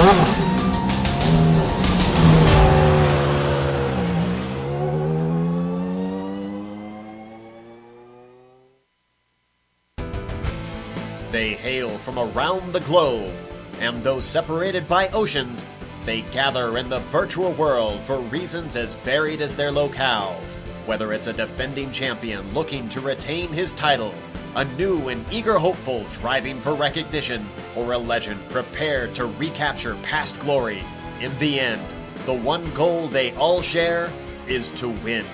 They hail from around the globe, and though separated by oceans, they gather in the virtual world for reasons as varied as their locales. Whether it's a defending champion looking to retain his title, a new and eager hopeful striving for recognition, or a legend prepared to recapture past glory, in the end, the one goal they all share is to win.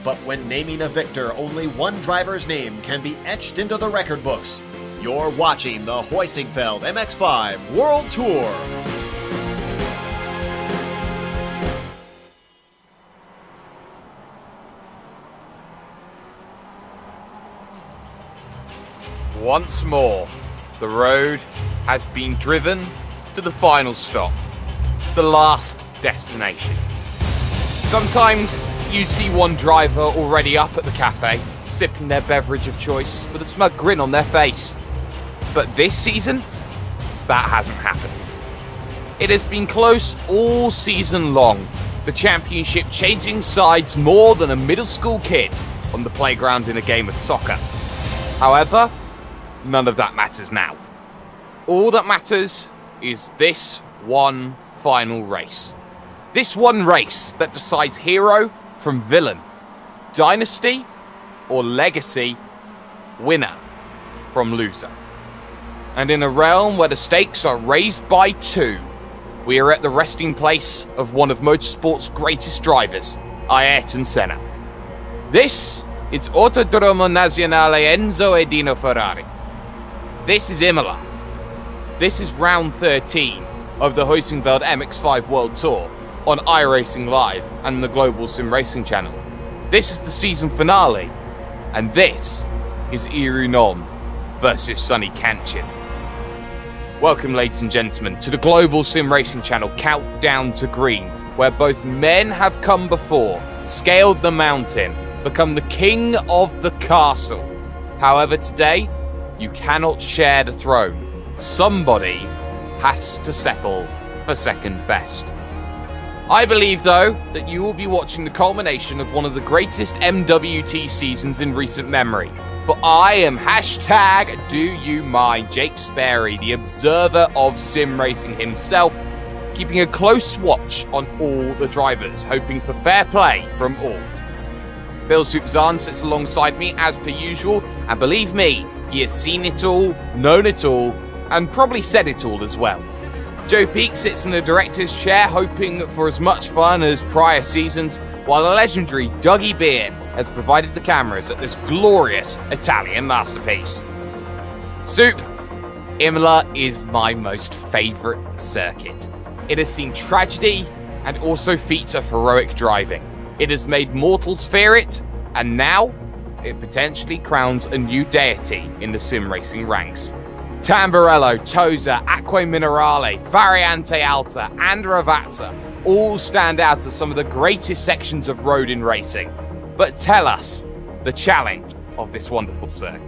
But when naming a victor, only one driver's name can be etched into the record books. You're watching the Heusinkveld MX-5 World Tour. Once more, the road has been driven to the final stop, the last destination. Sometimes you see one driver already up at the cafe, sipping their beverage of choice with a smug grin on their face. But this season, that hasn't happened. It has been close all season long, the championship changing sides more than a middle school kid on the playground in a game of soccer. However, none of that matters now. All that matters is this one final race. This one race that decides hero from villain, dynasty or legacy, winner from loser. And in a realm where the stakes are raised by 2, we are at the resting place of one of motorsport's greatest drivers, Ayrton Senna. This is Autodromo Nazionale Enzo Edino Ferrari. This is Imola. This is round 13 of the Heusinkveld MX-5 World Tour on iRacing Live and the global SimRacing channel. This is the season finale, and this is Irunon versus Sunny Kantchen. Welcome, ladies and gentlemen, to the global SimRacing channel Countdown to Green, where both men have come before, scaled the mountain, become the king of the castle. However, today, you cannot share the throne. Somebody has to settle for second best. I believe, though, that you will be watching the culmination of one of the greatest MWT seasons in recent memory. For I am #DoYouMind Jake Sperry, the observer of SimRacing himself, keeping a close watch on all the drivers, hoping for fair play from all. Bill Supzahn sits alongside me as per usual, and believe me, he has seen it all, known it all, and probably said it all as well. Joe Peak sits in the director's chair, hoping for as much fun as prior seasons, while the legendary Dougie Beard has provided the cameras at this glorious Italian masterpiece. Soup, Imola is my most favourite circuit. It has seen tragedy and also feats of heroic driving. It has made mortals fear it, and now it potentially crowns a new deity in the SimRacing ranks. Tamburello, Tosa, Acque Minerale, Variante Alta, and Ravazza all stand out as some of the greatest sections of road in racing. But tell us the challenge of this wonderful circuit.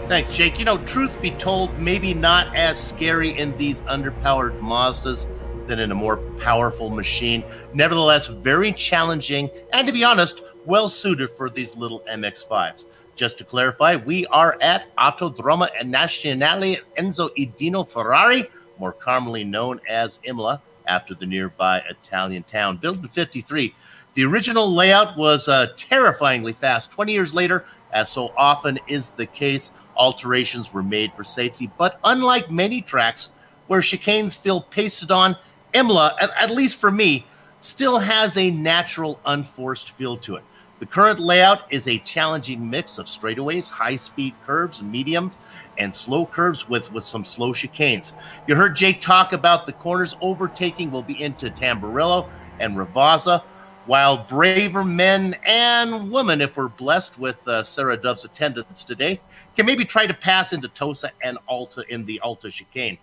Thanks, Jake. You know, truth be told, maybe not as scary in these underpowered Mazdas than in a more powerful machine. Nevertheless, very challenging, and to be honest, well suited for these little MX-5s. Just to clarify, we are at Autodromo Nazionale Enzo Edino Ferrari, more commonly known as Imola, after the nearby Italian town. Built in '53, the original layout was terrifyingly fast. 20 years later, as so often is the case, alterations were made for safety. But unlike many tracks where chicanes feel pasted on, Imola, at least for me, still has a natural, unforced feel to it. The current layout is a challenging mix of straightaways, high-speed curves, medium and slow curves with some slow chicanes. You heard Jake talk about the corners. Overtaking will be into Tamburello and Ravazza, while braver men and women, if we're blessed with Sarah Dove's attendance today, can maybe try to pass into Tosa and Alta in the Alta chicane.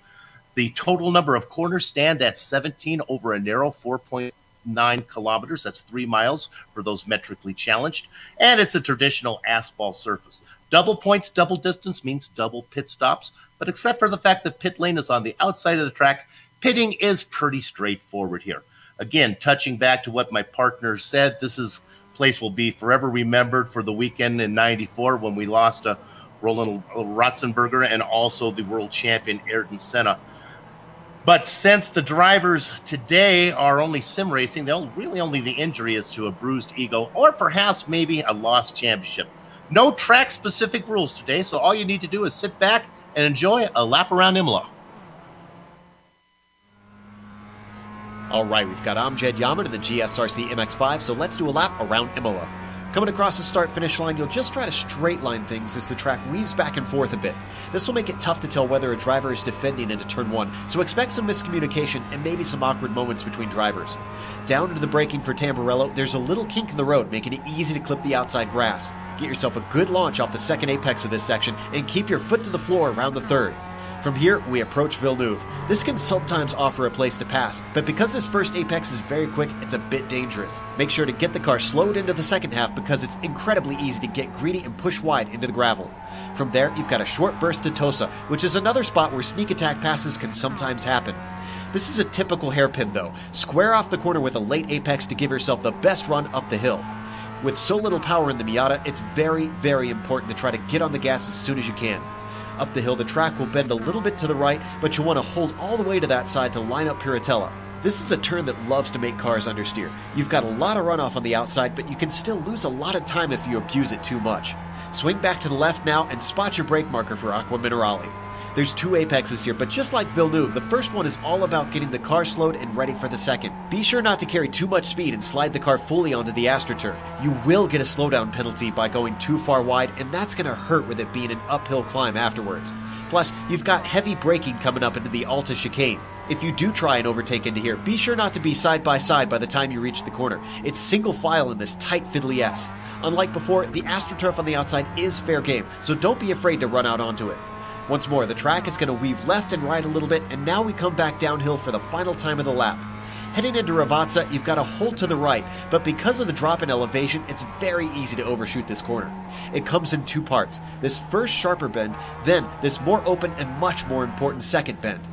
The total number of corners stand at 17 over a narrow 4.9 kilometers. That's 3 miles for those metrically challenged. And it's a traditional asphalt surface. Double points, double distance means double pit stops. But except for the fact that pit lane is on the outside of the track, pitting is pretty straightforward here. Again, touching back to what my partner said, this place will be forever remembered for the weekend in '94 when we lost Roland Ratzenberger and also the world champion Ayrton Senna. But since the drivers today are only sim racing, really only the injury is to a bruised ego or perhaps maybe a lost championship. No track-specific rules today, so all you need to do is sit back and enjoy a lap around Imola. All right, we've got Amjad Yaman in the GSRC MX-5, so let's do a lap around Imola. Coming across the start-finish line, you'll just try to straight line things as the track weaves back and forth a bit. This will make it tough to tell whether a driver is defending into turn 1, so expect some miscommunication and maybe some awkward moments between drivers. Down into the braking for Tamburello, there's a little kink in the road, making it easy to clip the outside grass. Get yourself a good launch off the second apex of this section and keep your foot to the floor around the third. From here, we approach Villeneuve. This can sometimes offer a place to pass, but because this first apex is very quick, it's a bit dangerous. Make sure to get the car slowed into the second half because it's incredibly easy to get greedy and push wide into the gravel. From there, you've got a short burst to Tosa, which is another spot where sneak attack passes can sometimes happen. This is a typical hairpin though. Square off the corner with a late apex to give yourself the best run up the hill. With so little power in the Miata, it's very, very important to try to get on the gas as soon as you can. Up the hill, the track will bend a little bit to the right, but you'll want to hold all the way to that side to line up Piratella. This is a turn that loves to make cars understeer. You've got a lot of runoff on the outside, but you can still lose a lot of time if you abuse it too much. Swing back to the left now and spot your brake marker for Aqua Minerale. There's 2 apexes here, but just like Villeneuve, the first one is all about getting the car slowed and ready for the second. Be sure not to carry too much speed and slide the car fully onto the AstroTurf. You will get a slowdown penalty by going too far wide, and that's going to hurt with it being an uphill climb afterwards. Plus, you've got heavy braking coming up into the Alta chicane. If you do try and overtake into here, be sure not to be side by side by the time you reach the corner. It's single file in this tight fiddly S. Unlike before, the AstroTurf on the outside is fair game, so don't be afraid to run out onto it. Once more, the track is going to weave left and right a little bit, and now we come back downhill for the final time of the lap. Heading into Ravazza, you've got to hold to the right, but because of the drop in elevation, it's very easy to overshoot this corner. It comes in 2 parts, this first sharper bend, then this more open and much more important second bend.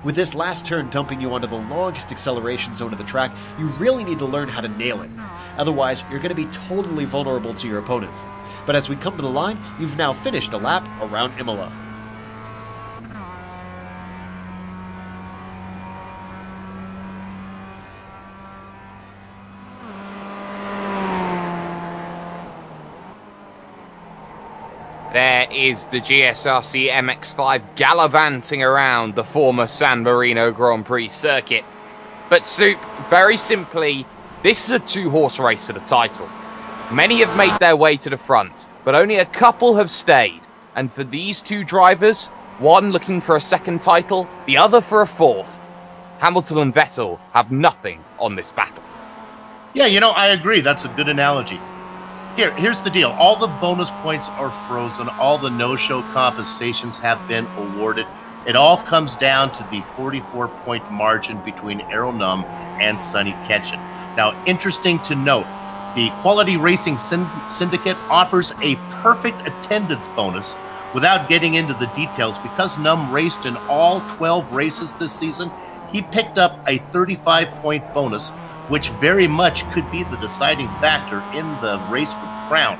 With this last turn dumping you onto the longest acceleration zone of the track, you really need to learn how to nail it. Otherwise, you're going to be totally vulnerable to your opponents. But as we come to the line, you've now finished a lap around Imola. There is the GSRC MX-5 gallivanting around the former San Marino Grand Prix circuit. But Soup, very simply, this is a 2-horse race for the title. Many have made their way to the front, but only a couple have stayed. And for these 2 drivers, one looking for a second title, the other for a 4th. Hamilton and Vettel have nothing on this battle. Yeah, I agree. That's a good analogy. Here's the deal. All the bonus points are frozen. All the no-show compensations have been awarded. It all comes down to the 44-point margin between Errol Num and Sonny Ketchen. Now, interesting to note, the Quality Racing Syndicate offers a perfect attendance bonus without getting into the details. Because Num raced in all 12 races this season, he picked up a 35-point bonus, which very much could be the deciding factor in the race for the crown.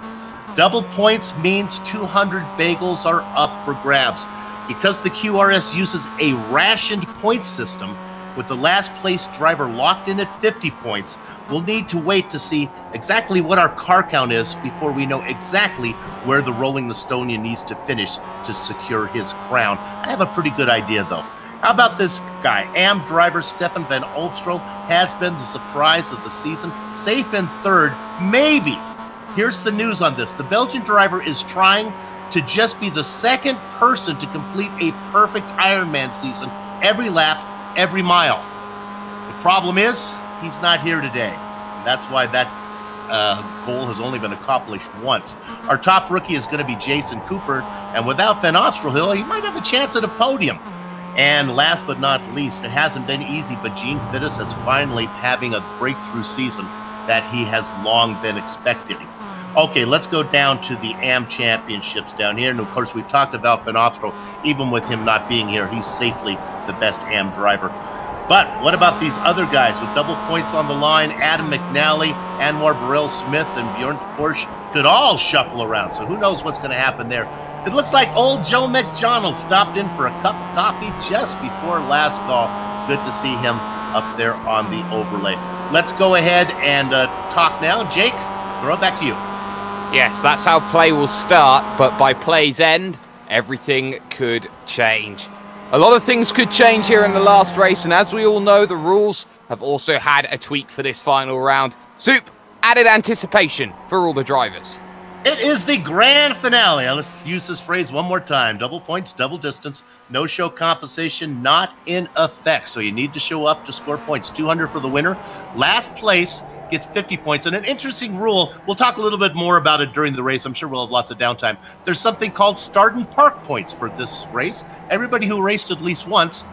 Double points means 200 bagels are up for grabs. Because the QRS uses a rationed point system, with the last place driver locked in at 50 points, we'll need to wait to see exactly what our car count is before we know exactly where the Rolling Estonian needs to finish to secure his crown. I have a pretty good idea, though. How about this guy? AM driver Stefan van Olstroel has been the surprise of the season. Safe in 3rd, maybe. Here's the news on this. The Belgian driver is trying to just be the 2nd person to complete a perfect Ironman season every lap, every mile. The problem is, he's not here today. And that's why that goal has only been accomplished once. Our top rookie is going to be Jason Cooper, and without Van Osterhill, he might have a chance at a podium. And last but not least, it hasn't been easy, but Gene Fittis is finally having a breakthrough season that he has long been expecting. Okay, let's go down to the AM Championships down here. And of course, we've talked about Van Osterhill. Even with him not being here, he's safely the best AM driver. But what about these other guys with double points on the line? Adam McNally, Anwar Burrell Smith, and Bjorn Forsch could all shuffle around. So who knows what's going to happen there. It looks like old Joe McDonald stopped in for a cup of coffee just before last call. Good to see him up there on the overlay. Let's go ahead and talk now. Jake, throw it back to you. Yes, that's how play will start, but by play's end, everything could change. A lot of things could change here in the last race, and as we all know, the rules have also had a tweak for this final round. Soup, added anticipation for all the drivers. It is the grand finale. Let's use this phrase one more time. Double points, double distance, no show compensation not in effect. So you need to show up to score points. 200 for the winner. Last place gets 50 points. And an interesting rule, we'll talk a little bit more about it during the race. I'm sure we'll have lots of downtime. There's something called start and park points for this race. Everybody who raced at least once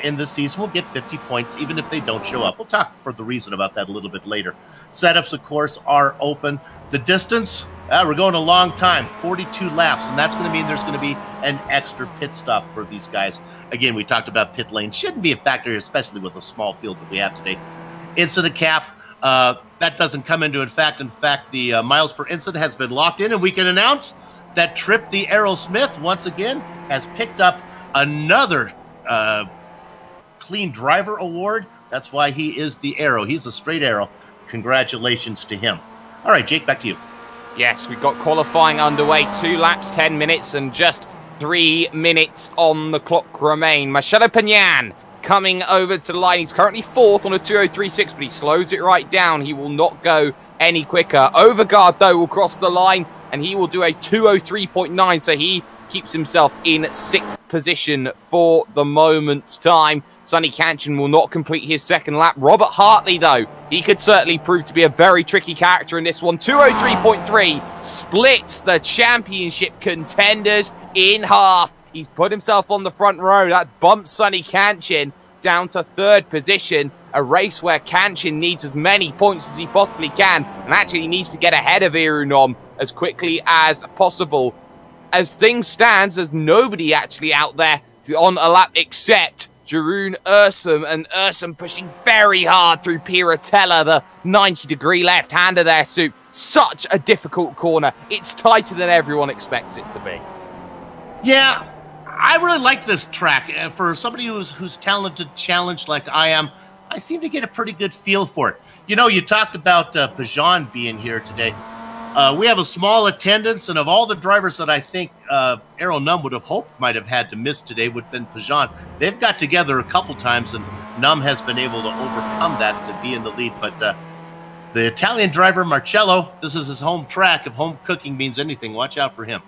in this season will get 50 points, even if they don't show up. We'll talk for the reason about that a little bit later. Setups, of course, are open. The distance, we're going a long time, 42 laps, and that's going to mean there's going to be an extra pit stop for these guys. Again, we talked about pit lane. Shouldn't be a factor, especially with the small field that we have today. Incident cap, that doesn't come into effect. In fact, the miles per incident has been locked in, and we can announce that Trip the Aerosmith, once again, has picked up another Clean Driver Award. That's why he is the Arrow. He's a straight arrow. Congratulations to him. All right, Jake, back to you. Yes, we've got qualifying underway. 2 laps, 10 minutes, and just 3 minutes on the clock remain. Marcelo Pagnan coming over to the line. He's currently 4th on a 2:03.6, but he slows it right down. He will not go any quicker. Overgaard, though, will cross the line, and he will do a 2:03.9, so he keeps himself in 6th position for the moment's time. Sonny Canchin will not complete his second lap. Robert Hartley, though, he could certainly prove to be a very tricky character in this one. 2:03.3 splits the championship contenders in half. He's put himself on the front row. That bumps Sonny Canchin down to 3rd position. A race where Canchin needs as many points as he possibly can, and actually needs to get ahead of Irunom as quickly as possible. As things stands, there's nobody actually out there on a lap except Jeroen Ursum, and Ursum pushing very hard through Piratella, the 90-degree left-hander there, Soup. Such a difficult corner. It's tighter than everyone expects it to be. Yeah, I really like this track. For somebody who's talented, challenged like I am, I seem to get a pretty good feel for it. You know, you talked about Pajan being here today. We have a small attendance, and of all the drivers that I think Arrow Num would have hoped might have had to miss today would have been Pajan. They've got together a couple times, and Num has been able to overcome that to be in the lead. But the Italian driver, Marcello, this is his home track. If home cooking means anything, watch out for him.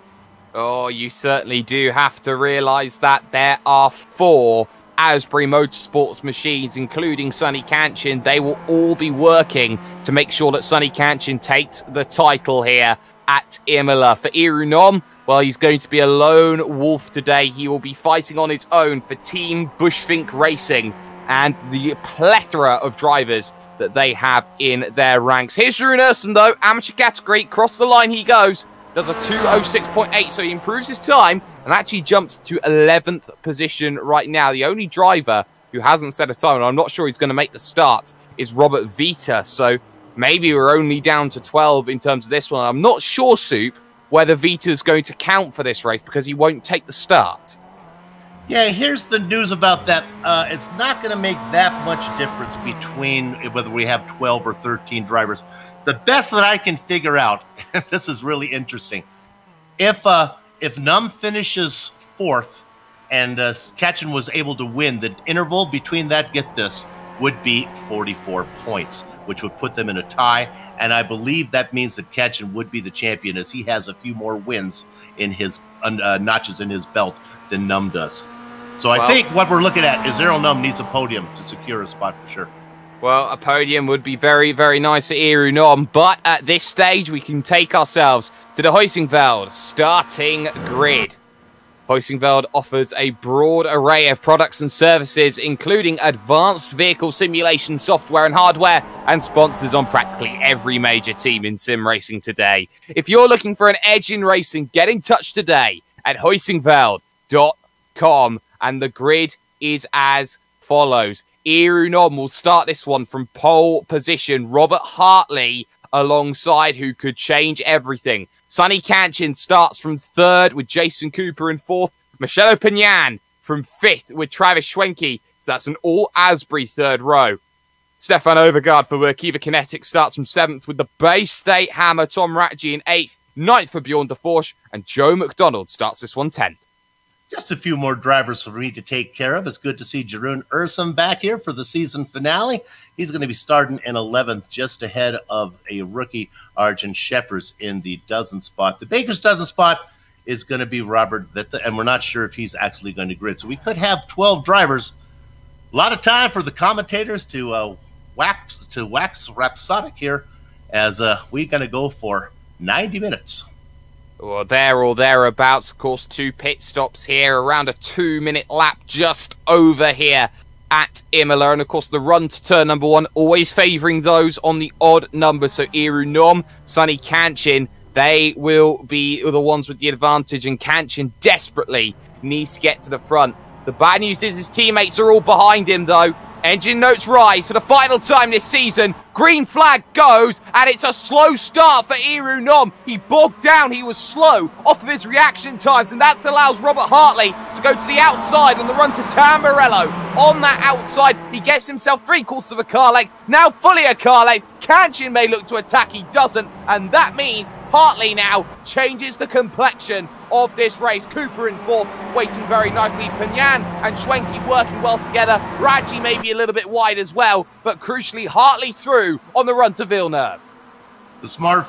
Oh, you certainly do have to realise that there are 4 Asbury Motorsports machines, including Sonny Canchin. They will all be working to make sure that Sonny Canchin takes the title here at Imola. For Irunom, well, he's going to be a lone wolf today. He will be fighting on his own for Team Bushfink Racing and the plethora of drivers that they have in their ranks. Here's Jeroen Ursum, though, amateur category, cross the line he goes. Does a 2:06.8, so he improves his time and actually jumps to 11th position right now. The only driver who hasn't set a time, and I'm not sure he's going to make the start, is Robert Vita. So maybe we're only down to 12 in terms of this one. I'm not sure, Soup, whether Vita's going to count for this race because he won't take the start. Yeah, here's the news about that. It's not going to make that much difference between whether we have 12 or 13 drivers. The best that I can figure out, and this is really interesting, if Num finishes 4th and Canchin was able to win, the interval between that, get this, would be 44 points, which would put them in a tie. And I believe that means that Canchin would be the champion, as he has a few more wins in his notches in his belt than Num does. So I think what we're looking at is Errol Num needs a podium to secure a spot for sure. Well, a podium would be very, very nice at Irunom, but at this stage, we can take ourselves to the Heusinkveld starting grid. Heusinkveld offers a broad array of products and services, including advanced vehicle simulation software and hardware, and sponsors on practically every major team in sim racing today. If you're looking for an edge in racing, get in touch today at heusinkveld.com, and the grid is as follows. Irunom will start this one from pole position. Robert Hartley alongside, who could change everything. Sonny Kanchin starts from third with Jason Cooper in fourth. Michelle Pignan from fifth with Travis Schwenke. So that's an all-Asbury third row. Stefan Overgaard for Workiva Kinetic starts from seventh with the Bay State Hammer. Tom Ratji in eighth. Ninth for Bjorn de Forge. And Joe McDonald starts this one 10th. Just a few more drivers for me to take care of. It's good to see Jeroen Ursum back here for the season finale. He's going to be starting in 11th, just ahead of a rookie, Arjun Sheppers, in the dozen spot. The Baker's dozen spot is going to be Robert Vitta, and we're not sure if he's actually going to grid. So we could have 12 drivers. A lot of time for the commentators to wax rhapsodic here, as we're going to go for 90 minutes. Well, there or thereabouts. Of course, 2 pit stops here, around a 2-minute lap just over here at Imola. And of course, the run to turn number 1, always favouring those on the odd number. So Irunom, Sonny Kanchin, they will be the ones with the advantage. And Kanchin desperately needs to get to the front. The bad news is his teammates are all behind him, though. Engine notes rise for the final time this season. Green flag goes, and it's a slow start for Irunom. He bogged down, he was slow off of his reaction times, and that allows Robert Hartley to go to the outside on the run to Tamburello. On that outside, he gets himself 3/4 of a car length, now fully a car length. Kanchin may look to attack, he doesn't, and that means Hartley now changes the complexion of this race. Cooper in fourth, waiting very nicely. Pignan and Schwenke working well together. Radji may be a little bit wide as well, but crucially, Hartley through on the run to Villeneuve. The small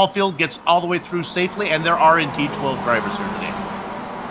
field gets all the way through safely, and there are indeed 12 drivers here today.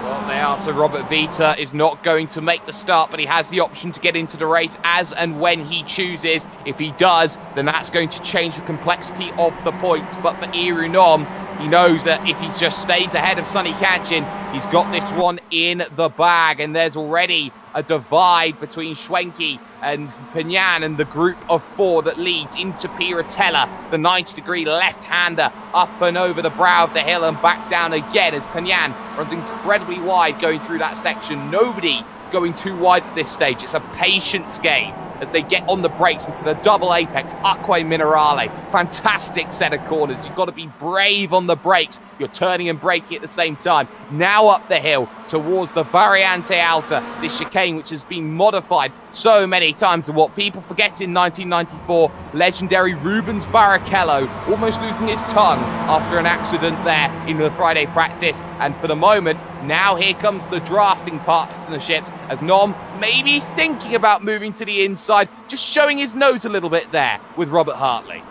Well, they are. So Robert Vita is not going to make the start, but he has the option to get into the race as and when he chooses. If he does, then that's going to change the complexity of the points. But for Irunom, he knows that if he just stays ahead of Sonny Kanchin, he's got this one in the bag. And there's already a divide between Schwenke and Pignan and the group of 4 that leads into Piratella, the 90-degree left-hander, up and over the brow of the hill and back down again as Pignan runs incredibly wide going through that section. Nobody going too wide at this stage. It's a patience game as they get on the brakes into the double apex Acque Minerale. Fantastic set of corners. You've got to be brave on the brakes. You're turning and braking at the same time. Now up the hill towards the Variante Alta, this chicane which has been modified so many times. And what people forget in 1994, legendary Rubens Barrichello almost losing his tongue after an accident there in the Friday practice. And for the moment, now here comes the drafting partnerships as Nom may be thinking about moving to the inside, just showing his nose a little bit there with Robert Hartley.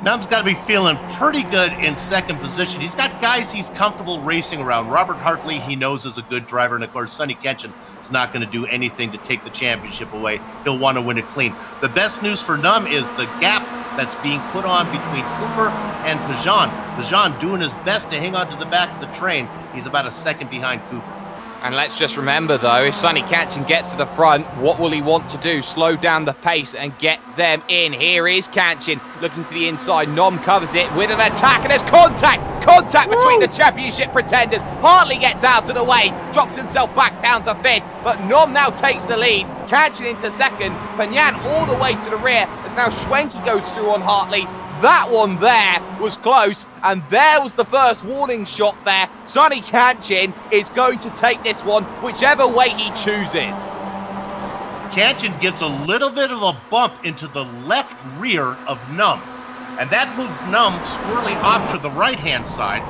Num's got to be feeling pretty good in second position. He's got guys he's comfortable racing around. Robert Hartley, he knows, is a good driver. And, of course, Sonny Kanchin is not going to do anything to take the championship away. He'll want to win it clean. The best news for Num is the gap that's being put on between Cooper and Pignan. Pignan doing his best to hang on to the back of the train. He's about a second behind Cooper. And let's just remember, though, if Sonny Kanchin gets to the front, what will he want to do? Slow down the pace and get them in. Here is Kanchin looking to the inside. Nom covers it with an attack, and there's contact! Contact between the championship pretenders. Hartley gets out of the way, drops himself back down to 5th, but Nom now takes the lead. Kanchin into 2nd, Pignan all the way to the rear, as now Schwenke goes through on Hartley. That one there was close, and there was the first warning shot there. Sonny Kanchin is going to take this one whichever way he chooses. Kanchin gets a little bit of a bump into the left rear of Num, and that moved Num squirrely off to the right-hand side.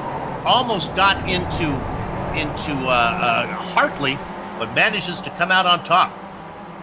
Almost got into Hartley, but manages to come out on top.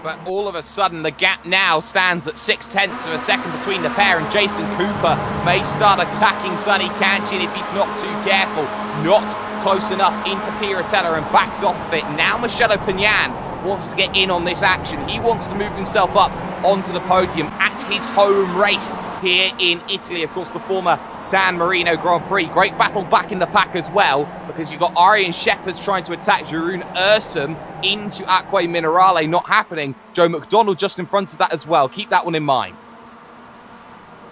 But all of a sudden, the gap now stands at 0.6 of a second between the pair, and Jason Cooper may start attacking Sonny Kanchin if he's not too careful. Not close enough into Piratella and backs off of it. Now Michele Pignan wants to get in on this action. He wants to move himself up onto the podium at his home race here in Italy. Of course, the former San Marino Grand Prix. Great battle back in the pack as well, because you've got Arjen Sheppers trying to attack Jeroen Ursum into Acque Minerale. Not happening. Joe McDonald just in front of that as well. Keep that one in mind.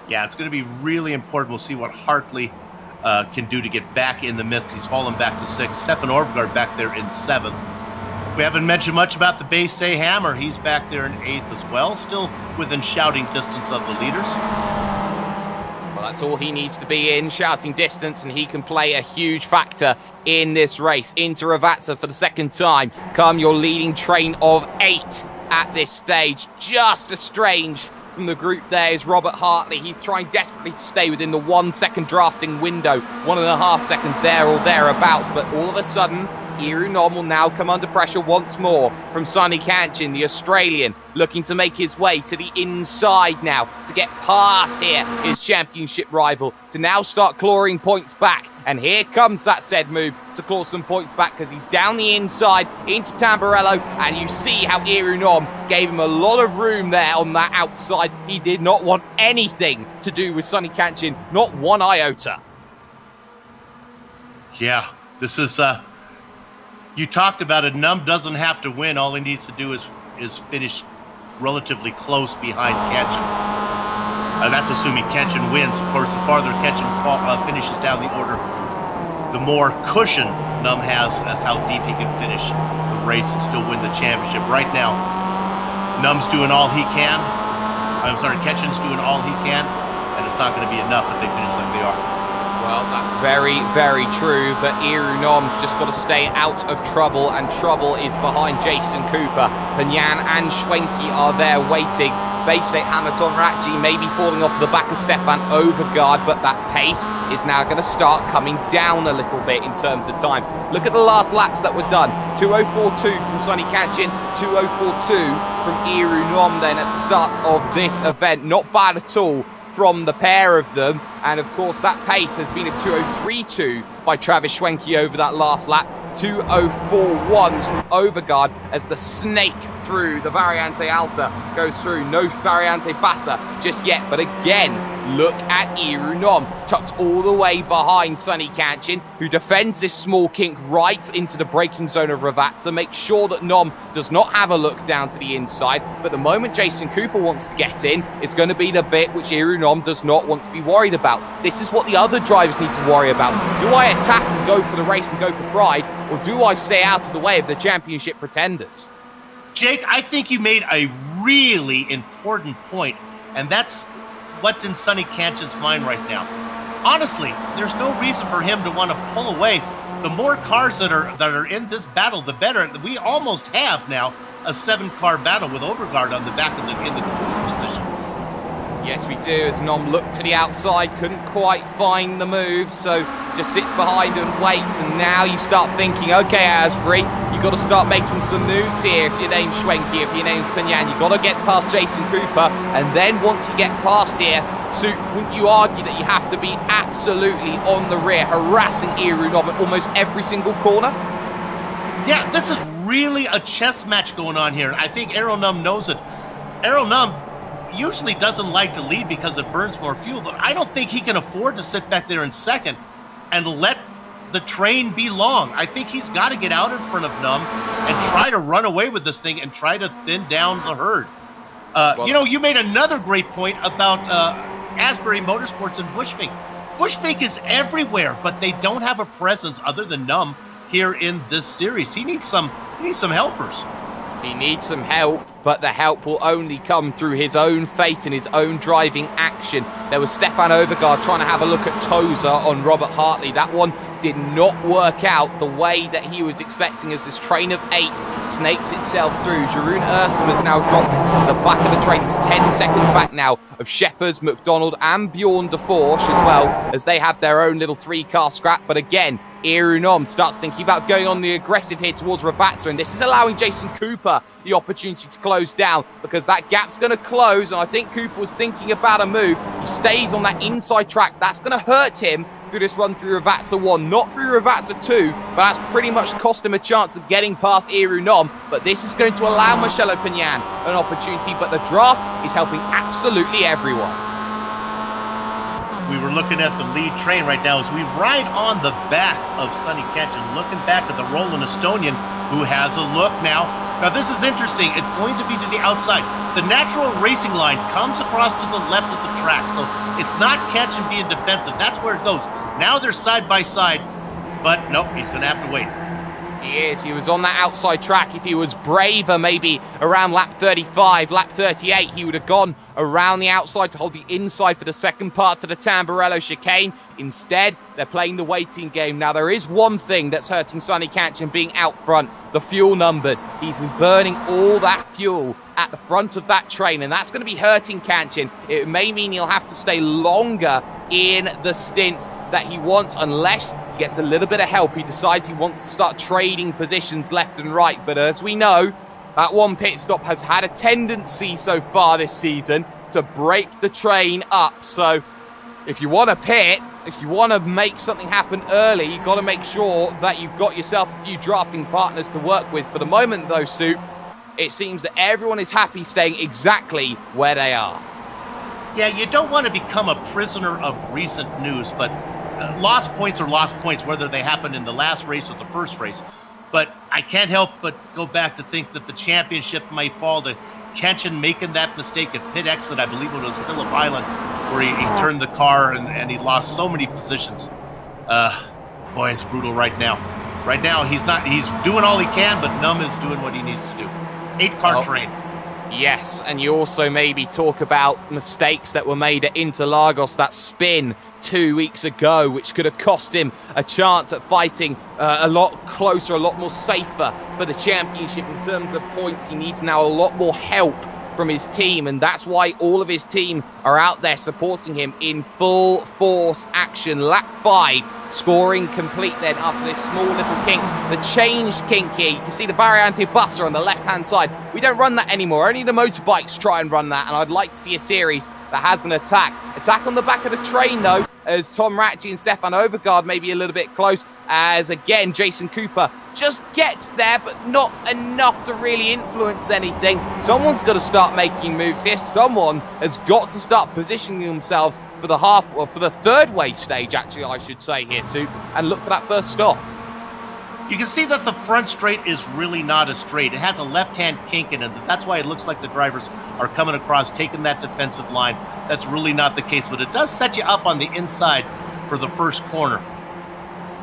Yeah, it's going to be really important. We'll see what Hartley can do to get back in the mix. He's fallen back to 6th. Stefan Orvgaard back there in 7th. We haven't mentioned much about the base A Hammer. He's back there in 8th as well, still within shouting distance of the leaders. Well, that's all he needs to be in, shouting distance, and he can play a huge factor in this race. Into Ravazza for the second time. Come your leading train of 8 at this stage. Just estranged from the group there is Robert Hartley. He's trying desperately to stay within the 1 second drafting window. 1.5 seconds there or thereabouts, but all of a sudden, Irunom will now come under pressure once more from Sonny Kanchin, the Australian, looking to make his way to the inside now to get past here his championship rival, to now start clawing points back. And here comes that said move to claw some points back, because he's down the inside into Tamburello, and you see how Irunom gave him a lot of room there on that outside. He did not want anything to do with Sonny Kanchin, not one iota. Yeah, this is... You talked about it. Num doesn't have to win. All he needs to do is finish relatively close behind Kanchin. That's assuming Kanchin wins. Of course, the farther Kanchin finishes down the order, the more cushion Num has as how deep he can finish the race and still win the championship. Right now, Num's doing all he can. I'm sorry, Kanchin's doing all he can, and it's not going to be enough if they finish like they are. Well, that's very, very true, but Irunom's just got to stay out of trouble, and trouble is behind Jason Cooper. Panyan and Schwenke are there waiting. Bay State Hamaton Ratji may be falling off the back of Stefan Overgaard, but that pace is now going to start coming down a little bit in terms of times. Look at the last laps that were done. 2:04.2 from Sonny Kanchin, 2:04.2 from Irunom then at the start of this event. Not bad at all from the pair of them, and of course that pace has been a 2:03.2 by Travis Schwenke over that last lap. 2:04.1s from Overgaard as the snake through the Variante Alta goes through. No Variante Bassa just yet, but again, look at Irunom, tucked all the way behind Sonny Kanchin, who defends this small kink right into the braking zone of Ravazza, makes sure that Nom does not have a look down to the inside, but the moment Jason Cooper wants to get in, it's going to be the bit which Irunom does not want to be worried about. This is what the other drivers need to worry about. Do I attack and go for the race and go for pride, or do I stay out of the way of the championship pretenders? Jake, I think you made a really important point, and that's what's in Sonny Kanchin's mind right now. Honestly, there's no reason for him to want to pull away. The more cars that are in this battle, the better. We almost have now a 7-car battle with Overgaard on the back of in the cruise position. Yes, we do, as Nom looked to the outside, couldn't quite find the move, so just sits behind and waits, and now you start thinking, okay, Asbury, you've got to start making some moves here. If your name's Schwenke, if your name's Panyan, you've got to get past Jason Cooper, and then once you get past here, Suit, wouldn't you argue that you have to be absolutely on the rear, harassing Irunom at almost every single corner? Yeah, this is really a chess match going on here. I think Irunom knows it. Irunom usually doesn't like to lead because it burns more fuel, but I don't think he can afford to sit back there in second and let the train be long. I think he's got to get out in front of Num and try to run away with this thing and try to thin down the herd. You know, you made another great point about Asbury Motorsports and Bushfink. Bushfink is everywhere, but they don't have a presence other than Num here in this series. He needs some helpers. He needs some help, but the help will only come through his own fate and his own driving action. There was Stefan Overgaard trying to have a look at Tozer on Robert Hartley. That one did not work out the way that he was expecting, as this train of 8 snakes itself through. Jeroen Ursum has now dropped to the back of the train. It's 10 seconds back now of Shepherds, McDonald and Bjorn de Forge as well, as they have their own little 3-car scrap. But again, Irunom starts thinking about going on the aggressive here towards Ravazza, and this is allowing Jason Cooper the opportunity to close down, because that gap's going to close, and I think Cooper was thinking about a move. He stays on that inside track. That's going to hurt him through this run through Ravazza 1, not through Ravazza 2, but that's pretty much cost him a chance of getting past Irunom. But this is going to allow Marcelo Panyan an opportunity, but the draft is helping absolutely everyone. We were looking at the lead train right now as we ride on the back of Sonny Kanchin, looking back at the Roland Estonian, who has a look now. Now, this is interesting. It's going to be to the outside. The natural racing line comes across to the left of the track, so it's not Kanchin being defensive. That's where it goes. Now they're side by side, but nope, he's going to have to wait. He is. He was on that outside track. If he was braver, maybe around lap 35, lap 38, he would have gone around the outside to hold the inside for the second part to the Tamburello chicane. Instead, they're playing the waiting game. Now, there is one thing that's hurting Sonny Katchen being out front, the fuel numbers. He's burning all that fuel at the front of that train, and that's going to be hurting Katchen. It may mean he'll have to stay longer in the stint that he wants, unless he gets a little bit of help. He decides he wants to start trading positions left and right. But as we know, that one pit stop has had a tendency so far this season to break the train up. So if you want to pit, if you want to make something happen early, you've got to make sure that you've got yourself a few drafting partners to work with. For the moment, though, Soup, it seems that everyone is happy staying exactly where they are. Yeah, you don't want to become a prisoner of recent news, but lost points are lost points, whether they happen in the last race or the first race. But I can't help but go back to think that the championship might fall to Katchen making that mistake at pit exit. I believe it was Phillip Island, where he turned the car and he lost so many positions. Boy, it's brutal right now. Right now, he's doing all he can, but Num is doing what he needs to do. 8-car train. Yes, and you also maybe talk about mistakes that were made at Interlagos, that spin 2 weeks ago, which could have cost him a chance at fighting a lot closer, a lot more safer for the championship in terms of points. He needs now a lot more help from his team, and that's why all of his team are out there supporting him in full force action. Lap 5, scoring complete then after this small little kink. The changed kink here, you can see the Variante Buster on the left-hand side. We don't run that anymore, only the motorbikes try and run that, and I'd like to see a series that has an attack. Attack on the back of the train, though, as Tom Ratchey and Stefan Overgaard may be a little bit close, as again, Jason Cooper just gets there, but not enough to really influence anything. Someone's got to start making moves here. Someone has got to start positioning themselves for the for the third way stage, actually, I should say here, Soup, and look for that first stop. You can see that the front straight is really not a straight. It has a left-hand kink in it. That's why it looks like the drivers are coming across, taking that defensive line. That's really not the case, but it does set you up on the inside for the first corner.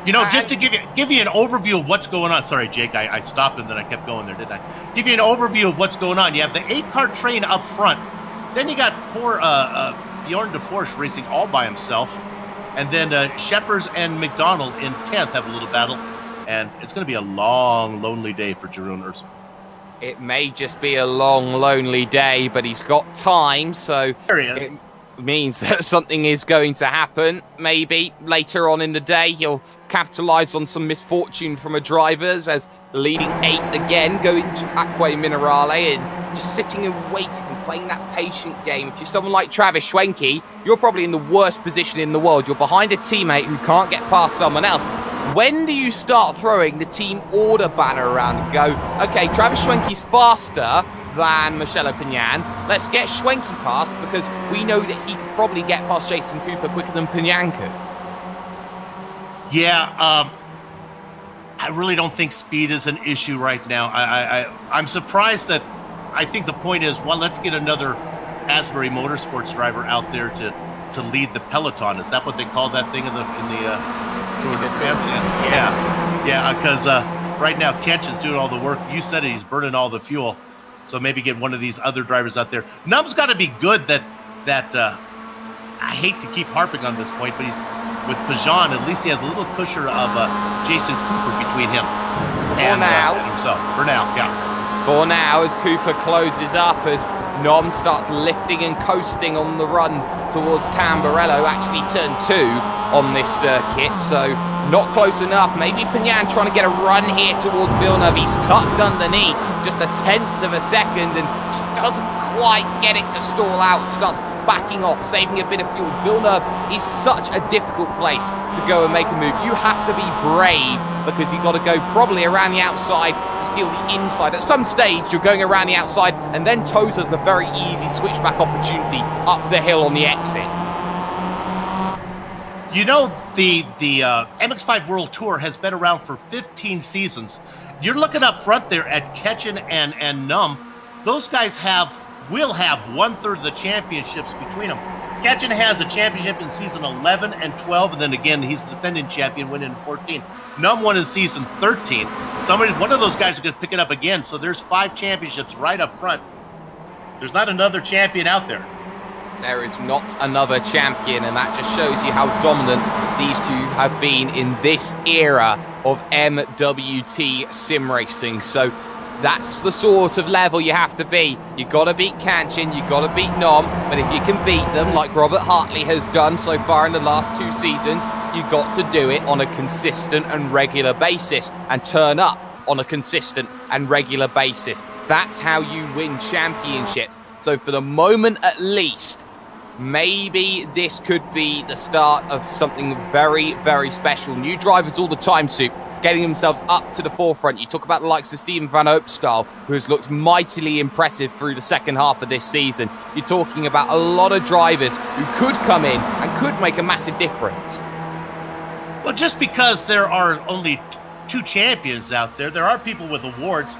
You know, just to give you an overview of what's going on. Sorry, Jake, I stopped and then I kept going there, didn't I? Give you an overview of what's going on. You have the 8-car train up front. Then you got poor Bjorn DeForce racing all by himself. And then Sheppers and McDonald in 10th have a little battle. And it's going to be a long, lonely day for Jeroen Ursel. It may just be a long, lonely day, but he's got time, so it means that something is going to happen. Maybe later on in the day, he'll capitalise on some misfortune from a driver's as the leading 8 again go into Acque Minerale and just sitting and waiting and playing that patient game. If you're someone like Travis Schwenke, you're probably in the worst position in the world. You're behind a teammate who can't get past someone else. When do you start throwing the team order banner around and go, okay, Travis Schwenke's faster than Michele Pignan. Let's get Schwenke past because we know that he could probably get past Jason Cooper quicker than Pignan could. Yeah, I really don't think speed is an issue right now. I'm surprised that I think the point is, well, let's get another Asbury Motorsports driver out there to lead the peloton. Is that what they call that thing in the Tour de France? Yeah, because right now Ketch is doing all the work. You said it, he's burning all the fuel. So maybe get one of these other drivers out there. Num's got to be good that I hate to keep harping on this point, but he's with Pajan, at least he has a little cushion of Jason Cooper between him and himself. For now, yeah. For now, as Cooper closes up, as Nom starts lifting and coasting on the run towards Tamburello, actually turn 2 on this circuit, so not close enough. Maybe Pignan trying to get a run here towards Villeneuve. He's tucked underneath, just a 1/10 of a second, and just doesn't quite get it to stall out. Starts backing off, saving a bit of fuel. Villeneuve is such a difficult place to go and make a move. You have to be brave because you've got to go probably around the outside to steal the inside. At some stage, you're going around the outside, and then Toza's a very easy switchback opportunity up the hill on the exit. You know, the MX-5 World Tour has been around for 15 seasons. You're looking up front there at Ketchen and Num. Those guys will have 1/3 of the championships between them. Ketchen has a championship in season 11 and 12, and then again, he's the defending champion, winning 14. Num won in season 13. One of those guys is going to pick it up again, so there's 5 championships right up front. There's not another champion out there. There is not another champion, and that just shows you how dominant these two have been in this era of MWT sim racing. So that's the sort of level you have to be. You got to beat Kanchin, you got to beat Nom, but if you can beat them like Robert Hartley has done so far in the last 2 seasons, you got to do it on a consistent and regular basis and turn up on a consistent and regular basis. That's how you win championships. So for the moment at least, maybe this could be the start of something very, very special. New drivers all the time, Soup, getting themselves up to the forefront. You talk about the likes of Steven Van Opstal, who has looked mightily impressive through the second half of this season. You're talking about a lot of drivers who could come in and could make a massive difference. Well, just because there are only 2 champions out there, there are people with awards.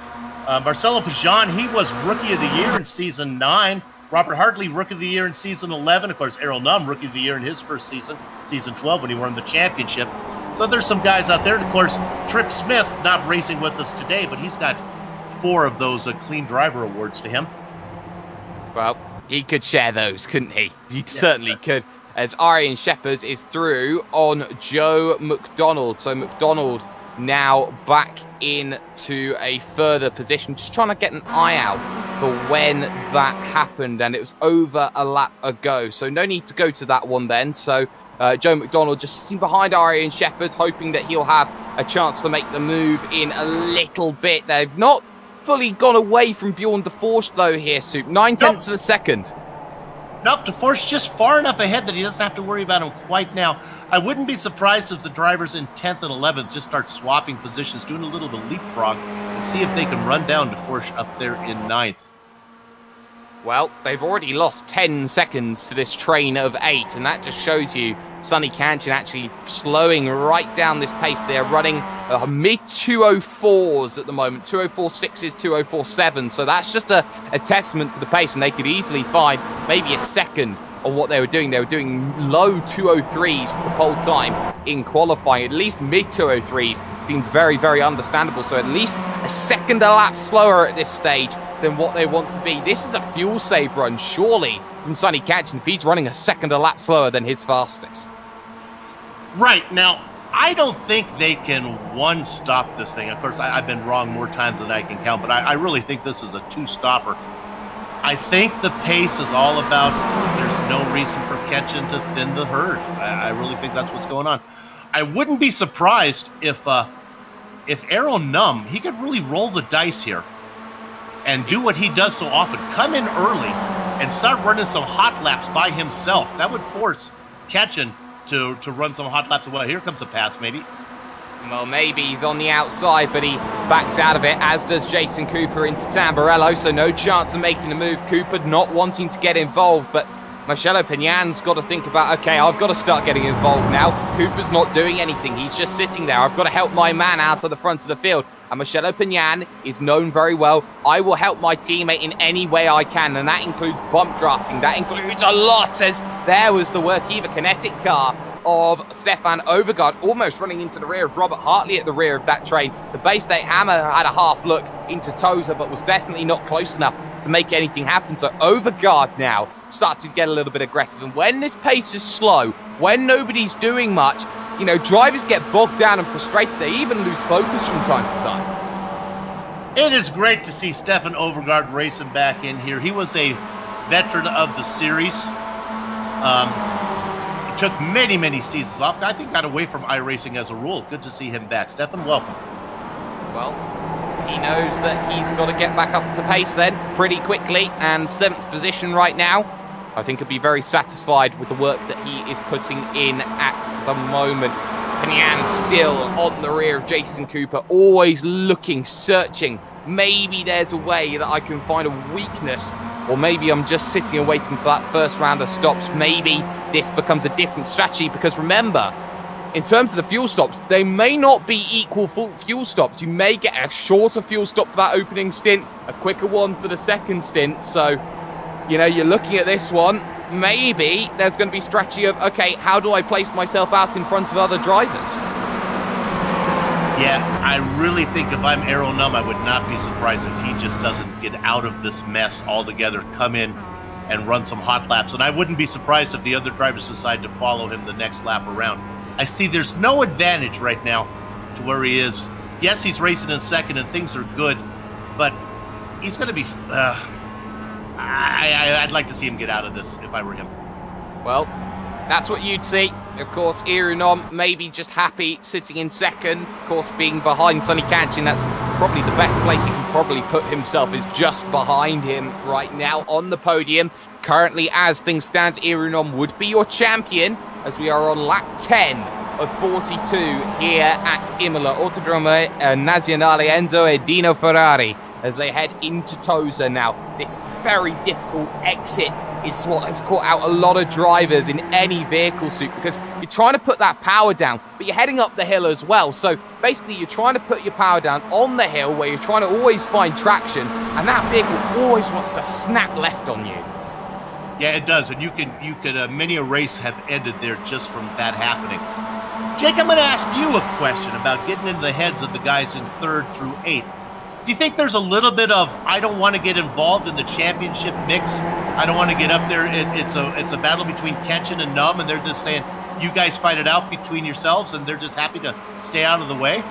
Marcelo Pajan, he was Rookie of the Year in season 9. Robert Hartley, Rookie of the Year in season 11. Of course, Errol Nunn, Rookie of the Year in his first season, season 12, when he won the championship. So there's some guys out there. Of course, Trip Smith, not racing with us today, but he's got 4 of those Clean Driver Awards to him. Well, he could share those, couldn't he? He certainly could. As Arian Shepherd is through on Joe McDonald. So McDonald now back into a further position, just trying to get an eye out for when that happened, and it was over a lap ago, so no need to go to that one then. So Joe McDonald just sitting behind Arian Shepherd, hoping that he'll have a chance to make the move in a little bit. They've not fully gone away from Bjorn de Force though here, Soup. 9/10 of a second. Nope, de Force just far enough ahead that he doesn't have to worry about him quite now. I wouldn't be surprised if the drivers in 10th and 11th just start swapping positions, doing a little bit of leapfrog, and see if they can run down de Force up there in 9th. Well, they've already lost 10 seconds to this train of 8, and that just shows you Sonny Kanchin actually slowing right down this pace. They're running mid-204s at the moment, 204.6s, 204.7, so that's just a testament to the pace, and they could easily find maybe a second on what they were doing. They were doing low 203s for the whole time in qualifying. At least mid-203s seems very, very understandable, so at least a second a lap slower at this stage than what they want to be. This is a fuel save run, surely, from Sonny Kanchin if he's running a second a lap slower than his fastest. Right. Now, I don't think they can one-stop this thing. Of course, I've been wrong more times than I can count, but I really think this is a 2-stopper. I think the pace is all about there's no reason for Ketchen to thin the herd. I really think that's what's going on. I wouldn't be surprised if Errol Nunn, he could really roll the dice here and do what he does so often. Come in early and start running some hot laps by himself. That would force Ketchen to run some hot laps. Well, here comes a pass, maybe. Well, maybe he's on the outside, but he backs out of it, as does Jason Cooper into Tamburello, so no chance of making a move. Cooper not wanting to get involved, but Marcelo Pinan's got to think about, okay, I've got to start getting involved now. Cooper's not doing anything. He's just sitting there. I've got to help my man out of the front of the field. And Marcelo Pinan is known very well. I will help my teammate in any way I can, and that includes bump drafting. That includes a lot, as there was the Workiva kinetic car of Stefan Overgaard almost running into the rear of Robert Hartley at the rear of that train. The Bay State Hammer had a half look into Tozer, but was definitely not close enough to make anything happen. So Overgaard now starts to get a little bit aggressive. And when this pace is slow, when nobody's doing much, you know, drivers get bogged down and frustrated. They even lose focus from time to time. It is great to see Stefan Overgaard racing back in here. He was a veteran of the series. Took many, many seasons off. I think got away from iRacing as a rule. Good to see him back. Stefan, welcome. Well, he knows that he's got to get back up to pace then pretty quickly, and 7th position right now. I think he'll be very satisfied with the work that he is putting in at the moment. Pinan still on the rear of Jason Cooper, always looking, searching. Maybe there's a way that I can find a weakness, or maybe I'm just sitting and waiting for that first round of stops. Maybe this becomes a different strategy, because remember, in terms of the fuel stops, they may not be equal fuel stops. You may get a shorter fuel stop for that opening stint, a quicker one for the second stint. So, you know, you're looking at this one. maybe there's going to be strategy of, okay, how do I place myself out in front of other drivers? Yeah, I really think if I'm aero numb, I would not be surprised if he just doesn't get out of this mess altogether, come in and run some hot laps. And I wouldn't be surprised if the other drivers decide to follow him the next lap around. I see there's no advantage right now to where he is. Yes, he's racing in second and things are good, but he's going to be... I'd like to see him get out of this if I were him. Well, that's what you'd see. Of course, Irunom maybe just happy sitting in second. Of course, being behind Sonny Kanchin, that's probably the best place he can probably put himself, is just behind him right now on the podium. Currently, as things stand, Irunom would be your champion, as we are on lap 10 of 42 here at Imola. Autodromo Nazionale Enzo e Dino Ferrari as they head into Tosa now. This very difficult exit is what has caught out a lot of drivers in any vehicle suit, because you're trying to put that power down, but you're heading up the hill as well. So basically you're trying to put your power down on the hill where you're trying to always find traction, and that vehicle always wants to snap left on you. Yeah, it does, and you could many a race have ended there just from that happening. Jake, I'm going to ask you a question about getting into the heads of the guys in 3rd through 8th. Do you think there's a little bit of, I don't want to get involved in the championship mix, I don't want to get up there, it's a battle between Kenshin and Numb, and they're just saying, you guys fight it out between yourselves, and they're just happy to stay out of the way?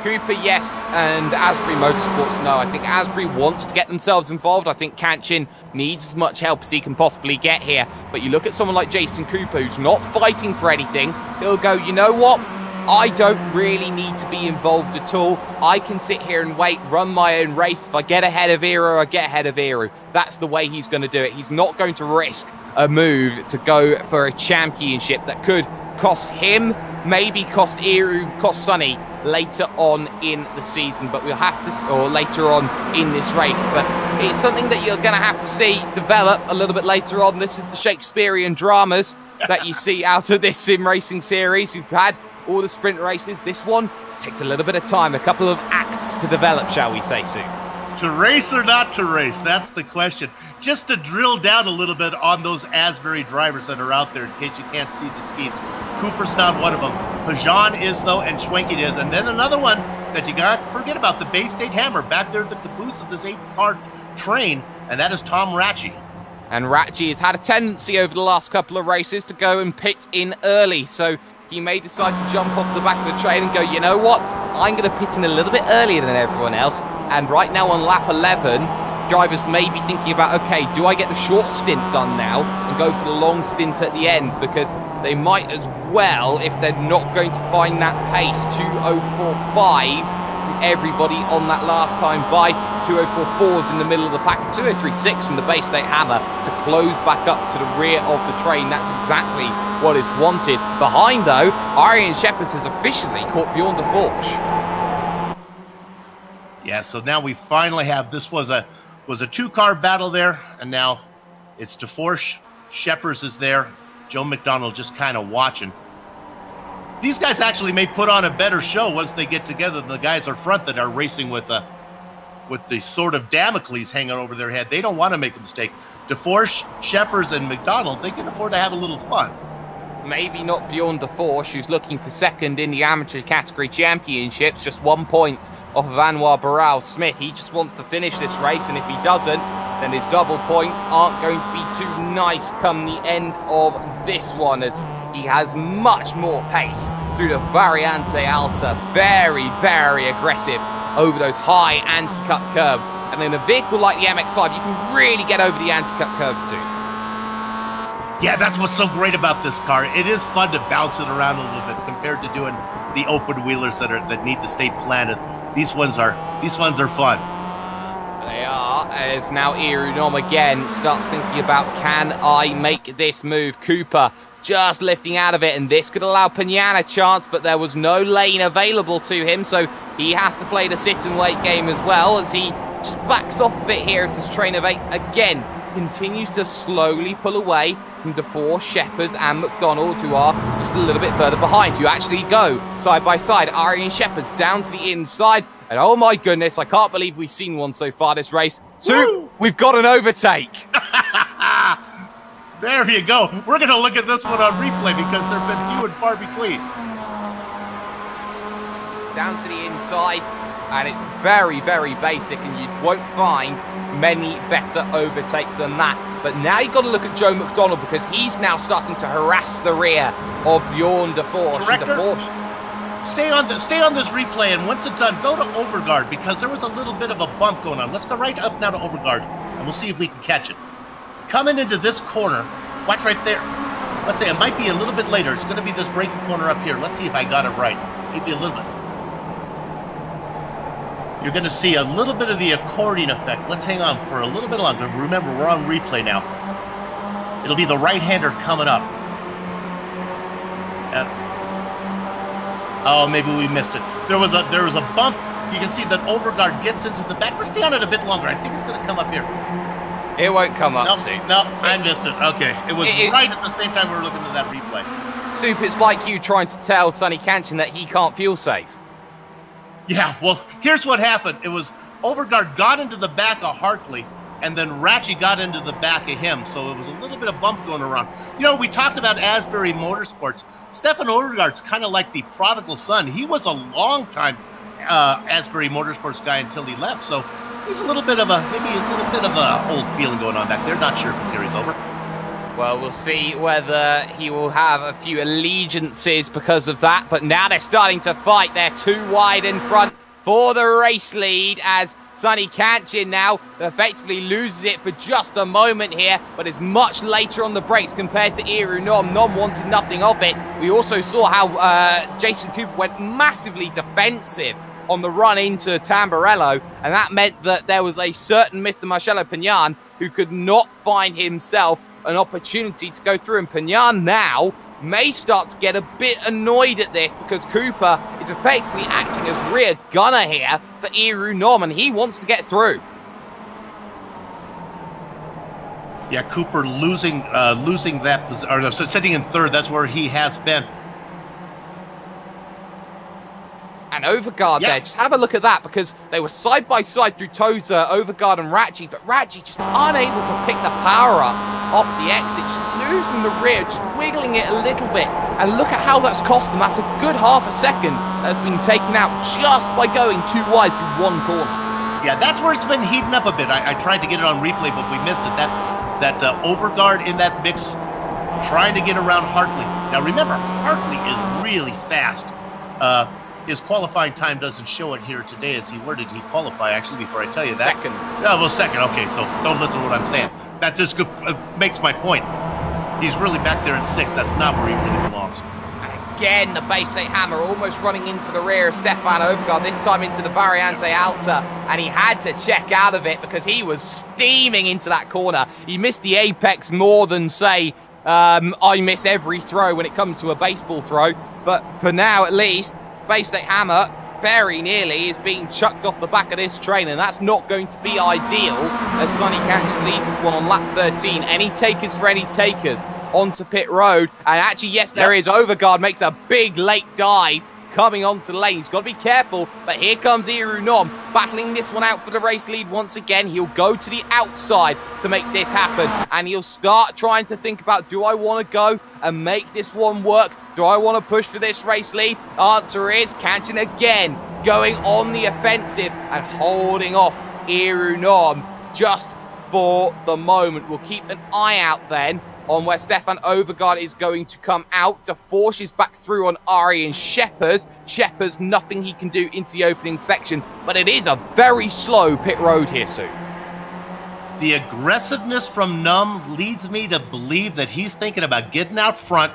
Cooper, yes, and Asbury Motorsports, no. I think Asbury wants to get themselves involved. I think Kanchin needs as much help as he can possibly get here. But you look at someone like Jason Cooper, who's not fighting for anything. He'll go, you know what? I don't really need to be involved at all. I can sit here and wait, run my own race. If I get ahead of Eru, I get ahead of Eru. That's the way he's going to do it. He's not going to risk a move to go for a championship that could cost him, maybe cost Eru, cost Sonny later on in the season. But we'll have to, or later on in this race. But it's something that you're going to have to see develop a little bit later on. This is the Shakespearean dramas that you see out of this sim racing series. You've had all the sprint races. This one takes a little bit of time, a couple of acts to develop, shall we say, Sue? To race or not to race? That's the question. Just to drill down a little bit on those Asbury drivers that are out there, in case you can't see the schemes. Cooper's not one of them. Pajan is, though, and Schwenke is. And then another one that you got to forget about, the Bay State Hammer, back there at the caboose of this 8-car train, and that is Tom Ratchie. And Ratchie has had a tendency over the last couple of races to go and pit in early, so he may decide to jump off the back of the train and go, you know what, I'm going to pit in a little bit earlier than everyone else. And right now on lap 11, drivers may be thinking about, okay, do I get the short stint done now and go for the long stint at the end? Because they might as well, if they're not going to find that pace, 2:04.5s from everybody on that last time by, 2:04.4s in the middle of the pack, 2:03.6 from the Bay State Hammer to close back up to the rear of the train. That's exactly what is wanted. Behind, though, Arjen Scheppers has officially caught Bjorn de Forge. Yeah, so now we finally have, this was a 2-car battle there, and now it's de Forge, Scheppers is there, Joe McDonald just kind of watching. These guys actually may put on a better show once they get together than the guys up front that are racing with the sword of Damocles hanging over their head. They don't want to make a mistake. De Forge, Scheppers, and McDonald, they can afford to have a little fun. Maybe not Bjorn de Forge, who's looking for second in the amateur category championships, just 1 point off of Anwar Barral Smith. He just wants to finish this race, and if he doesn't, then his double points aren't going to be too nice come the end of this one, as he has much more pace through the Variante Alta. Very, very aggressive over those high anti-cut curves. And in a vehicle like the MX-5, you can really get over the anti-cut curves soon. Yeah, that's what's so great about this car. It is fun to bounce it around a little bit compared to doing the open wheelers that need to stay planted. These ones are fun. They are, as now Irunom again starts thinking about, can I make this move? Cooper just lifting out of it, and this could allow Pignana a chance, but there was no lane available to him, so he has to play the sit and wait game as well, as he just backs off a bit here as this train of 8 again continues to slowly pull away from de Forge, Scheppers, and McDonald, who are just a little bit further behind, who actually go side by side. Arjen Scheppers down to the inside, and oh my goodness, I can't believe we've seen one so far this race. So we've got an overtake. There you go. We're going to look at this one on replay because there have been few and far between. Down to the inside, and it's very, very basic, and you won't find many better overtakes than that. But now you've got to look at Joe McDonald because he's now starting to harass the rear of Bjorn de Forge. Stay on this replay, and once it's done, go to Overguard because there was a little bit of a bump going on. Let's go right up now to Overguard, and we'll see if we can catch it. Coming into this corner, watch right there. Let's say it might be a little bit later. It's going to be this braking corner up here. Let's see if I got it right. Maybe a little bit. You're going to see a little bit of the accordion effect. Let's hang on for a little bit longer. Remember, we're on replay now. It'll be the right-hander coming up. Oh, maybe we missed it. There was a bump. You can see that Overguard gets into the back. Let's stay on it a bit longer. I think it's going to come up here. It won't come up soon. No, I missed it. Okay. It was right at the same time we were looking at that replay. Soup, it's like you trying to tell Sonny Canchin that he can't feel safe. Yeah, well, here's what happened. It was Overguard got into the back of Hartley, and then Ratchie got into the back of him, so it was a little bit of bump going around. You know, we talked about Asbury Motorsports. Stefan Overgaard's kind of like the prodigal son. He was a long-time Asbury Motorsports guy until he left, so he's maybe a little bit of a old feeling going on back there. Not sure if the carries over. Well, we'll see whether he will have a few allegiances because of that. But now they're starting to fight. They're too wide in front for the race lead as Sonny Canchin now effectively loses it for just a moment here, but is much later on the brakes compared to Iru Nom. Nom wanted nothing of it. We also saw how Jason Cooper went massively defensive on the run into Tamburello, and that meant that there was a certain Mr. Marcello Pignan who could not find himself an opportunity to go through, and Pignan now may start to get a bit annoyed at this because Cooper is effectively acting as rear gunner here for Iru Nom, and he wants to get through. Yeah, Cooper losing that position, or no, so sitting in third. That's where he has been. And Overguard there, just have a look at that because they were side by side through Tozer, Overguard and Ratchie, but Ratchie just unable to pick the power up off the exit, just losing the rear, just wiggling it a little bit. And look at how that's cost them. That's a good half a second that's been taken out just by going too wide through one corner. Yeah, that's where it's been heating up a bit. I tried to get it on replay, but we missed it. That Overguard in that mix, trying to get around Hartley. Now remember, Hartley is really fast. His qualifying time doesn't show it here today. Where did he qualify, actually, before I tell you that? Second. Oh, well, second. Okay, so don't listen to what I'm saying. That just makes my point. He's really back there in sixth. That's not where he really belongs. And again, the base 8 hammer almost running into the rear of Stefan Overgaard, this time into the Variante Alta, and he had to check out of it because he was steaming into that corner. He missed the apex more than, say, I miss every throw when it comes to a baseball throw. But for now, at least, Base 8 hammer very nearly is being chucked off the back of this train, and that's not going to be ideal as Sonny Canchin leads this one on lap 13. Any takers for any takers onto pit road, and actually, yes, there is. Overguard makes a big late dive coming onto the lane. He's got to be careful, but here comes Iru Nom battling this one out for the race lead once again. He'll go to the outside to make this happen, and he'll start trying to think about, do I want to go and make this one work? Do I want to push for this race lead? Answer is Canchin again going on the offensive and holding off Iru Nom just for the moment. We'll keep an eye out then on where Stefan Overgaard is going to come out. De Forge is back through on Ari and Sheppers. Sheppers, nothing he can do into the opening section, but it is a very slow pit road here soon. The aggressiveness from Num leads me to believe that he's thinking about getting out front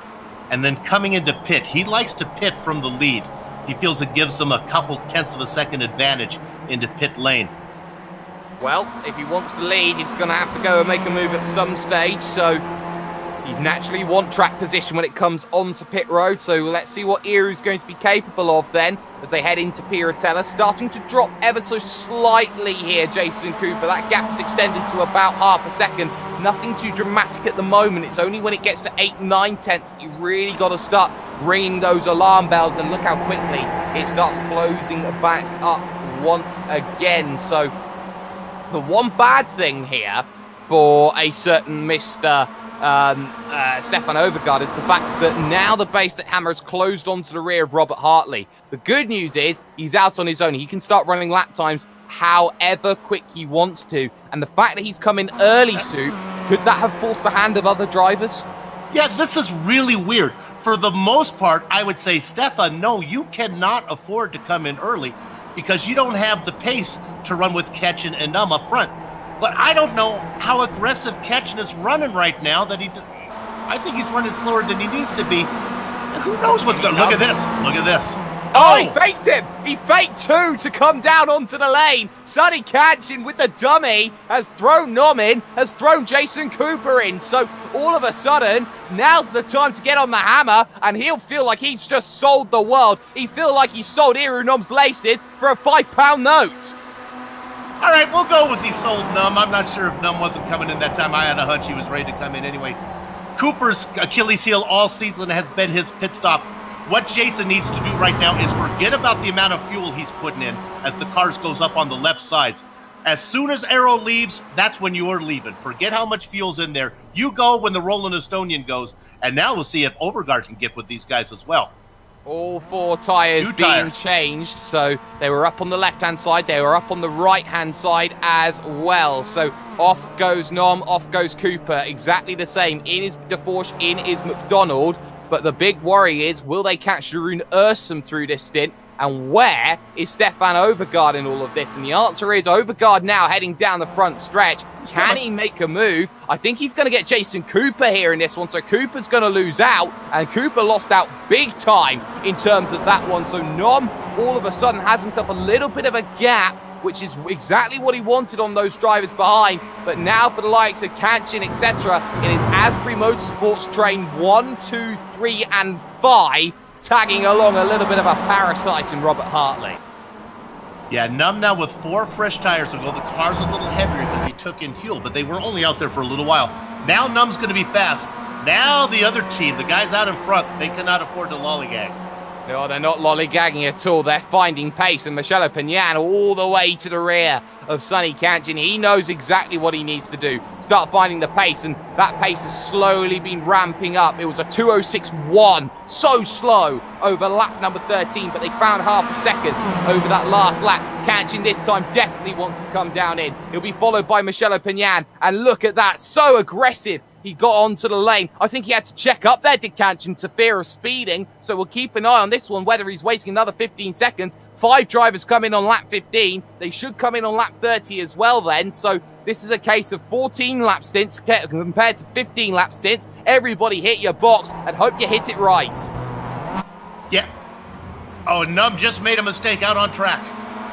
and then coming into pit. He likes to pit from the lead. He feels it gives him a couple tenths of a second advantage into pit lane. Well, if he wants to lead, he's going to have to go and make a move at some stage, so you naturally want track position when it comes onto pit road, so let's see what Iru's going to be capable of then as they head into Piratella. Starting to drop ever so slightly here, Jason Cooper. That gap's extended to about half a second. Nothing too dramatic at the moment. It's only when it gets to 8, 9 tenths that you've really got to start ringing those alarm bells, and look how quickly it starts closing back up once again. So the one bad thing here for a certain Mr. Stefan Overgaard is the fact that now the base that Hammer has closed onto the rear of Robert Hartley. The good news is he's out on his own. He can start running lap times however quick he wants to. And the fact that he's come in early, Sue, could that have forced the hand of other drivers? Yeah, this is really weird. For the most part, I would say, Stefan, no, you cannot afford to come in early because you don't have the pace to run with Ketchen and Numb up front. But I don't know how aggressive Ketchen is running right now. I think he's running slower than he needs to be. Who knows what's going on? Look at this. Look at this. Oh, he faked him. He faked two to come down onto the lane. Sonny Ketchen with the dummy has thrown Nom in, has thrown Jason Cooper in. So all of a sudden, now's the time to get on the hammer, and he'll feel like he's just sold the world. He feel like he sold Iru Nom's laces for a £5 note. All right, we'll go with the sold Numb. I'm not sure if Numb wasn't coming in that time. I had a hunch he was ready to come in anyway. Cooper's Achilles heel all season has been his pit stop. What Jason needs to do right now is forget about the amount of fuel he's putting in as the cars goes up on the left sides. As soon as Arrow leaves, that's when you're leaving. Forget how much fuel's in there. You go when the Roland Estonian goes. And now we'll see if Overgaard can get with these guys as well. All four tyres being changed, so they were up on the left-hand side, they were up on the right-hand side as well. So off goes Nom, off goes Cooper, exactly the same. In is DeForge, in is McDonald, but the big worry is, will they catch Jeroen Ursum through this stint? And where is Stefan Overgaard in all of this? And the answer is Overgaard now heading down the front stretch. Can he make a move? I think he's going to get Jason Cooper here in this one. So Cooper's going to lose out. And Cooper lost out big time in terms of that one. So Nom all of a sudden has himself a little bit of a gap, which is exactly what he wanted on those drivers behind. But now for the likes of Kanchin, etc., it is Asbury Motorsports train 1, 2, 3, and 5 tagging along a little bit of a parasite in Robert Hartley. Yeah, Numb now with 4 fresh tires ago. The car's a little heavier because he took in fuel, but they were only out there for a little while. Now Numb's going to be fast. Now the other team, the guys out in front, they cannot afford to lollygag. No, they're not lollygagging at all. They're finding pace, and Michele Pignan all the way to the rear of Sonny Kanchin. He knows exactly what he needs to do. Start finding the pace, and that pace has slowly been ramping up. It was a 2:06.1, so slow over lap number 13, but they found half a second over that last lap. Kanchin this time definitely wants to come down in. He'll be followed by Michele Pignan, and look at that, so aggressive. He got onto the lane. I think he had to check up there, did Kanchin, to fear of speeding. So we'll keep an eye on this one, whether he's waiting another 15 seconds. 5 drivers come in on lap 15. They should come in on lap 30 as well then. So this is a case of 14 lap stints compared to 15 lap stints. Everybody hit your box and hope you hit it right. Yeah. Oh, Numb just made a mistake out on track.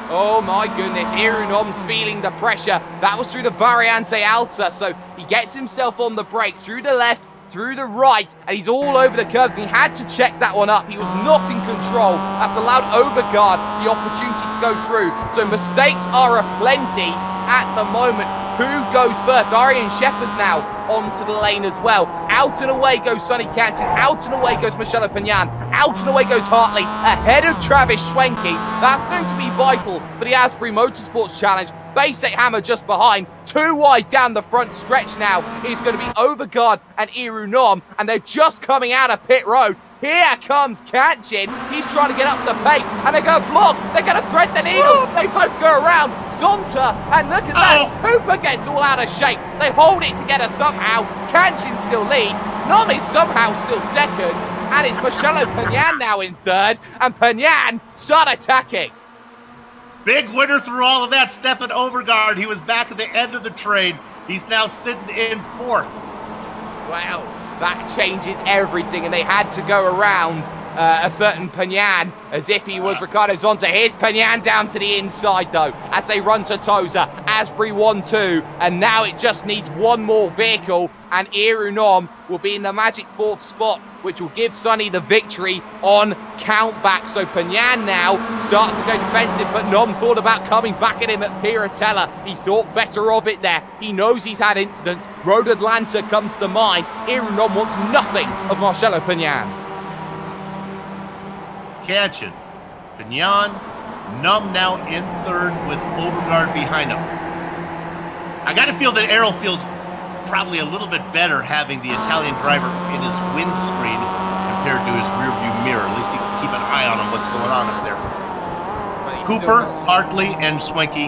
Oh my goodness, Iru Nom's feeling the pressure. That was through the Variante Alta, so he gets himself on the brakes through the left, through the right, and he's all over the curves, and he had to check that one up. He was not in control. That's allowed Overgaard the opportunity to go through. So mistakes are aplenty at the moment. Who goes first? Arian Shepard's now onto the lane as well. Out and away goes Sonny Kanchin. Out and away goes Michele Pignan. Out and away goes Hartley. Ahead of Travis Schwenke. That's going to be vital for the Asbury Motorsports Challenge. Base 8 Hammer just behind. 2 wide down the front stretch now. It's going to be Overgaard and Iru Nom. And they're just coming out of pit road. Here comes Kanchin. He's trying to get up to pace, and they're going to block. They're going to thread the needle. They both go around. Zonta, and look at that. Cooper gets all out of shape. They hold it together somehow. Kanchin still leads. Nom is somehow still second, and it's Michele Pignan now in third, and Pignan start attacking. Big winner through all of that, Stefan Overgaard. He was back at the end of the train. He's now sitting in 4th. Wow. That changes everything, and they had to go around a certain Pignan as if he was Ricardo Zonta. Here's Pignan down to the inside, though, as they run to Toza. Asbury 1-2, and now it just needs one more vehicle, and Iru Nom will be in the magic 4th spot, which will give Sonny the victory on countback. So Pignan now starts to go defensive, but Nom thought about coming back at him at Piratella. He thought better of it there. He knows he's had incidents. Road Atlanta comes to mind. Iru Nom wants nothing of Marcelo Pignan. Kanchin, Pignan, Numb now in 3rd with Overgaard behind him. I got to feel that Errol feels probably a little bit better having the Italian driver in his windscreen compared to his rear view mirror. At least he can keep an eye on what's going on up there. Cooper, Hartley, and Schwenke,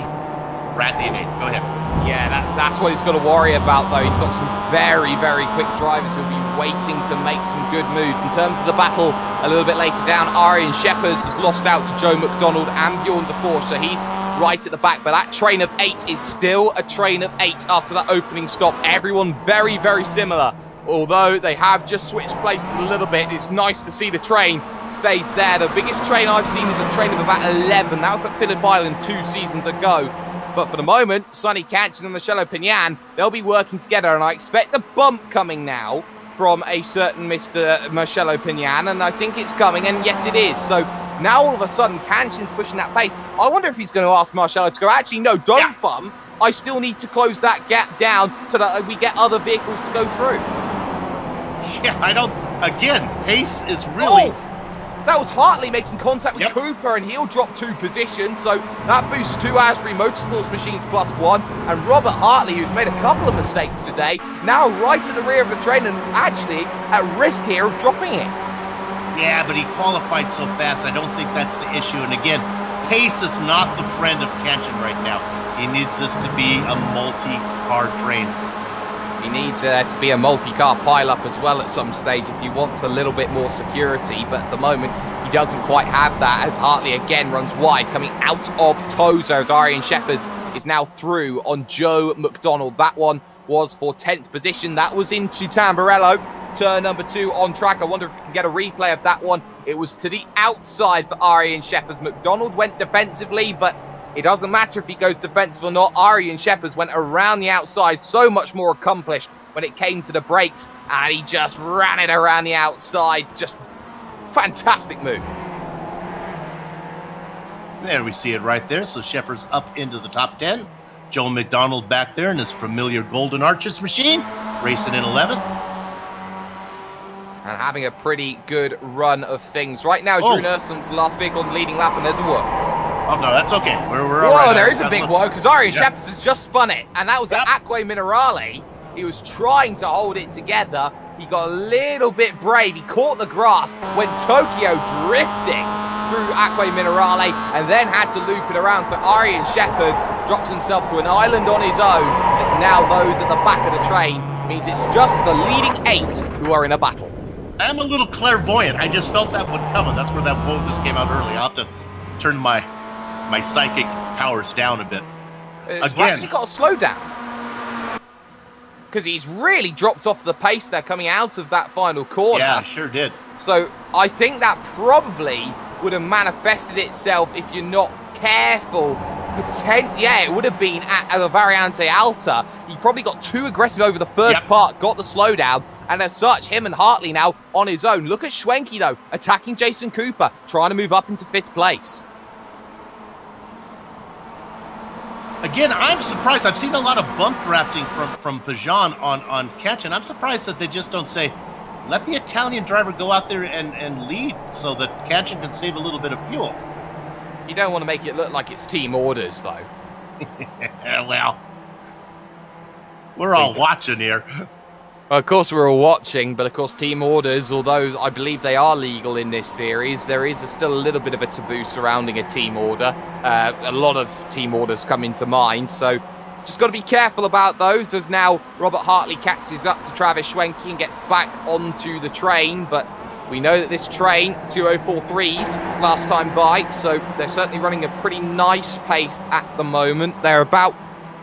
Ratty and 8th. Go ahead. Yeah, that's what he's got to worry about, though. He's got some very, very quick drivers who'll be waiting to make some good moves. In terms of the battle, a little bit later down, Arjen Scheppers has lost out to Joe McDonald and Bjorn Defoe, so he's right at the back. But that train of 8 is still a train of 8 after that opening stop. Everyone very, very similar. Although they have just switched places a little bit, it's nice to see the train stays there. The biggest train I've seen is a train of about 11. That was at Phillip Island 2 seasons ago. But for the moment, Sonny Kanchan and Marcello Pignan, they'll be working together, and I expect a bump coming now from a certain Mr. Marcello Pignan, and I think it's coming, and yes, it is. So now all of a sudden, Kanchan's pushing that pace. I wonder if he's going to ask Marcello to go, actually, no, don't bump. I still need to close that gap down so that we get other vehicles to go through. Yeah, I don't... Again, pace is really... Oh, that was Hartley making contact with Cooper, and he'll drop 2 positions, so that boosts 2 Asbury Motorsports machines +1, and Robert Hartley, who's made a couple of mistakes today, now right at the rear of the train and actually at risk here of dropping it. Yeah, but he qualified so fast, I don't think that's the issue, and again, pace is not the friend of Kanchan right now. He needs this to be a multi-car train. He needs to be a multi-car pile-up as well at some stage if he wants a little bit more security, but at the moment he doesn't quite have that as Hartley again runs wide, coming out of Tozer as Arjen Scheppers is now through on Joe McDonald. That one was for 10th position. That was into Tamburello, turn number 2 on track. I wonder if we can get a replay of that one. It was to the outside for Arjen Scheppers. McDonald went defensively, but it doesn't matter if he goes defensive or not. Arjen Scheppers went around the outside, so much more accomplished when it came to the brakes, and he just ran it around the outside. Just fantastic move. There we see it right there. So Scheppers up into the top 10. Joe McDonald back there in his familiar Golden Arches machine, racing in 11th. And having a pretty good run of things. Right now, Drew Nursum's the last vehicle on the leading lap, and there's a whoop. Oh, no, that's okay. We're all right. There is a big whoa, because Arjen Scheppers has just spun it, and that was at Acque Minerale. He was trying to hold it together. He got a little bit brave. He caught the grass, went Tokyo drifting through Acque Minerale, and then had to loop it around. So Arjen Scheppers drops himself to an island on his own, as now those at the back of the train means it's just the leading 8 who are in a battle. I'm a little clairvoyant. I just felt that one coming. That's where that whoa just came out early. I'll have to turn my psychic powers down a bit. It's actually got to slow down, because he's really dropped off the pace there coming out of that final corner. Yeah, sure did. So I think that probably would have manifested itself if you're not careful. Yeah, it would have been at the Variante Alta. He probably got too aggressive over the first part, got the slowdown, and as such, him and Hartley now on his own. Look at Schwenke, though, attacking Jason Cooper, trying to move up into 5th place. Again, I'm surprised. I've seen a lot of bump drafting from Pajan on Kanchan. I'm surprised that they just don't say, let the Italian driver go out there and lead so that Kanchan can save a little bit of fuel. You don't want to make it look like it's team orders, though. Well, we're all watching here. Of course we're all watching, but of course team orders, although I believe they are legal in this series, there is still a little bit of a taboo surrounding a team order. A lot of team orders come into mind, so just got to be careful about those. As now Robert Hartley catches up to Travis Schwenke and gets back onto the train, but we know that this train, 2043s, last time by, so they're certainly running a pretty nice pace at the moment. They're about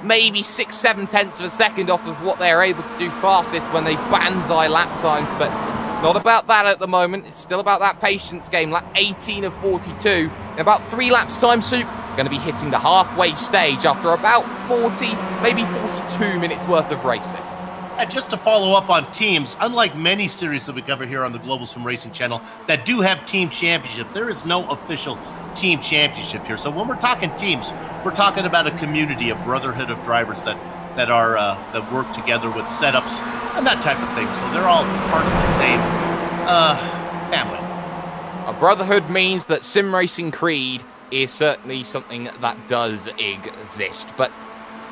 maybe 6-7 tenths of a second off of what they're able to do fastest when they banzai lap times, but it's not about that at the moment. It's still about that patience game. Lap 18 of 42. In about 3 laps time, Soup going to be hitting the halfway stage after about 40, maybe 42 minutes worth of racing. And just to follow up on teams, unlike many series that we cover here on the Global Sim Racing channel that do have team championships, there is no official team championship here. So when we're talking teams, we're talking about a community, a brotherhood of drivers that work together with setups and that type of thing. So they're all part of the same family. A brotherhood means that Sim Racing Creed is certainly something that does exist. But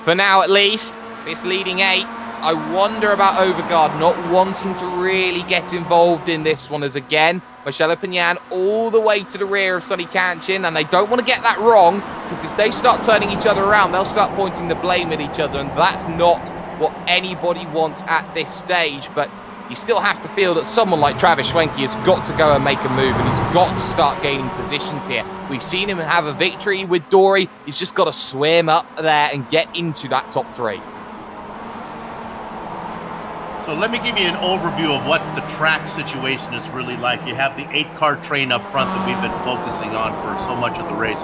for now, at least, this leading 8 I wonder about Overgaard not wanting to really get involved in this one, as again, Marcelo Pignan all the way to the rear of Sonny Kanchin, and they don't want to get that wrong, because if they start turning each other around, they'll start pointing the blame at each other, and that's not what anybody wants at this stage. But you still have to feel that someone like Travis Schwenke has got to go and make a move, and he's got to start gaining positions here. We've seen him have a victory with Dory. He's just got to swim up there and get into that top 3. So let me give you an overview of what the track situation is really like. You have the 8-car train up front that we've been focusing on for so much of the race.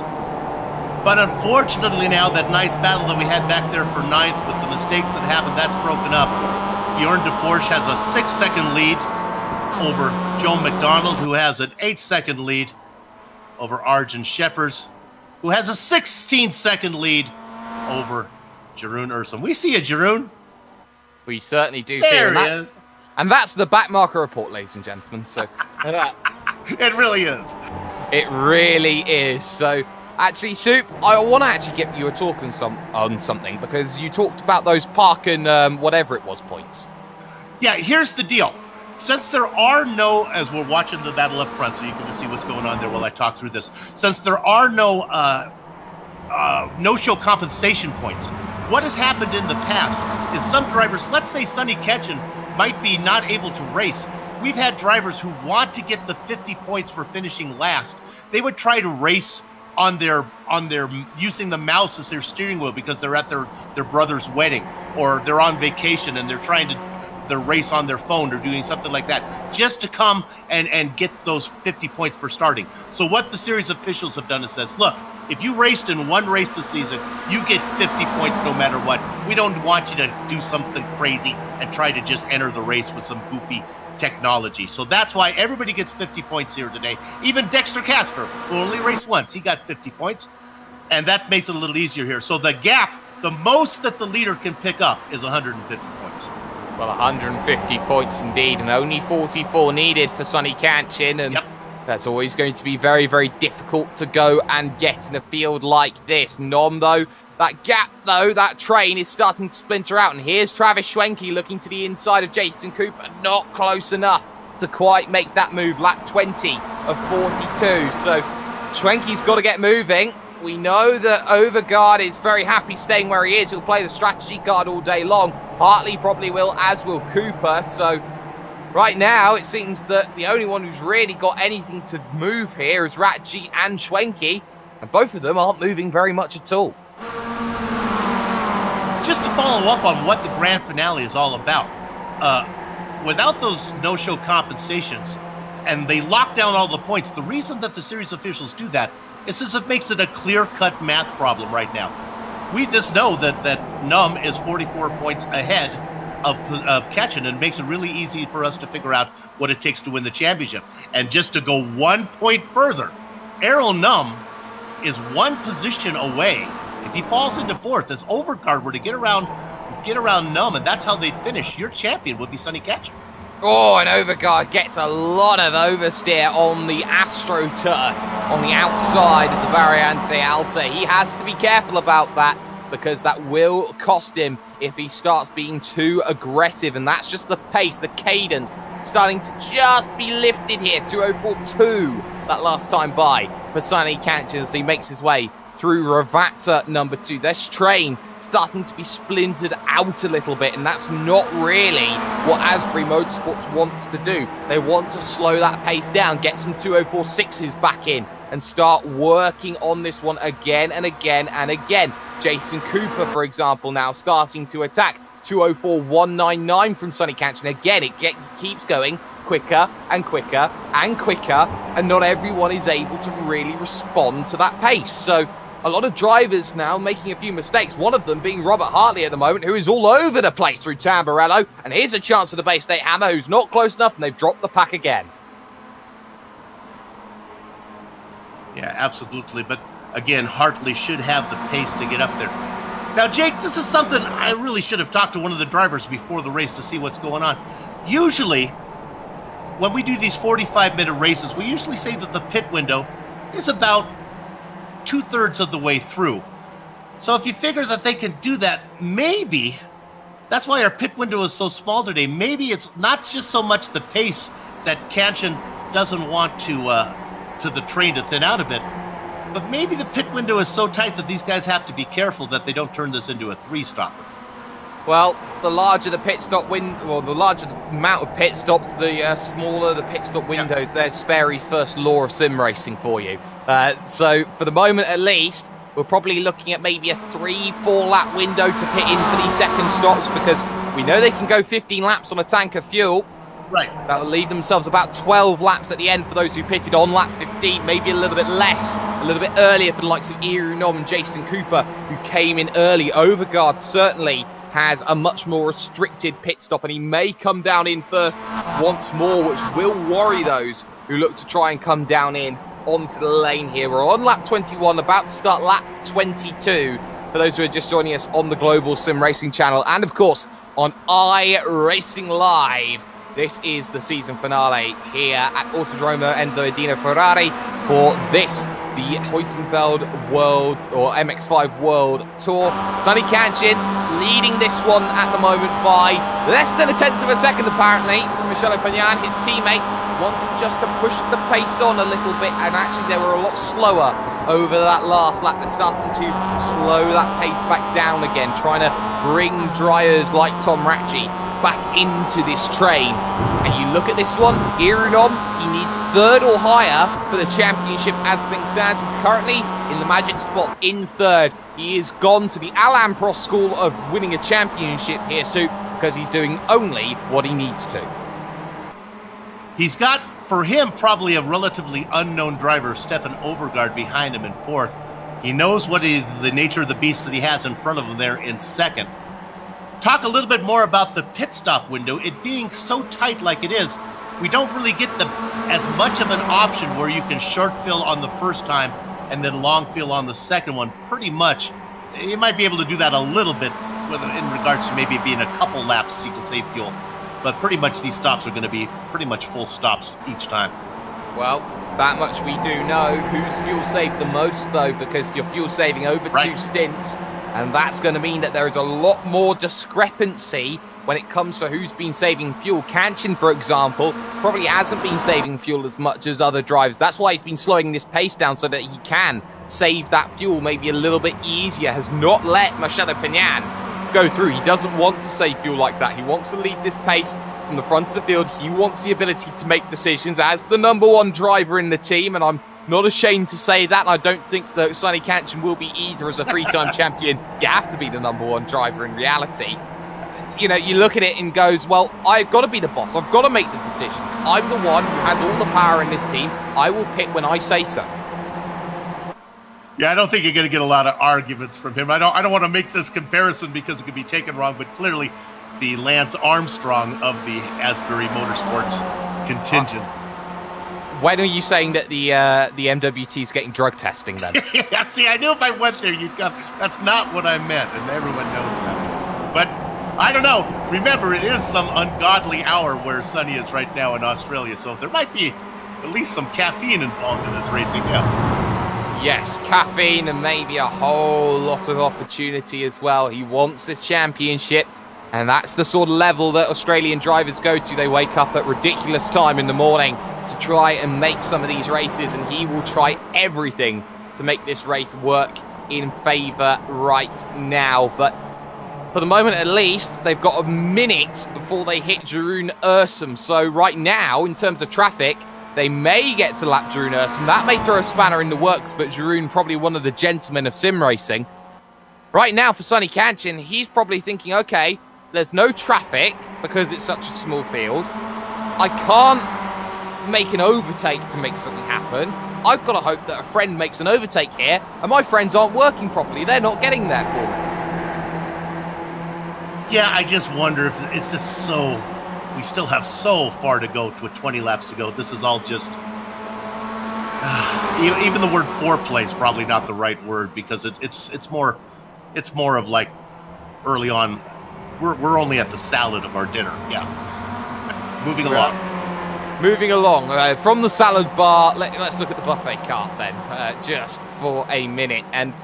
But unfortunately now, that nice battle that we had back there for 9th with the mistakes that happened, that's broken up. Bjorn DeForge has a 6-second lead over Joe McDonald, who has an 8-second lead over Arjun Sheppers, who has a 16-second lead over Jeroen Ursum. We see you, Jeroen. We certainly do. There he is. And that's the backmarker report, ladies and gentlemen. So it really is. It really is. So actually, Soup, I want to actually get you a talk on something, because you talked about those park and whatever it was points. Yeah, here's the deal. Since there are no, as we're watching the battle up front, so you can see what's going on there while I talk through this. Since there are no no-show compensation points, what has happened in the past is some drivers, let's say Sonny Ketchen, might be not able to race. We've had drivers who want to get the 50 points for finishing last. They would try to race on their using the mouse as their steering wheel because they're at their brother's wedding, or they're on vacation and they're trying to race on their phone or doing something like that, just to come and get those 50 points for starting. So what the series officials have done is says, look, if you raced in one race this season, you get 50 points no matter what. We don't want you to do something crazy and try to just enter the race with some goofy technology. So that's why everybody gets 50 points here today. Even Dexter Castro, who only raced once, he got 50 points. And that makes it a little easier here. So the gap, the most that the leader can pick up is 150 points. Well, 150 points indeed, and only 44 needed for Sonny Kanchin. And that's always going to be very, very difficult to go and get in a field like this. Nom, though, that gap, though, that train is starting to splinter out. And here's Travis Schwenke looking to the inside of Jason Cooper. Not close enough to quite make that move. Lap 20 of 42. So Schwenke's got to get moving. We know that Overgaard is very happy staying where he is. He'll play the strategy card all day long. Hartley probably will, as will Cooper. So right now, it seems that the only one who's really got anything to move here is Ratji and Schwenke. And both of them aren't moving very much at all. Just to follow up on what the grand finale is all about, without those no-show compensations, and they lock down all the points, the reason that the series officials do that is since it makes it a clear-cut math problem right now. We just know that Num is 44 points ahead of Ketchen, and makes it really easy for us to figure out what it takes to win the championship. And just to go 1 point further, Errol Num is 1 position away. If he falls into 4th, as Overgaard were to get around Num, and that's how they'd finish, your champion would be Sonny Ketchen. Oh, and Overgaard gets a lot of oversteer on the AstroTurf on the outside of the Variante Alta. He has to be careful about that, because that will cost him if he starts being too aggressive. And that's just the pace, the cadence, starting to just be lifted here. 2:04.2 that last time by for Sonny Kanchin as he makes his way through Ravata number 2. This train starting to be splintered out a little bit, and that's not really what Asbury Motorsports wants to do. They want to slow that pace down, get some 2:04.6s back in, and start working on this one again and again and again. Jason Cooper, for example, now starting to attack. 2:04.199 from Sonny Kanchin. Again, it keeps going quicker and quicker and quicker, and not everyone is able to really respond to that pace. So a lot of drivers now making a few mistakes, one of them being Robert Hartley at the moment, who is all over the place through Tamburello. And here's a chance for the Bay State Hammer, who's not close enough, and they've dropped the pack again. Yeah, absolutely. But again, Hartley should have the pace to get up there. Now, Jake, this is something I really should have talked to one of the drivers before the race to see what's going on. Usually, when we do these 45-minute races, we usually say that the pit window is about 2/3 of the way through. So if you figure that they can do that, maybe That's why our pit window is so small today. Maybe it's not just so much the pace that Kanchan doesn't want to the train to thin out a bit, but maybe the pit window is so tight that these guys have to be careful that they don't turn this into a three-stopper. Well, the larger the pit stop the larger the amount of pit stops, the smaller the pit stop windows. There's Sperry's first law of sim racing for you. So for the moment, at least, we're probably looking at maybe a 3-4 lap window to pit in for these second stops, because we know they can go 15 laps on a tank of fuel. Right. That'll leave themselves about 12 laps at the end for those who pitted on lap 15, maybe a little bit less, a little bit earlier for the likes of Irunom and Jason Cooper, who came in early. Overgaard certainly has a much more restricted pit stop, and he may come down in first once more, which will worry those who look to try and come down in onto the lane here. We're on lap 21, about to start lap 22 for those who are just joining us on the Global Sim Racing channel, and of course on iRacing Live. This is the season finale here at Autodromo Enzo Edina Ferrari for this, the Heusinkveld World, or MX-5 World Tour. Sonny Kanchan leading this one at the moment by less than a tenth of a second, apparently, from Michele Pagnan, his teammate, wanting just to push the pace on a little bit, and actually they were a lot slower over that last lap. They're starting to slow that pace back down again, trying to bring drivers like Tom Ratchey back into this train. And you look at this one, Irunom, he needs third or higher for the championship as things stand. He's currently in the magic spot in third. He has gone to the Alain Prost school of winning a championship here, Soup, because he's doing only what he needs to. He's got, for him, probably a relatively unknown driver, Stefan Overgaard, behind him in fourth. He knows what the nature of the beast that he has in front of him there in second. Talk a little bit more about the pit stop window. It being so tight like it is, we don't really get as much of an option where you can short fill on the first time and then long fill on the second one. Pretty much, you might be able to do that a little bit in regards to maybe being a couple laps so you can save fuel. But pretty much these stops are going to be pretty much full stops each time. Well, that much we do know. Who's fuel saved the most, though, because you're fuel saving over 2 stints, and that's going to mean that there is a lot more discrepancy when it comes to who's been saving fuel. Kanchan, for example, probably hasn't been saving fuel as much as other drivers. That's why he's been slowing this pace down so that he can save that fuel maybe a little bit easier. Has not let Michele Pagnan go through. He doesn't want to save fuel like that. He wants to lead this pace from the front of the field. He wants the ability to make decisions as the #1 driver in the team, and I'm not ashamed to say that. I don't think that Sonny Kanchan will be either. As a 3-time champion, you have to be the #1 driver in reality. You know, you look at it and goes, well, I've got to be the boss. I've got to make the decisions. I'm the one who has all the power in this team. I will pit when I say so. Yeah, I don't think you're going to get a lot of arguments from him. I don't want to make this comparison because it could be taken wrong, but clearly the Lance Armstrong of the Asbury Motorsports contingent. When are you saying that the MWT is getting drug testing then? Yeah, see, I knew if I went there, you'd come. That's not what I meant, and everyone knows that. But I don't know. Remember, it is some ungodly hour where Sonny is right now in Australia, so there might be at least some caffeine involved in this racing. Yes, caffeine and maybe a whole lot of opportunity as well. He wants this championship, and that's the sort of level that Australian drivers go to. They wake up at ridiculous time in the morning to try and make some of these races, and he will try everything to make this race work in favour right now. But for the moment at least, they've got a minute before they hit Jeroen Ursum. So right now, in terms of traffic, they may get to lap Jeroen Ursum. That may throw a spanner in the works, but Jeroen, probably one of the gentlemen of sim racing. Right now, for Sonny Kanchan, he's probably thinking, okay, there's no traffic because it's such a small field. I can't make an overtake to make something happen. I've got to hope that a friend makes an overtake here, and my friends aren't working properly. They're not getting there for me. Yeah, I just wonder if it's just so... We still have so far to go, to 20 laps to go. This is all just... even the word foreplay is probably not the right word, because it's more of like early on. We're only at the salad of our dinner. Yeah. Moving along. Moving along from the salad bar, let's look at the buffet cart then, just for a minute. And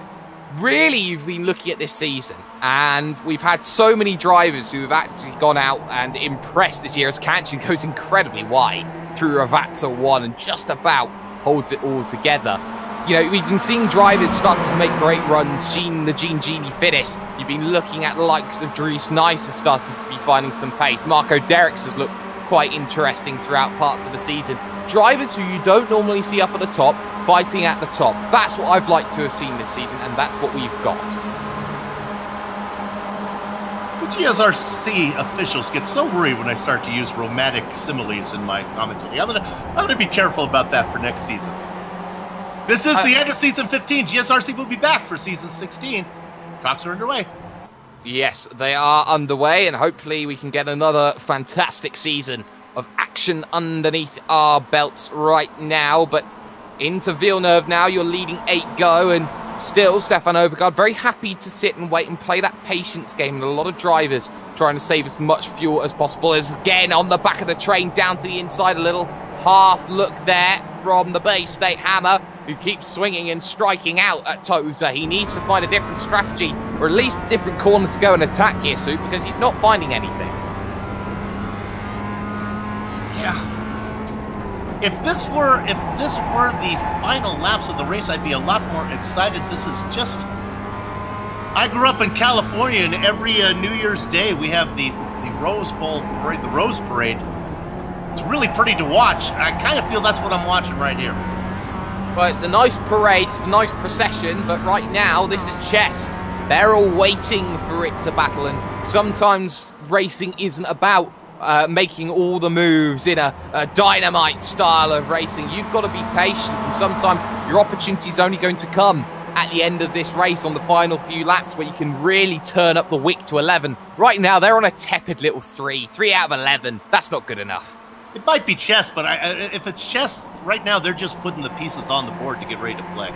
really, you've been looking at this season, and we've had so many drivers who have actually gone out and impressed this year, as Kanchan goes incredibly wide through Ravazza 1 and just about holds it all together. You know, we've been seeing drivers start to make great runs. The Gene Genie Fittest. You've been looking at the likes of Dries Nice has started to be finding some pace. Marco Derricks has looked quite interesting throughout parts of the season. Drivers who you don't normally see up at the top, fighting at the top. That's what I've liked to have seen this season, and that's what we've got. The GSRC officials get so worried when I start to use romantic similes in my commentary. I'm gonna be careful about that for next season. This is the end of season 15. GSRC will be back for season 16. Talks are underway. Yes, they are underway, and hopefully we can get another fantastic season of action underneath our belts right now. But into Villeneuve now, you're leading 8-go, and still Stefan Overgaard very happy to sit and wait and play that patience game. And a lot of drivers trying to save as much fuel as possible. As again on the back of the train, down to the inside, a little half look there from the Bay State Hammer, who keeps swinging and striking out at Toza. He needs to find a different strategy, or at least different corners to go and attack here, Soup, because he's not finding anything. Yeah. If this were the final laps of the race, I'd be a lot more excited. This is just... I grew up in California, and every New Year's Day we have the Rose Bowl parade, the Rose Parade. It's really pretty to watch. I kind of feel that's what I'm watching right here. Well, it's a nice parade, it's a nice procession, but right now, this is chess. They're all waiting for it to battle, and sometimes racing isn't about making all the moves in a dynamite style of racing. You've got to be patient, and sometimes your opportunity is only going to come at the end of this race on the final few laps, where you can really turn up the wick to 11. Right now, they're on a tepid little 3 out of 11. That's not good enough. It might be chess, but if it's chess, right now they're just putting the pieces on the board to get ready to play.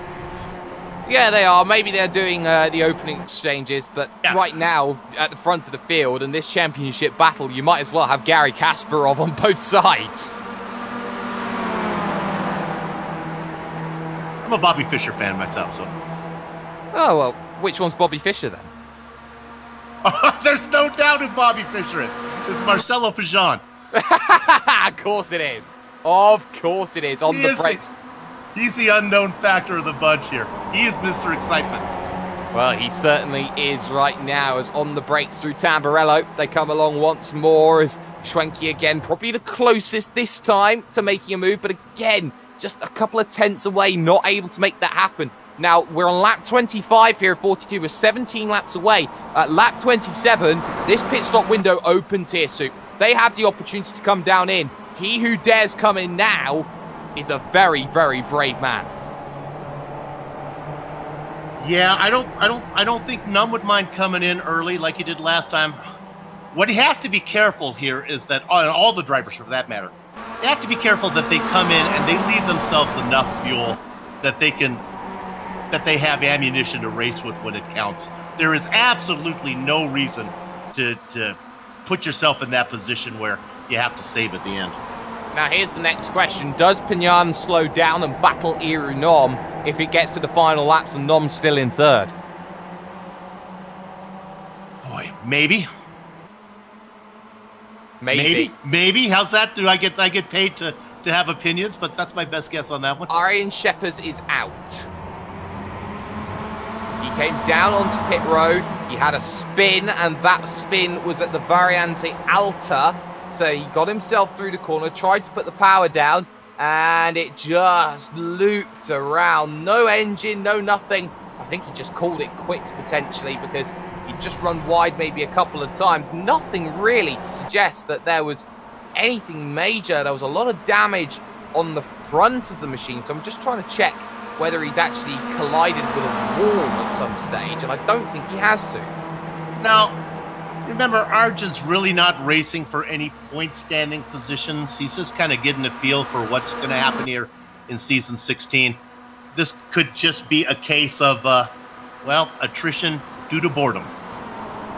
Yeah, they are. Maybe they're doing the opening exchanges, but right now, at the front of the field, in this championship battle, you might as well have Gary Kasparov on both sides. I'm a Bobby Fischer fan myself, so... Oh, well, which one's Bobby Fischer, then? There's no doubt who Bobby Fischer is. It's Marcelo Pajan. Of course it is. Of course it is. On the brakes. He's the unknown factor of the bunch here. He is Mr. Excitement. Well, he certainly is right now, as on the brakes through Tamburello. They come along once more as Schwenke again, probably the closest this time to making a move, but again, just a couple of tenths away, not able to make that happen. Now, we're on lap 25 here at 42. We're 17 laps away. At lap 27, this pit stop window opens here, Soup. They have the opportunity to come down in. He who dares come in now is a very, very brave man. Yeah, I don't think Num would mind coming in early like he did last time. What he has to be careful here is that all the drivers, for that matter, they have to be careful that they come in and they leave themselves enough fuel that they have ammunition to race with when it counts. There is absolutely no reason to put yourself in that position where you have to save at the end. Now here's the next question. Does Pignan slow down and battle Iru Nom if it gets to the final laps and Nom's still in third? Boy, maybe. Maybe. How's that? Do I get paid to have opinions? But that's my best guess on that one. Arjen Scheppers is out. He came down onto pit road. He had a spin, and that spin was at the Variante Alta. So he got himself through the corner, tried to put the power down, and it just looped around. No engine, no nothing. I think he just called it quits potentially, because he'd just run wide maybe a couple of times. Nothing really to suggest that there was anything major. There was a lot of damage on the front of the machine, so I'm just trying to check whether he's actually collided with a wall at some stage, and I don't think he has to. Now, remember, Arjun's really not racing for any point-standing positions. He's just kind of getting a feel for what's going to happen here in Season 16. This could just be a case of, attrition due to boredom.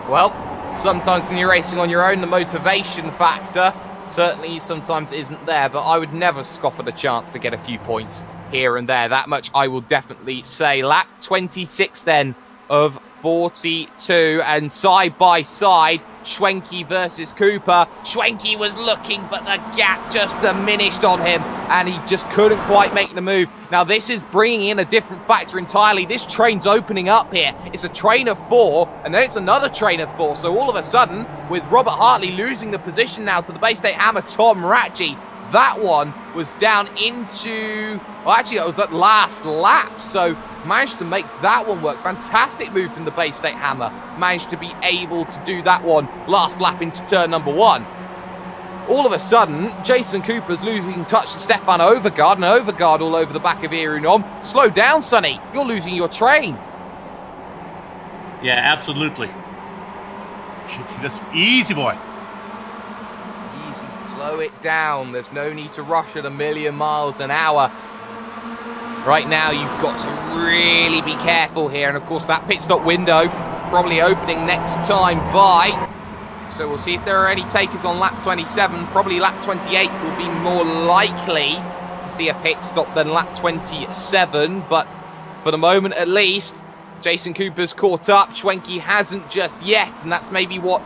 Well, sometimes when you're racing on your own, the motivation factor certainly sometimes isn't there, but I would never scoff at a chance to get a few points here and there. That much I will definitely say. Lap 26 then of 42. And side by side, Schwenke versus Cooper. Schwenke was looking, but the gap just diminished on him, and he just couldn't quite make the move. Now, this is bringing in a different factor entirely. This train's opening up here. It's a train of 4, and then it's another train of 4. So all of a sudden, with Robert Hartley losing the position now to the Bay State Hammer, Tom Ratchey, that one was down into... Well, actually, that was that last lap, so managed to make that one work. Fantastic move from the Bay State Hammer. Managed to be able to do that one last lap into turn number 1. All of a sudden, Jason Cooper's losing touch to Stefan Overgaard, and Overgaard all over the back of Irunom. Slow down, Sonny. You're losing your train. Yeah, absolutely. Just easy, boy. Easy. Slow it down. There's no need to rush at 1,000,000 miles an hour. Right now, you've got to really be careful here. And, of course, that pit stop window probably opening next time by. So we'll see if there are any takers on lap 27. Probably lap 28 will be more likely to see a pit stop than lap 27. But for the moment, at least, Jason Cooper's caught up. Schwenke hasn't just yet. And that's maybe what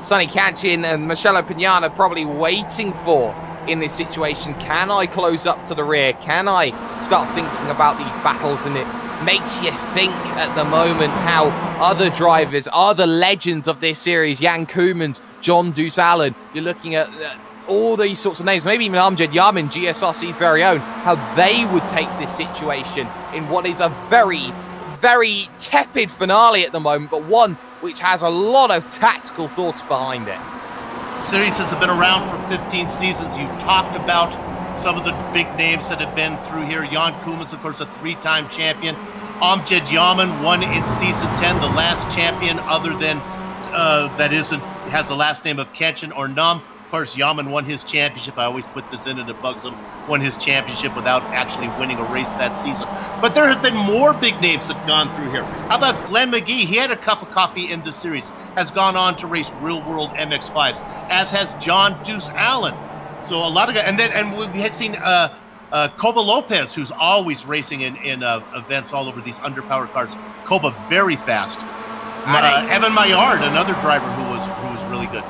Sonny Kanchin and Marcello Pignana are probably waiting for in this situation. Can I close up to the rear? Can I start thinking about these battles? And it makes you think at the moment how other drivers are the legends of this series. Jan Koemans, John Deuce Allen. You're looking at all these sorts of names, maybe even Amjad Yamin, GSRC's very own, how they would take this situation in what is a very, very tepid finale at the moment, but one which has a lot of tactical thoughts behind it. Series has been around for 15 seasons. You talked about some of the big names that have been through here. Jan Koemans, of course, a 3-time champion. Amjad Yamin won in season 10, the last champion other than has the last name of Kenshin or Num. Of course, Yamin won his championship. I always put this in and it bugs him. Won his championship without actually winning a race that season. But there have been more big names that have gone through here. How about Glenn McGee? He had a cup of coffee in this series. Has gone on to race real-world MX-5s, as has John Deuce Allen. So a lot of guys. And we had seen Koba Lopez, who's always racing in events all over these underpowered cars. Koba very fast. Evan Maillard, another driver who was really good.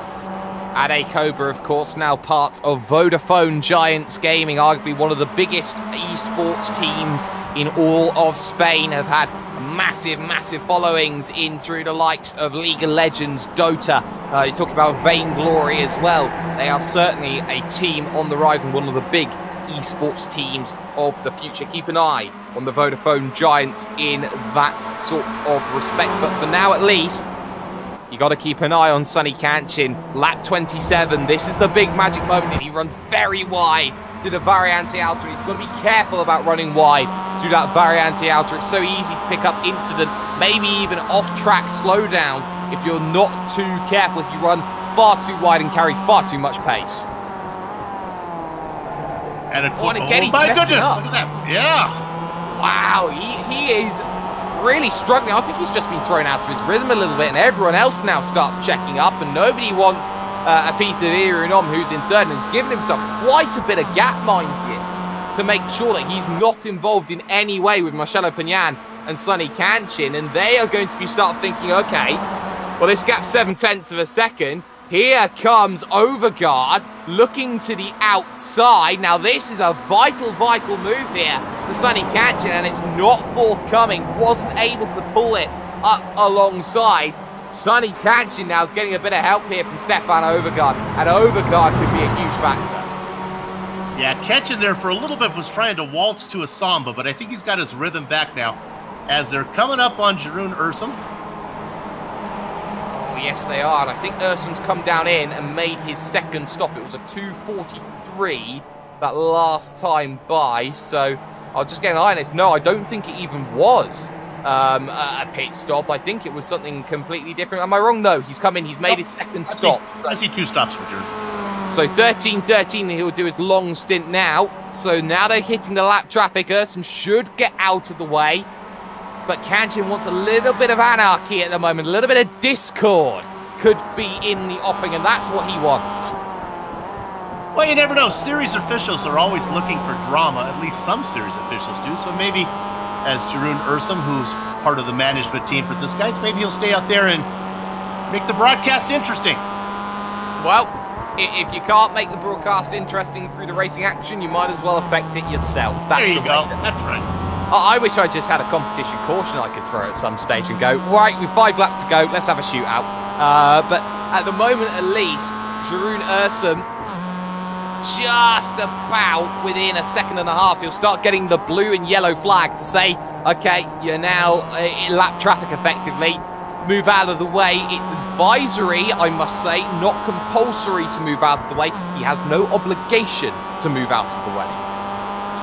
Ade Cobra, of course, now part of Vodafone Giants Gaming, arguably one of the biggest esports teams in all of Spain, have had massive, massive followings in through the likes of League of Legends, Dota. You talk about Vainglory as well. They are certainly a team on the rise and one of the big esports teams of the future. Keep an eye on the Vodafone Giants in that sort of respect. But for now, at least, you got to keep an eye on Sonny Kanchin. Lap 27. This is the big magic moment, and he runs very wide to the Variante Outer. He's got to be careful about running wide to that Variante Outer. It's so easy to pick up incident, maybe even off-track slowdowns if you're not too careful, if you run far too wide and carry far too much pace. And a oh my goodness, look at that. Yeah. Wow, he is really struggling. I think he's just been thrown out of his rhythm a little bit, and everyone else now starts checking up, and nobody wants a piece of Irunom, who's in third, and has given himself quite a bit of gap, mind you, to make sure that he's not involved in any way with Marcello Pignan and Sonny Kanchin, and they are going to be start thinking, okay, well, this gap's 0.7 of a second. Here comes Overgaard looking to the outside. Now, this is a vital, vital move here for Sonny Kanchin, and it's not forthcoming. Wasn't able to pull it up alongside. Sonny Kanchin now is getting a bit of help here from Stefan Overgaard, and Overgaard could be a huge factor. Yeah, Kanchin there for a little bit was trying to waltz to a samba, but I think he's got his rhythm back now as they're coming up on Jeroen Ursum. Yes, they are. And I think Ursum's come down in and made his second stop. It was a 2:43 that last time by. So I'll just get an eye on this. No, I don't think it even was a pit stop. I think it was something completely different. Am I wrong? No, he's come in. He's made his second stop. I see 2 stops for Jeroen. So 13:13, he'll do his long stint now. So now they're hitting the lap traffic. Ursum should get out of the way. But Kanchin wants a little bit of anarchy at the moment, a little bit of discord could be in the offing, and that's what he wants. Well, you never know. Series officials are always looking for drama, at least some series officials do. So maybe as Jeroen Ursum, who's part of the management team for this guy. So maybe he'll stay out there and make the broadcast interesting. Well, if you can't make the broadcast interesting through the racing action, you might as well affect it yourself. That's there you go. That's right. I wish I just had a competition caution I could throw at some stage and go, right, with 5 laps to go, let's have a shootout. But at the moment, at least, Jeroen Ursum, just about within a second and a half, he'll start getting the blue and yellow flag to say, okay, you're now in lap traffic effectively. Move out of the way. It's advisory, I must say, not compulsory to move out of the way. He has no obligation to move out of the way.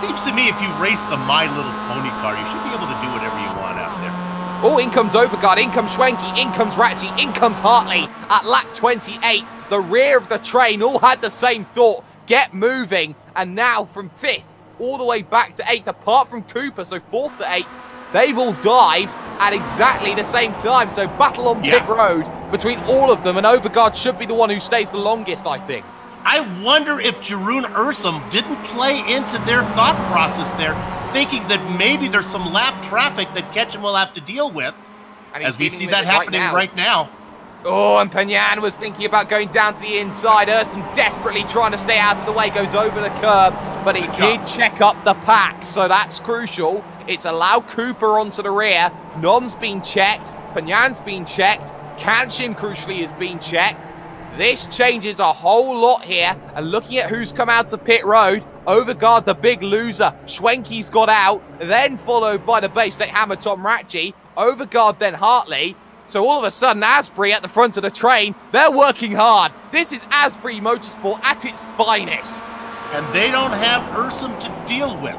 Seems to me if you race the My Little Pony car, you should be able to do whatever you want out there. Oh, in comes Overgaard, in comes Schwenke, in comes Ratchy, in comes Hartley at lap 28. The rear of the train all had the same thought. Get moving. And now from 5th all the way back to 8th, apart from Cooper, so 4th to 8th, they've all dived at exactly the same time. So battle on pit road between all of them, and Overgaard should be the one who stays the longest, I think. I wonder if Jeroen Ursum didn't play into their thought process there, thinking that maybe there's some lap traffic that Ketchum will have to deal with, as we see that happening right now. Oh, and Pagnan was thinking about going down to the inside. Ursum desperately trying to stay out of the way, goes over the curb, but it did check up the pack, so that's crucial. It's allowed Cooper onto the rear. Nom's been checked, Pagnan's been checked, Kanchin, crucially, has been checked. This changes a whole lot here, and looking at who's come out to pit road, Overgaard, the big loser. Schwenke's got out, then followed by the Bay State Hammer Tom Ratchey. Overgaard, then Hartley. So all of a sudden, Asbury at the front of the train, they're working hard. This is Asbury Motorsport at its finest. And they don't have Ursum to deal with.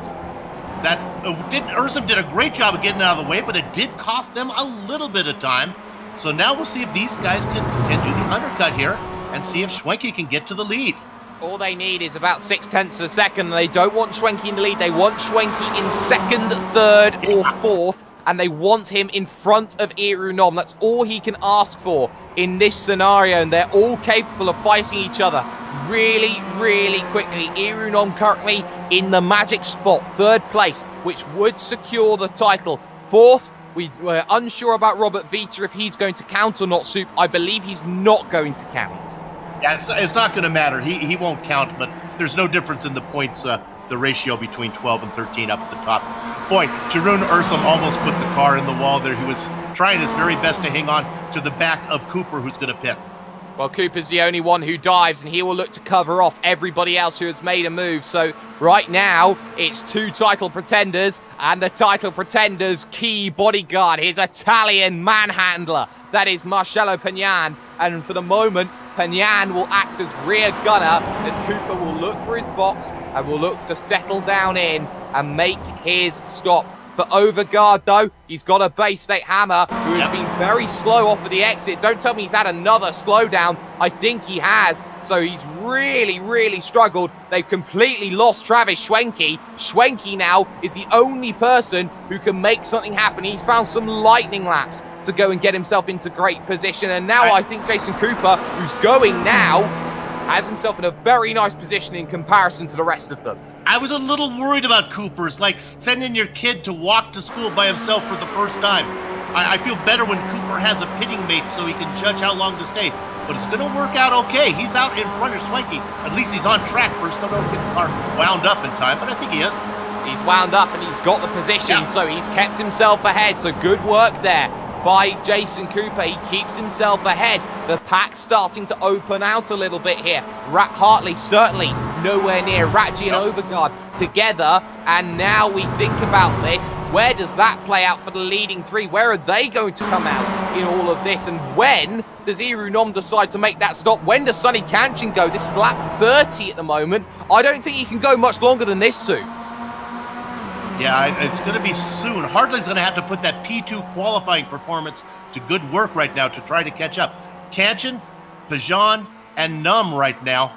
Ursum did a great job of getting out of the way, but it did cost them a little bit of time. So now we'll see if these guys can do the undercut here and see if Schwenke can get to the lead. All they need is about 0.6 of a second, and they don't want Schwenke in the lead. They want Schwenke in 2nd, 3rd, or 4th, and they want him in front of Iru Nom. That's all he can ask for in this scenario, and they're all capable of fighting each other really, really quickly. Iru Nom currently in the magic spot, 3rd place, which would secure the title. 4th, we were unsure about Robert Vita if he's going to count or not, Soup. I believe he's not going to count. Yeah, it's not going to matter. He won't count, but there's no difference in the points, the ratio between 12 and 13 up at the top. Boy, Jeroen Ursum almost put the car in the wall there. He was trying his very best to hang on to the back of Cooper, who's going to pit. Well, Cooper's the only one who dives, and he will look to cover off everybody else who has made a move. So right now, it's 2 title pretenders, and the title pretender's key bodyguard, his Italian manhandler. That is Marcello Pagnan. And for the moment, Pagnan will act as rear gunner as Cooper will look for his box and will look to settle down in and make his stop. For Overgaard, though, he's got a Bay State Hammer who has been very slow off of the exit. Don't tell me he's had another slowdown. I think he has. So he's really, really struggled. They've completely lost Travis Schwenke. Schwenke now is the only person who can make something happen. He's found some lightning laps to go and get himself into great position. And now I think Jason Cooper, who's going now, has himself in a very nice position in comparison to the rest of them. I was a little worried about Cooper. It's like sending your kid to walk to school by himself for the first time. I feel better when Cooper has a pitting mate so he can judge how long to stay. But it's going to work out okay. He's out in front of Schwenke. At least he's on track first. Don't know if get the car wound up in time, but I think he is. He's wound up and he's got the position, so he's kept himself ahead. So good work there by Jason Cooper. He keeps himself ahead. The pack's starting to open out a little bit here. Hartley certainly nowhere near. Ratji and Overgaard together. And now we think about this. Where does that play out for the leading 3? Where are they going to come out in all of this? And when does Iru Nom decide to make that stop? When does Sonny Kanchin go? This is lap 30 at the moment. I don't think he can go much longer than this, Sue. Yeah, it's going to be soon. Hartley's going to have to put that P2 qualifying performance to good work right now to try to catch up. Kanchin, Pajan, and Num right now.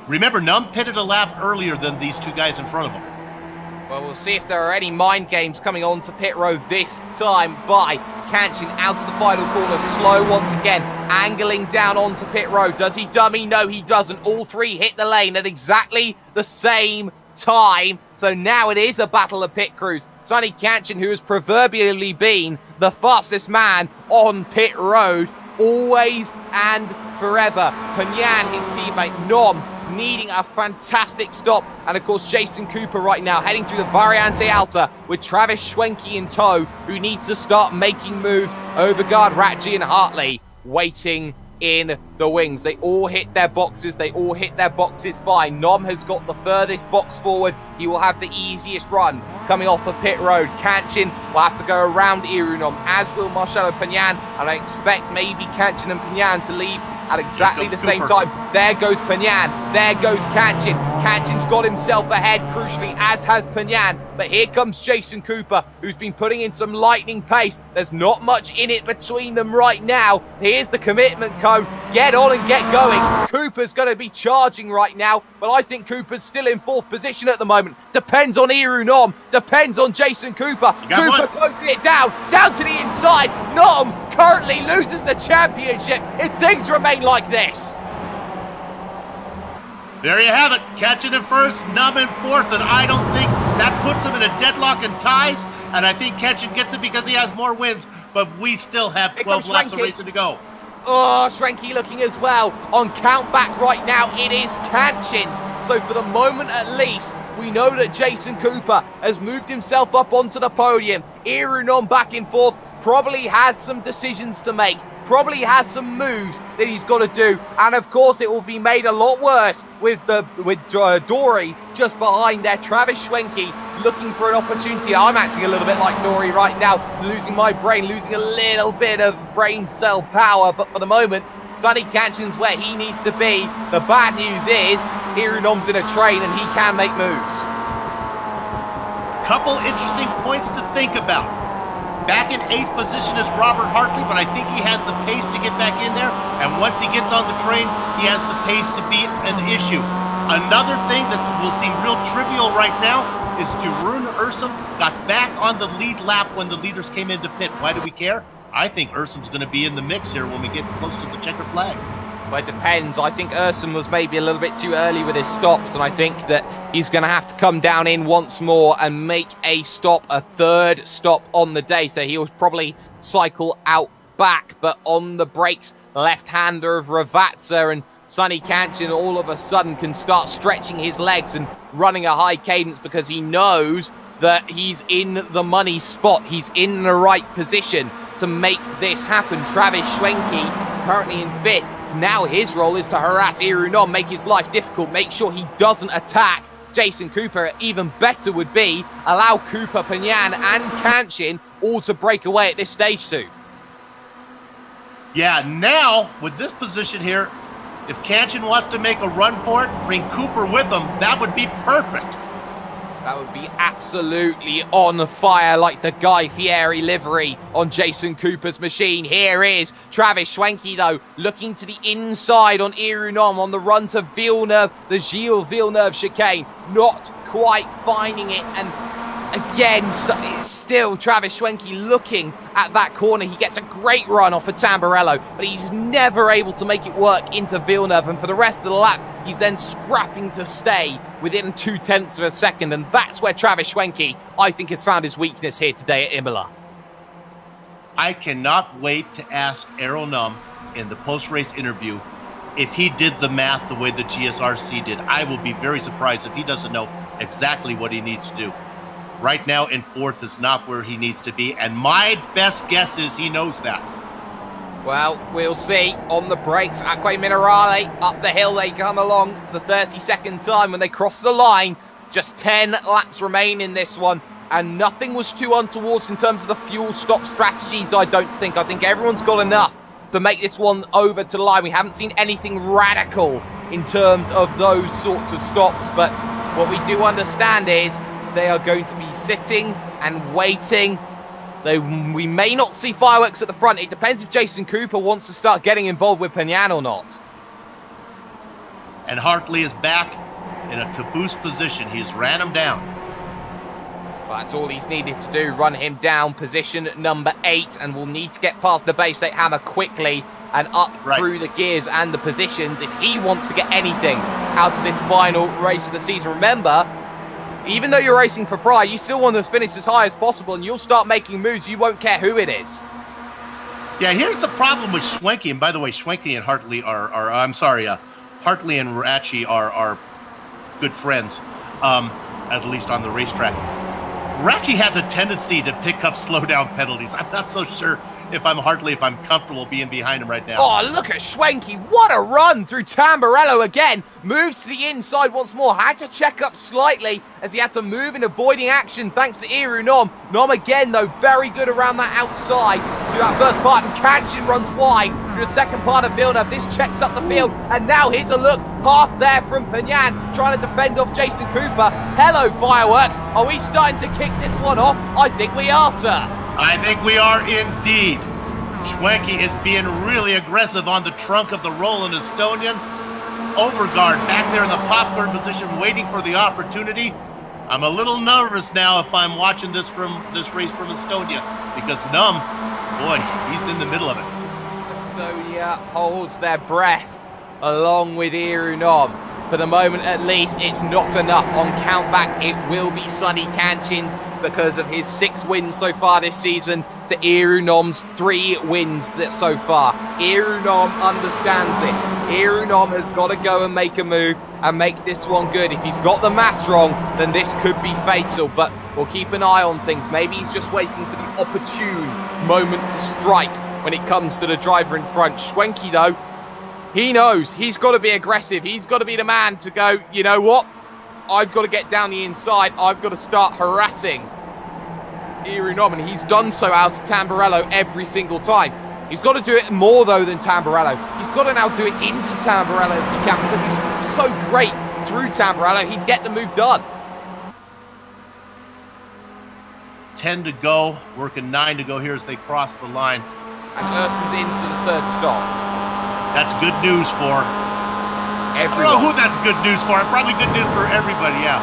Remember, Num pitted a lap earlier than these 2 guys in front of him. Well, we'll see if there are any mind games coming on to pit road this time by Kanchin out to the final corner. Slow once again, angling down onto pit road. Does he dummy? No, he doesn't. All 3 hit the lane at exactly the same time. So now it is a battle of pit crews. Sonny Kanchin, who has proverbially been the fastest man on pit road, always and forever. Panyan, his teammate, Nom, needing a fantastic stop. And of course, Jason Cooper right now heading through the Variante Alta with Travis Schwenke in tow, who needs to start making moves. Overgaard, Ratji and Hartley waiting in the wings. They all hit their boxes. They all hit their boxes fine. Nom has got the furthest box forward. He will have the easiest run coming off of pit road. Kanchin will have to go around Irunom, as will Marcelo Panyan. And I expect maybe Kanchin and Panyan to leave at exactly the same time. There goes Panyan. There goes Kanchin. Kanchin's got himself ahead, crucially, as has Panyan. But here comes Jason Cooper, who's been putting in some lightning pace. There's not much in it between them right now. Here's the commitment code. Get on and get going. Cooper's going to be charging right now, but I think Cooper's still in fourth position at the moment. Depends on Iru Nom. Depends on Jason Cooper. Cooper closing it down to the inside. Nom currently loses the championship if things remain like this. There you have it. Kanchin in first, Nom in fourth, and I don't think that puts him in a deadlock and ties. And I think Kanchin gets it because he has more wins, but we still have 12 laps of racing to go. Oh, Schwenke looking as well. On countback right now, it is Kanchin. So for the moment at least, we know that Jason Cooper has moved himself up onto the podium. Irunom back and forth, probably has some decisions to make. Probably has some moves that he's got to do, and of course it will be made a lot worse with Dory just behind there. Travis Schwenke looking for an opportunity. I'm acting a little bit like Dory right now, losing my brain, losing a little bit of brain cell power, but for the moment, Sonny Kanchin's where he needs to be. The bad news is Irunom's in a train and he can make moves. Couple interesting points to think about. Back in 8th position is Robert Hartley, but I think he has the pace to get back in there. And once he gets on the train, he has the pace to be an issue. Another thing that will seem real trivial right now is Jeroen Ursum got back on the lead lap when the leaders came into pit. Why do we care? I think Ursum's going to be in the mix here when we get close to the checkered flag. Well, it depends. I think Ursum was maybe a little bit too early with his stops, and I think that he's going to have to come down in once more and make a stop, a third stop on the day. So he'll probably cycle out back, but on the brakes, left-hander of Ravazza, and Sonny Kanchin all of a sudden can start stretching his legs and running a high cadence because he knows that he's in the money spot. He's in the right position to make this happen. Travis Schwenke currently in 5th. Now his role is to harass Irunom, make his life difficult, make sure he doesn't attack Jason Cooper. Even better would be allow Cooper, Panyan and Kanchin all to break away at this stage too. Yeah, now with this position here, if Kanchin wants to make a run for it, bring Cooper with him, that would be perfect. That would be absolutely on fire, like the Guy Fieri livery on Jason Cooper's machine. Here is Travis Schwenke, though, looking to the inside on Irunom on the run to Villeneuve, the Gilles Villeneuve chicane. Not quite finding it, and again, still Travis Schwenke looking at that corner. He gets a great run off of Tamburello, but he's never able to make it work into Villeneuve, and for the rest of the lap, he's then scrapping to stay within 0.2 of a second, and that's where Travis Schwenke, I think, has found his weakness here today at Imola. I cannot wait to ask Errol Num in the post-race interview if he did the math the way the GSRC did. I will be very surprised if he doesn't know exactly what he needs to do. Right now in 4th is not where he needs to be, and my best guess is he knows that. Well, we'll see. On the brakes, Acque Minerale, up the hill they come along for the 32nd time when they cross the line. Just 10 laps remain in this one, and nothing was too untoward in terms of the fuel stop strategies, I don't think. I think everyone's got enough to make this one over to the line. We haven't seen anything radical in terms of those sorts of stops, but what we do understand is they are going to be sitting and waiting. We may not see fireworks at the front. It depends if Jason Cooper wants to start getting involved with Panyan or not. And Hartley is back in a caboose position. He's ran him down. Well, that's all he's needed to do, run him down, position number 8, and we'll need to get past the base 8 hammer quickly and up through the gears and the positions if he wants to get anything out of this final race of the season. Remember, Even though you're racing for pride, you still want to finish as high as possible, and you'll start making moves. You won't care who it is. Yeah, here's the problem with Schwenke. And by the way, Schwenke and Hartley Hartley and Ratchy are good friends, at least on the racetrack. Ratchy has a tendency to pick up slowdown penalties. I'm not so sure if I'm comfortable being behind him right now. Oh, look at Schwenke. What a run through Tamburello again. Moves to the inside once more. Had to check up slightly as he had to move in avoiding action thanks to Iru Nom. Nom again, though, very good around that outside to that first part. And Kanchin runs wide through the second part of build-up. This checks up the field. And now here's a look. Half there from Panyan, trying to defend off Jason Cooper. Hello, Fireworks. Are we starting to kick this one off? I think we are, sir. I think we are indeed. Schwenke is being really aggressive on the trunk of the Roland Estonian. Overguard back there in the popcorn position, waiting for the opportunity. I'm a little nervous now if I'm watching this race from Estonia, because Num, boy, he's in the middle of it. Estonia holds their breath along with Iru Nom. For the moment, at least, it's not enough. On countback, it will be Sonny Kanchin because of his 6 wins so far this season to Iru Nom's 3 wins so far. Iru Nom understands this. Iru Nom has got to go and make a move and make this one good. If he's got the maths wrong, then this could be fatal, but we'll keep an eye on things. Maybe he's just waiting for the opportune moment to strike when it comes to the driver in front. Schwenke, though, he knows he's got to be aggressive. He's got to be the man to go, you know what? I've got to get down the inside. I've got to start harassing Iru Nom, and he's done so out of Tamburello every single time. He's got to do it more, though, than Tamburello. He's got to now do it into Tamburello if he can, because he's so great through Tamburello. He'd get the move done. 10 to go, working 9 to go here as they cross the line. And Urson's in for the 3rd stop. That's good news for everyone. I don't know who that's good news for. Probably good news for everybody, yeah.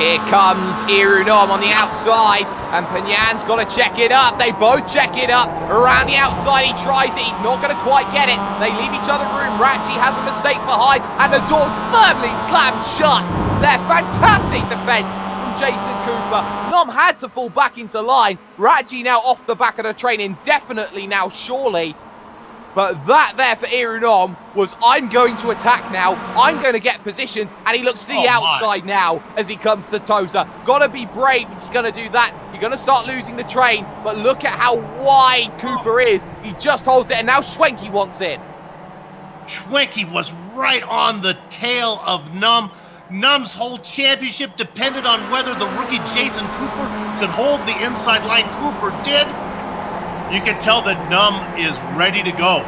Here comes Iru Nom on the outside, and Panyan's got to check it up. They both check it up. Around the outside, he tries it. He's not going to quite get it. They leave each other room. Ratchy has a mistake behind, and the door firmly slammed shut. They're fantastic defense from Jason Cooper. Nom had to fall back into line. Ratchy now off the back of the train indefinitely now, surely. But that there for Iru Nom was, I'm going to attack now, I'm going to get positions, and he looks to the outside now as he comes to Toza. Got to be brave if you're going to do that. You're going to start losing the train, but look at how wide Cooper is. He just holds it, and now Schwenke wants in. Schwenke was right on the tail of Num. Num's whole championship depended on whether the rookie Jason Cooper could hold the inside line. Cooper did. You can tell that Num is ready to go.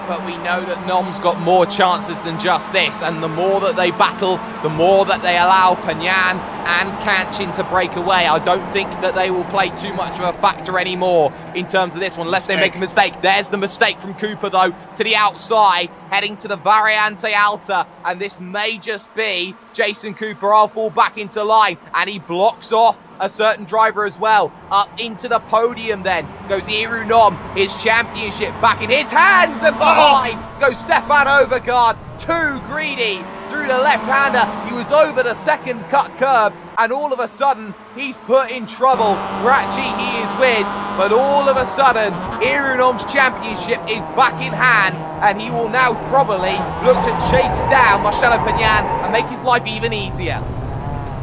But we know that Nom's got more chances than just this, and the more that they battle, the more that they allow Panyan and Kanchin to break away. I don't think that they will play too much of a factor anymore in terms of this one, unless they make a mistake. There's the mistake from Cooper, though, to the outside, heading to the Variante Alta, and this may just be Jason Cooper. I'll fall back into line, and he blocks off a certain driver as well. Up into the podium then goes Iru Nom, his championship back in his hands, and behind goes Stefan Overgaard, too greedy through the left-hander. He was over the second cut curb, and all of a sudden he's put in trouble. Ratchy he is with, but all of a sudden Iru Nom's championship is back in hand, and he will now probably look to chase down Marcelo Panyan and make his life even easier.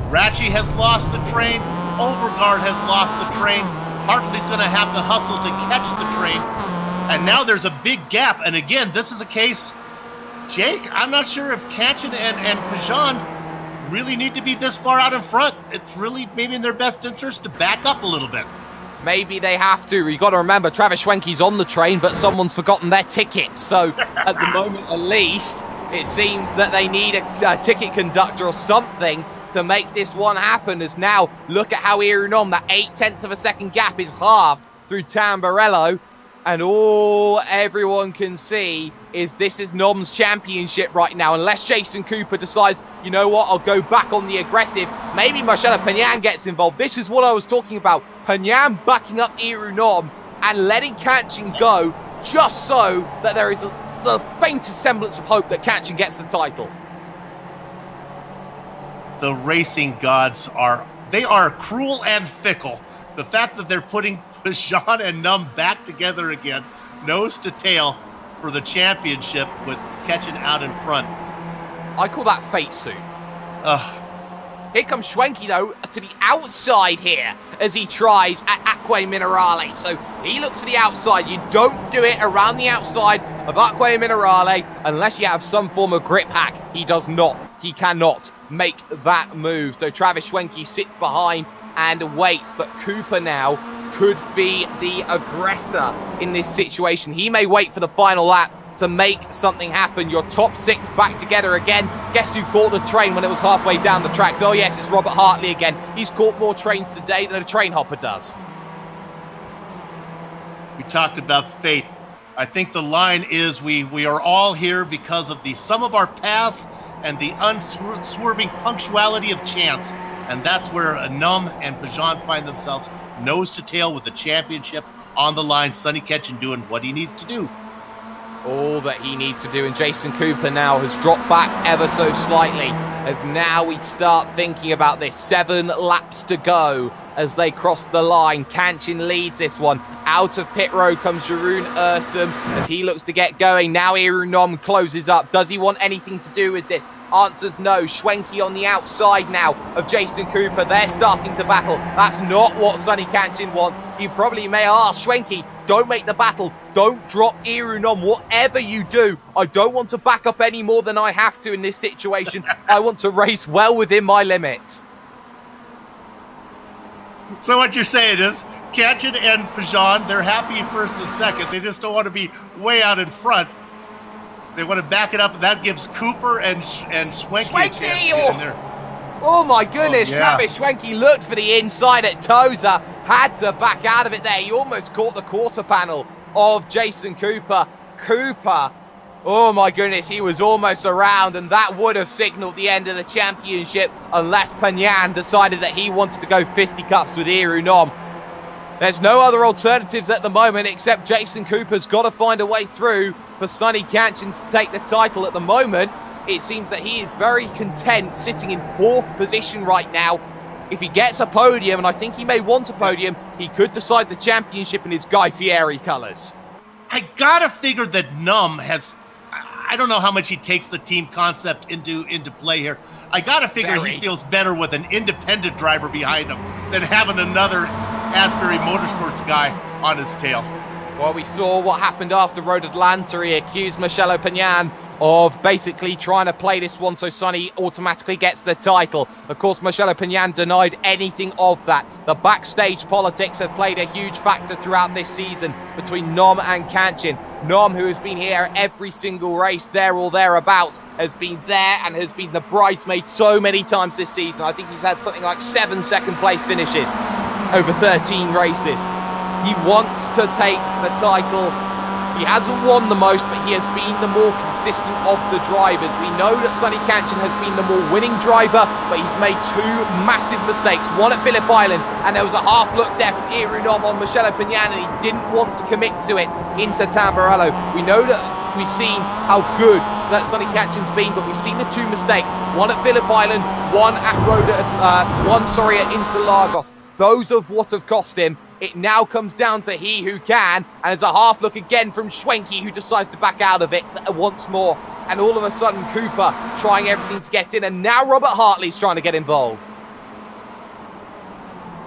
Ratchy has lost the train. Overguard has lost the train. Hartley's going to have to hustle to catch the train. And now there's a big gap. And again, this is a case, Jake, I'm not sure if Kanchin and Pajan really need to be this far out in front. It's really maybe in their best interest to back up a little bit. Maybe they have to. You got to remember, Travis Schwenke's on the train, but someone's forgotten their ticket. So at the moment, at least, it seems that they need a ticket conductor or something to make this one happen. As now, look at how Iru Nom, that 0.8 of a second gap is halved through Tamburello, and all everyone can see is this is Nom's championship right now. Unless Jason Cooper decides, you know what, I'll go back on the aggressive, maybe Marcelo Panyan gets involved. This is what I was talking about. Panyan backing up Iru Nom and letting Kanchin go, just so that there is the faintest semblance of hope that Kanchin gets the title. the racing gods are cruel and fickle. The fact that they're putting Pajan and Num back together again, nose to tail, for the championship with catching out in front. I call that fate suit. Here comes Schwenke, though, to the outside here as he tries at Acque Minerale. So he looks to the outside. You don't do it around the outside of Acque Minerale unless you have some form of grip hack. He does not. He cannot make that move. So Travis Schwenke sits behind and waits. But Cooper now could be the aggressor in this situation. He may wait for the final lap to make something happen. Your top 6 back together again. Guess who caught the train when it was halfway down the tracks? Oh yes, it's Robert Hartley again. He's caught more trains today than a train hopper does. We talked about fate. I think the line is we are all here because of the sum of our paths and the unswerving punctuality of chance. And that's where Num and Pajan find themselves nose to tail with the championship on the line. Sonny Ketchen doing what he needs to do. All that he needs to do, and Jason Cooper now has dropped back ever so slightly as now we start thinking about this. 7 laps to go as they cross the line. Kanchin leads this one. Out of pit road comes Jeroen Ursum as he looks to get going. Now Iru Nom closes up. Does he want anything to do with this? Answers no. Schwenke on the outside now of Jason Cooper. They're starting to battle. That's not what Sonny Kanchin wants. You probably may ask, Schwenke, don't make the battle. Don't drop Iru Nom. Whatever you do, I don't want to back up any more than I have to in this situation. I want to race well within my limits. So what you're saying is, Kanchin and Pajan, they're happy first and second. They just don't want to be way out in front. They want to back it up, and that gives Cooper and Schwenke a chance to get in there. Oh my goodness, oh, yeah. Travis Schwenke looked for the inside at Toza, had to back out of it there. He almost caught the quarter panel of Jason Cooper. Cooper, oh my goodness, he was almost around, and that would have signalled the end of the championship unless Panyan decided that he wanted to go fisticuffs with Iru Nom. There's no other alternatives at the moment except Jason Cooper's got to find a way through for Sonny Kanchin to take the title. At the moment, it seems that he is very content sitting in 4th position right now. If he gets a podium, and I think he may want a podium, he could decide the championship in his Guy Fieri colours. I gotta figure that Num has... I don't know how much he takes the team concept into play here. I gotta figure he feels better with an independent driver behind him than having another Asbury Motorsports guy on his tail. Well, we saw what happened after Road Atlanta. He accused Marcelo Panyan of basically trying to play this one so Sonny automatically gets the title. Of course, Marcelo Panyan denied anything of that. The backstage politics have played a huge factor throughout this season between Nom and Kanchin. Nom, who has been here every single race, there or thereabouts, has been there and has been the bridesmaid so many times this season. I think he's had something like 7 second-place finishes over 13 races. He wants to take the title. He hasn't won the most, but he has been the more consistent of the drivers. We know that Sonny Kanchin has been the more winning driver, but he's made 2 massive mistakes. One at Phillip Island, and there was a half look there from Iru Nom on Marcelo Panyan, and he didn't want to commit to it into Tamburello. We know that we've seen how good that Sonny Kanchin's been, but we've seen the 2 mistakes. One at Phillip Island, one at at Interlagos. Those are what have cost him. It now comes down to he who can, and it's a half look again from Schwenke, who decides to back out of it once more. And all of a sudden, Cooper trying everything to get in, and now Robert Hartley's trying to get involved.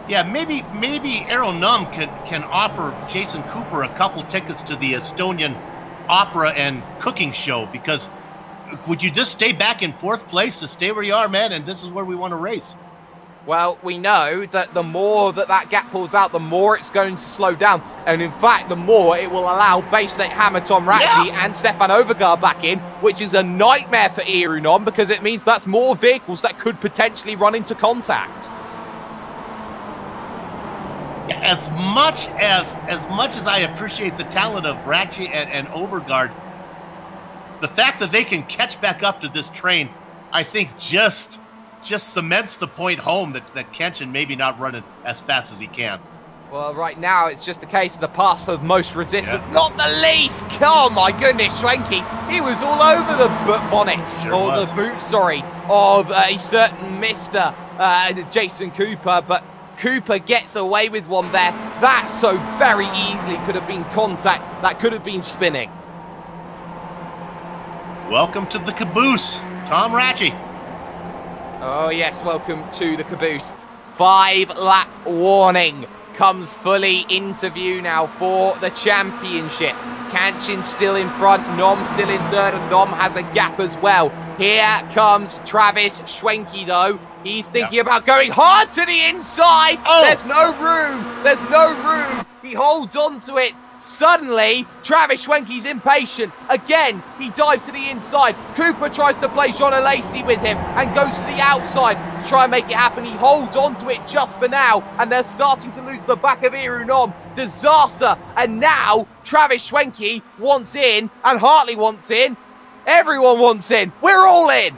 Yeah, maybe Aero Num can offer Jason Cooper a couple tickets to the Estonian opera and cooking show, because would you just stay back in 4th place to stay where you are, man, and this is where we want to race? Well, we know that the more that gap pulls out, the more it's going to slow down. And in fact, the more it will allow Baystate Hammer Tom Ratji and Stefan Overgaard back in, which is a nightmare for Iru Nom because it means that's more vehicles that could potentially run into contact. Yeah, as much as I appreciate the talent of Ratji and Overgaard, the fact that they can catch back up to this train, I think just cements the point home that Kanchin maybe not running as fast as he can. Well, right now it's just a case of the pass for the most resistance, not the least. Oh my goodness, Schwenke, he was all over the bonnet, the boot, sorry, of a certain Mr. Jason Cooper, but Cooper gets away with one there. That so very easily could have been contact, that could have been spinning. Welcome to the caboose, Tom Ratchey. Oh yes, welcome to the caboose. 5-lap warning comes fully into view now for the championship. Kanchin still in front, Nom still in third, and Nom has a gap as well. Here comes Travis Schwenke though. He's thinking about going hard to the inside. There's no room. There's no room. He holds on to it. Suddenly, Travis Schwenke's impatient. Again, he dives to the inside. Cooper tries to play Jean Lacey with him and goes to the outside to try and make it happen. He holds on to it just for now, and they're starting to lose the back of Irunom. Disaster. And now, Travis Schwenke wants in, and Hartley wants in. Everyone wants in. We're all in.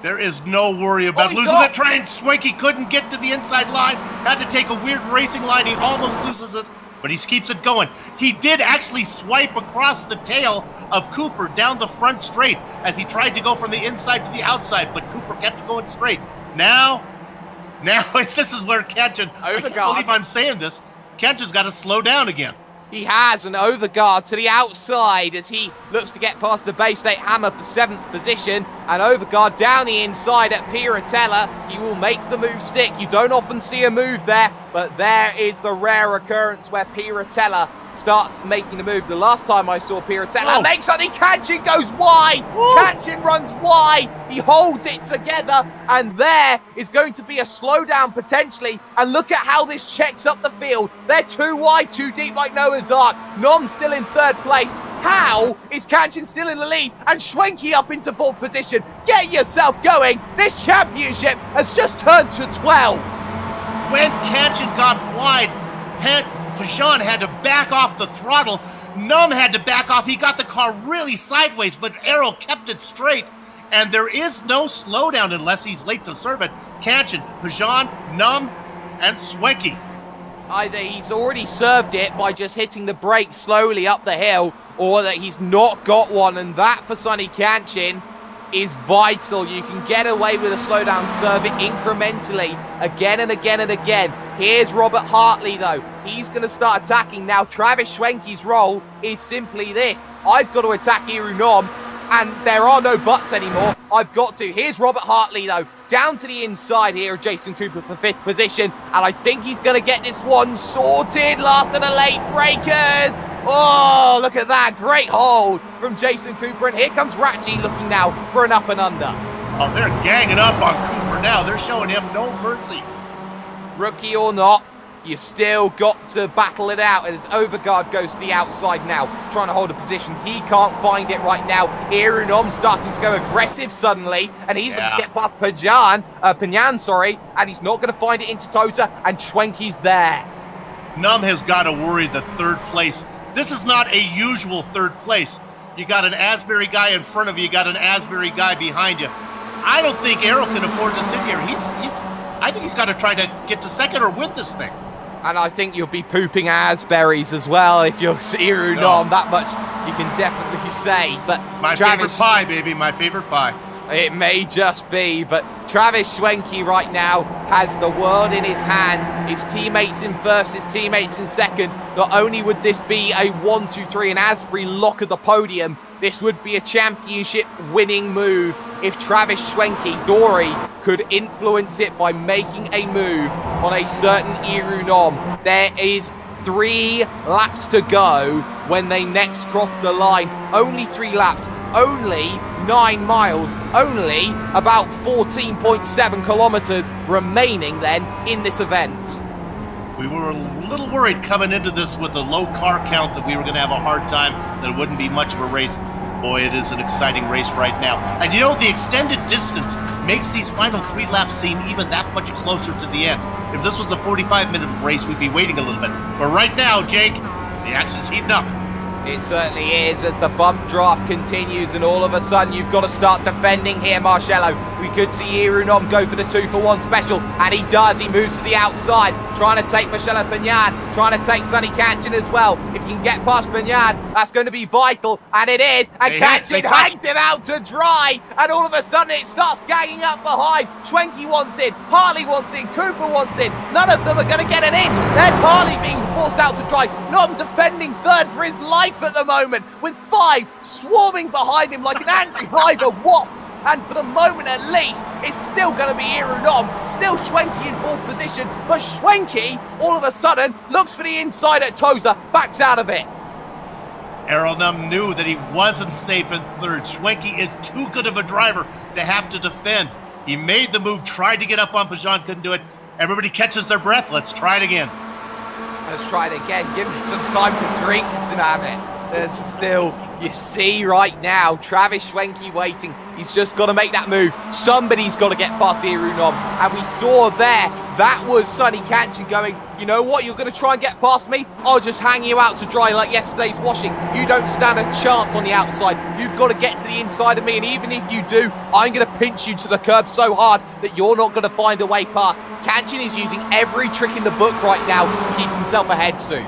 There is no worry about losing the train. Schwenke couldn't get to the inside line. Had to take a weird racing line. He almost loses it, but he keeps it going. He did actually swipe across the tail of Cooper down the front straight as he tried to go from the inside to the outside, but Cooper kept going straight. Now, this is where Kanchin, I can't believe I'm saying this, Kanchin's got to slow down again. He has an overguard to the outside as he looks to get past the Bay State Hammer for 7th position. An overguard down the inside at Piratella. He will make the move stick. You don't often see a move there, but there is the rare occurrence where Piratella starts making the move. The last time I saw Piratella make something, Kanchin goes wide. Kanchin runs wide. He holds it together, and there is going to be a slowdown potentially. And look at how this checks up the field. They're too wide, too deep like Noah's Ark. Nom's still in 3rd place. How is Kanchin still in the lead and Schwenke up into 4th position? Get yourself going. This championship has just turned to 12. When Kanchin got wide, Pajan had to back off the throttle. Nom had to back off. He got the car really sideways, but Arrow kept it straight. And there is no slowdown unless he's late to serve it. Kanchin, Pajan, Nom, and Schwenke. Either he's already served it by just hitting the brake slowly up the hill, or that he's not got one, and that for Sonny Kanchin is vital. You can get away with a slowdown, serve it incrementally again and again and again. Here's Robert Hartley though. He's going to start attacking now. Travis Schwenke's role is simply this. I've got to attack Irunom, and there are no buts anymore. I've got to. Here's Robert Hartley though. Down to the inside here of Jason Cooper for 5th position, and I think he's going to get this one sorted. Last of the late breakers. Oh, look at that. Great hold from Jason Cooper. And here comes Ratchey looking now for an up and under. Oh, they're ganging up on Cooper now. They're showing him no mercy. Rookie or not, you still got to battle it out. And his overguard goes to the outside now, trying to hold a position. He can't find it right now. Irunom starting to go aggressive suddenly, and he's going to get past Panyan, and he's not going to find it into Tosa, and Schwenke's there. Nom has got to worry the 3rd place. This is not a usual 3rd place. You got an Asbury guy in front of you, you got an Asbury guy behind you. I don't think Arrow can afford to sit here. I think he's got to try to get to 2nd or win this thing. And I think you'll be pooping Asberries as well if you're Irunom. That much you can definitely say. But it's my favorite pie, baby. My favorite pie. It may just be, but Travis Schwenke right now has the world in his hands. His teammates in 1st, his teammates in 2nd. Not only would this be a 1-2-3 and Asbury lock of the podium, this would be a championship winning move if Travis Schwenke, Dory, could influence it by making a move on a certain Irunom. There is 3 laps to go when they next cross the line. Only 3 laps, only 9 miles, only about 14.7 kilometers remaining then in this event. We were a little worried coming into this with a low car count that we were going to have a hard time, that it wouldn't be much of a race. Boy, it is an exciting race right now. And you know, the extended distance makes these final 3 laps seem even that much closer to the end. If this was a 45-minute race, we'd be waiting a little bit. But right now, Jake, the action's heating up. It certainly is as the bump draft continues, and all of a sudden you've got to start defending here, Marcello. We could see Irunom go for the 2-for-1 special, and he does. He moves to the outside, trying to take Michele Pagnan, trying to take Sonny Kancin as well. If you can get past Pagnan, that's going to be vital, and it is. And Kancin hangs him out to dry, and all of a sudden it starts ganging up behind. Schwenke wants in, Harley wants in, Cooper wants in. None of them are going to get an inch. There's Harley being forced out to dry. Nom defending third for his life at the moment, with 5 swarming behind him like an angry hive of wasps. And for the moment at least, it's still going to be Irunom, still Schwenke in fourth position, but Schwenke, all of a sudden, looks for the inside at Toza, backs out of it. Irunom knew that he wasn't safe in third. Schwenke is too good of a driver to have to defend. He made the move, tried to get up on Pagnan, couldn't do it. Everybody catches their breath. Let's try it again. Let's try it again. Give me some time to drink, damn it. There's still, you see right now, Travis Schwenke waiting. He's just got to make that move. Somebody's got to get past Irunom. And we saw there, that was Sonny Kancin going, you know what, you're going to try and get past me? I'll just hang you out to dry like yesterday's washing. You don't stand a chance on the outside. You've got to get to the inside of me. And even if you do, I'm going to pinch you to the curb so hard that you're not going to find a way past. Kancin is using every trick in the book right now to keep himself ahead soon.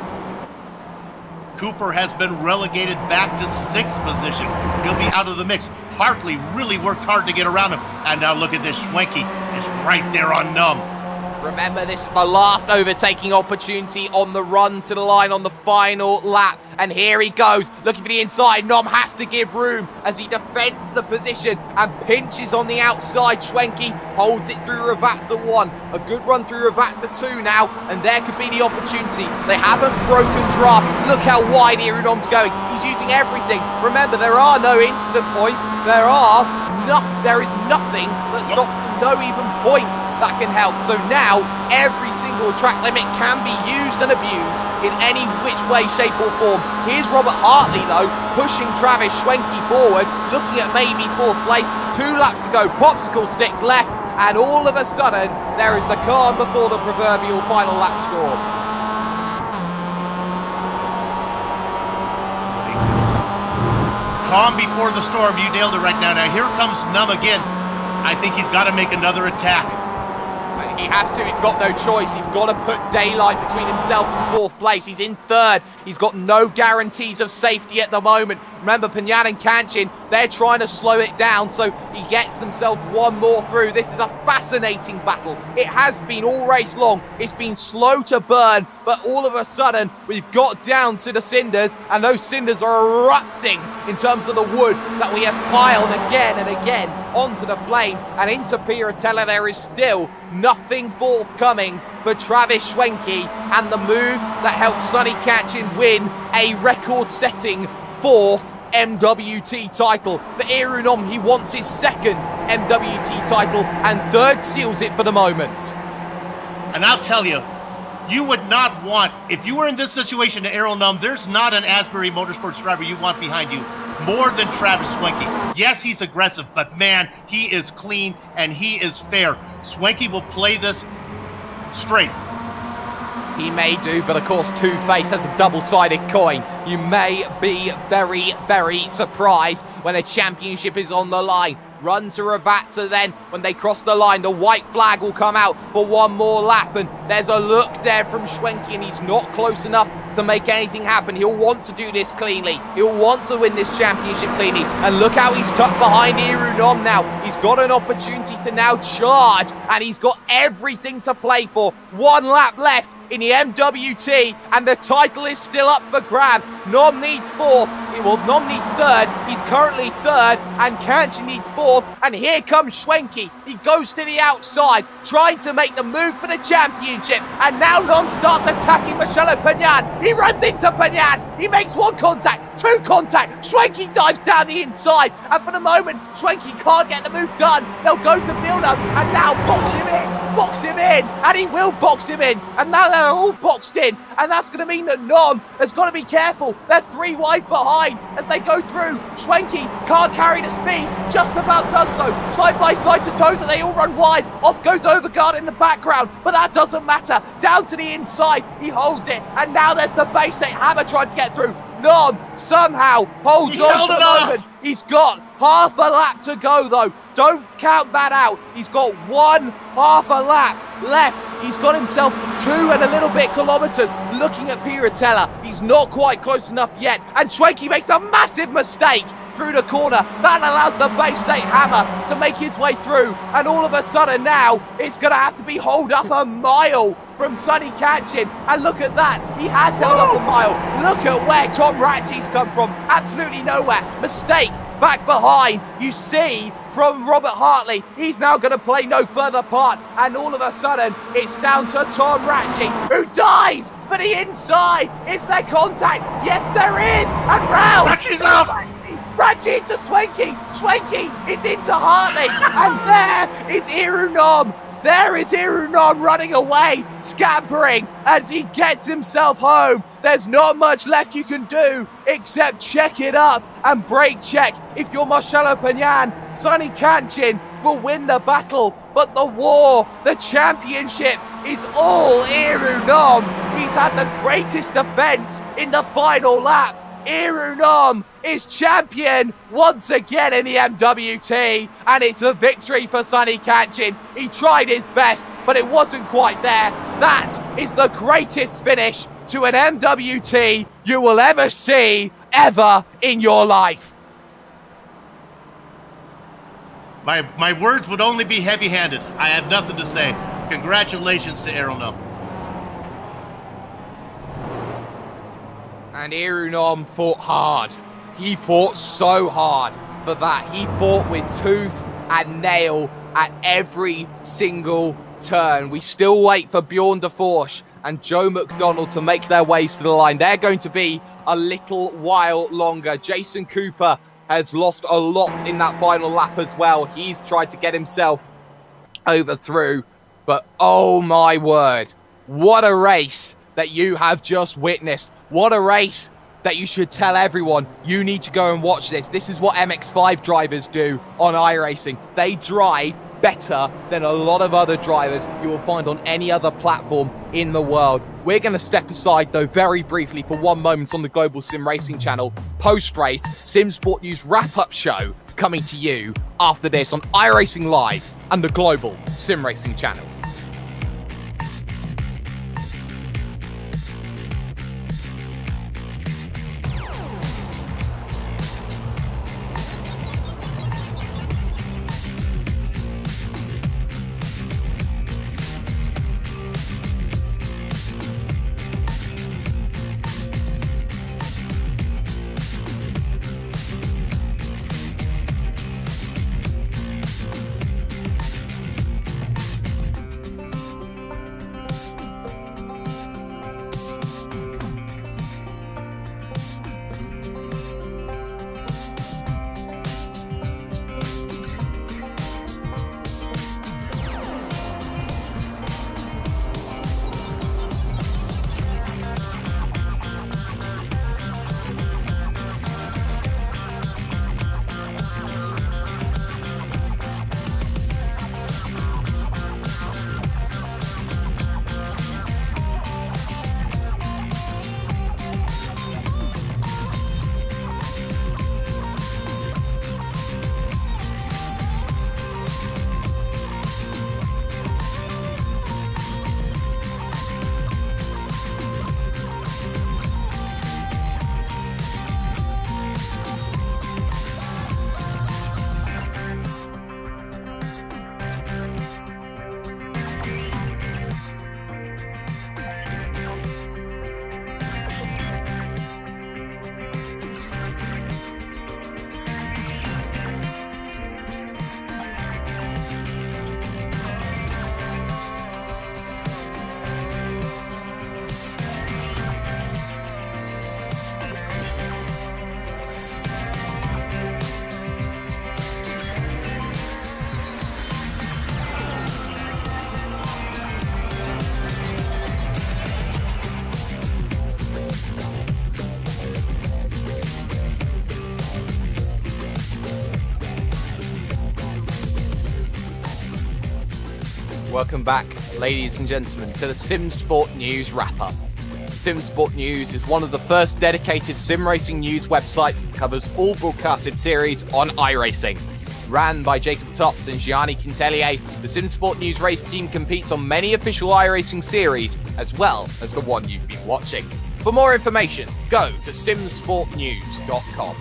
Cooper has been relegated back to 6th position. He'll be out of the mix. Hartley really worked hard to get around him. And now look at this. Schwenke is right there on Nom. Remember, this is the last overtaking opportunity on the run to the line on the final lap. And here he goes, looking for the inside. Nom has to give room as he defends the position and pinches on the outside. Schwenke holds it through Ravazza 1. A good run through Ravazza 2 now, and there could be the opportunity. They haven't broken draft. Look how wide Irunom's going. He's using everything. Remember, there are no incident points. There is nothing that stops no even points that can help. So now every single track limit can be used and abused in any which way, shape or form. Here's Robert Hartley though, pushing Travis Schwenke forward, looking at maybe 4th place. 2 laps to go, popsicle sticks left, and all of a sudden there is the calm before the proverbial final lap storm. Calm before the storm. You nailed it right now. Now here comes Nom again. I think he's got to make another attack. He has to. He's got no choice. He's got to put daylight between himself and 4th place. He's in 3rd. He's got no guarantees of safety at the moment. Remember, Pagnan and Kancin, they're trying to slow it down, so he gets himself 1 more through. This is a fascinating battle. It has been all race long. It's been slow to burn, but all of a sudden, we've got down to the cinders, and those cinders are erupting in terms of the wood that we have piled again and again onto the flames, and into Piratella there is still nothing forthcoming for Travis Schwenke, and the move that helped Sonny Kancin win a record-setting 4th MWT title. For Irunom, he wants his 2nd MWT title, and 3rd seals it for the moment. And I'll tell you, you would not want, if you were in this situation to Irunom, there's not an Asbury Motorsports driver you want behind you more than Travis Schwenke. Yes, he's aggressive, but man, he is clean and he is fair. Schwenke will play this straight. He may do, but of course Two-Face has a double-sided coin. You may be very, very surprised when a championship is on the line. Run to Ravazza then. When they cross the line, the white flag will come out for 1 more lap. And there's a look there from Schwenke, and he's not close enough to make anything happen. He'll want to do this cleanly. He'll want to win this championship cleanly. And look how he's tucked behind Irunom now. He's got an opportunity to now charge, and he's got everything to play for. 1 lap left in the MWT, and the title is still up for grabs. Nom needs 4th. Well, Nom needs 3rd. He's currently 3rd, and Kancin needs 4th. And here comes Schwenke. He goes to the outside, trying to make the move for the championship. And now Nom starts attacking Michele Pagnan. He runs into Pagnan. He makes 1 contact, 2 contact. Schwenke dives down the inside. And for the moment, Schwenke can't get the move done. They'll go to Villeneuve and now box him in, and he will box him in. And now they're all boxed in, and that's going to mean that Nom has got to be careful. They're 3 wide behind as they go through. Schwenke can't carry the speed, just about does so. Side by side to Toza, they all run wide. Off goes Overgaard in the background, but that doesn't matter. Down to the inside, he holds it, and now there's the base that Hammer tried to get through. Nom somehow holds on for the moment. He's got half a lap to go, though. Don't count that out. He's got half a lap left. He's got himself 2 and a little bit kilometers. Looking at Piratella, he's not quite close enough yet. And Schwenke makes a massive mistake through the corner. That allows the Bay State Hammer to make his way through. And all of a sudden now, it's going to have to be holed up a mile from Sonny Kanchin. And look at that. He has held up a mile. Look at where Tom Ratchey's come from. Absolutely nowhere. Mistake back behind. You see from Robert Hartley, he's now going to play no further part. And all of a sudden, it's down to Tom Ratchey, who dives for the inside. Is there contact? Yes, there is. And round. Ratchey's off. Ratchey into Schwenke. Schwenke is into Hartley. And there is Irunom. There is Irunom running away, scampering as he gets himself home. There's not much left you can do except check it up and brake check. If you're Marcelo Pagnan, Sonny Kanchin will win the battle. But the war, the championship is all Irunom. He's had the greatest defense in the final lap. Irunom is champion once again in the MWT, and it's a victory for Sonny Kanchin. He tried his best, but it wasn't quite there. That is the greatest finish to an MWT you will ever see, ever in your life. My words would only be heavy-handed. I have nothing to say. Congratulations to Irunom. And Irunom fought hard. He fought so hard for that. He fought with tooth and nail at every single turn. We still wait for Bjorn de Forge and Joe McDonald to make their ways to the line. They're going to be a little while longer. Jason Cooper has lost a lot in that final lap as well. He's tried to get himself overthrough. But oh my word, what a race that you have just witnessed. What a race that you should tell everyone, you need to go and watch this. This is what MX-5 drivers do on iRacing. They drive better than a lot of other drivers you will find on any other platform in the world. We're going to step aside, though, very briefly for one moment on the Global Sim Racing channel. Post-race, Sim Sport News wrap-up show coming to you after this on iRacing Live and the Global Sim Racing channel. Welcome back, ladies and gentlemen, to the Sim Sport News wrap-up. SimSport News is one of the first dedicated sim racing news websites that covers all broadcasted series on iRacing. Ran by Jacob Tofts and Gianni Quintelier, the SimSport News race team competes on many official iRacing series, as well as the one you've been watching. For more information, go to simsportnews.com.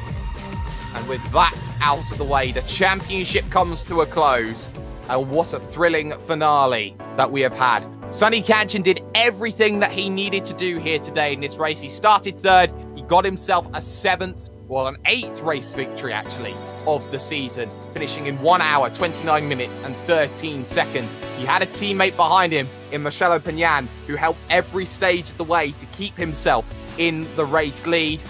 And with that out of the way, the championship comes to a close. And what a thrilling finale that we have had. Sonny Kanchan did everything that he needed to do here today in this race. He started third. He got himself a an eighth race victory, actually, of the season, finishing in 1 hour, 29 minutes and 13 seconds. He had a teammate behind him in Marcelo Pignan, who helped every stage of the way to keep himself in the race lead.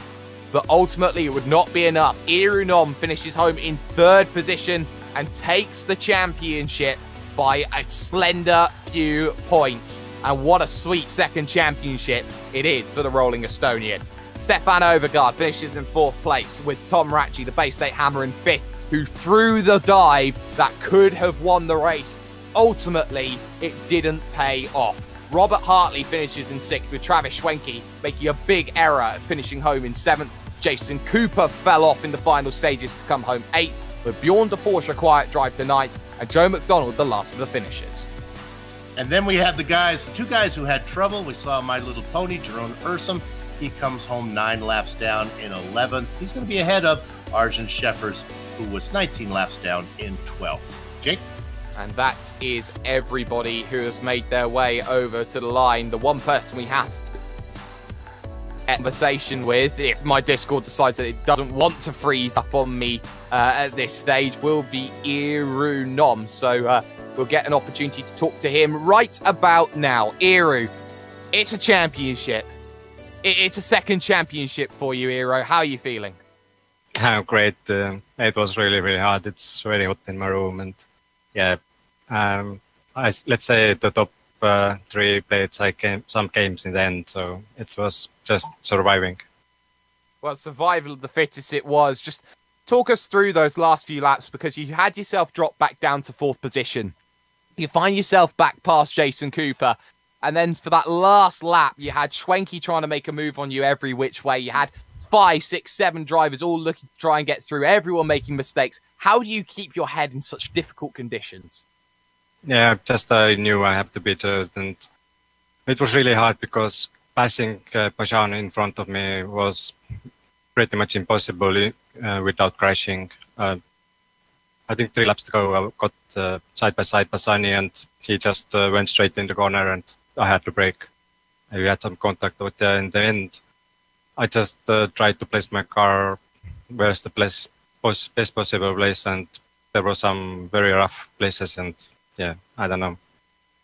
But ultimately, it would not be enough. Iru Nom finishes home in third position and takes the championship by a slender few points. And what a sweet second championship it is for the Rolling Estonian. Stefan Overgaard finishes in fourth place, with Tom Ratchey, the Bay State Hammer, in fifth, who threw the dive that could have won the race. Ultimately, it didn't pay off. Robert Hartley finishes in sixth, with Travis Schwenke making a big error, finishing home in seventh. Jason Cooper fell off in the final stages to come home eighth, with Bjorn de Force a quiet drive to ninth, and Joe McDonald the last of the finishers. And then we had two guys who had trouble. We saw My Little Pony, Jerome Ursum. He comes home 9 laps down in 11th. He's going to be ahead of Arjun Sheffers, who was 19 laps down in 12th. Jake? And that is everybody who has made their way over to the line. The one person we have conversation with, if my Discord decides that it doesn't want to freeze up on me at this stage, will be Iru Nom. So we'll get an opportunity to talk to him right about now. Iru, it's a championship. It's a second championship for you, Iru. How are you feeling? Great. It was really, really hard. It's very hot in my room. And yeah, let's say the top 3 played some games in the end. So it was just surviving. Well, survival of the fittest it was. Just talk us through those last few laps, because you had yourself drop back down to fourth position. You find yourself back past Jason Cooper. And then for that last lap, you had Schwenke trying to make a move on you every which way. You had 5, 6, 7 drivers all looking to try and get through, everyone making mistakes. How do you keep your head in such difficult conditions? Yeah, just I knew I had to beat it. And it was really hard because passing Pajan in front of me was pretty much impossible without crashing. I think 3 laps to go, I got side by side by Sunny, and he just went straight in the corner, and I had to brake. We had some contact in the end. I just tried to place my car where's the best possible place, and there were some very rough places, and yeah, I don't know.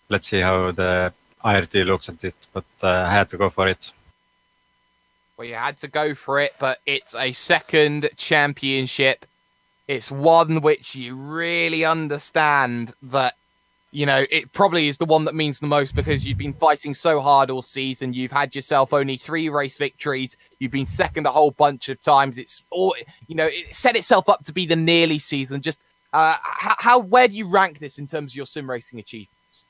Let's see how the IRT looks at it, but I had to go for it. Well, you had to go for it, but it's a second championship. It's one which you really understand that, you know, it probably is the one that means the most, because you've been fighting so hard all season. You've had yourself only 3 race victories. You've been second a whole bunch of times. It's all, you know, it set itself up to be the nearly season. Just where do you rank this in terms of your sim racing achievements?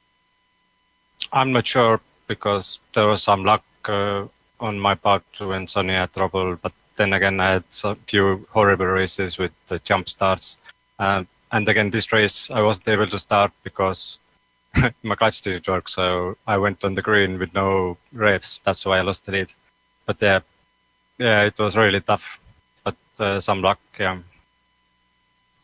I'm not sure, because there was some luck on my part when Sonny had trouble, but then again, I had a few horrible races with the jump starts. And again, this race, I wasn't able to start because my clutch didn't work. So I went on the green with no revs. That's why I lost the lead. But yeah, it was really tough. But some luck, yeah.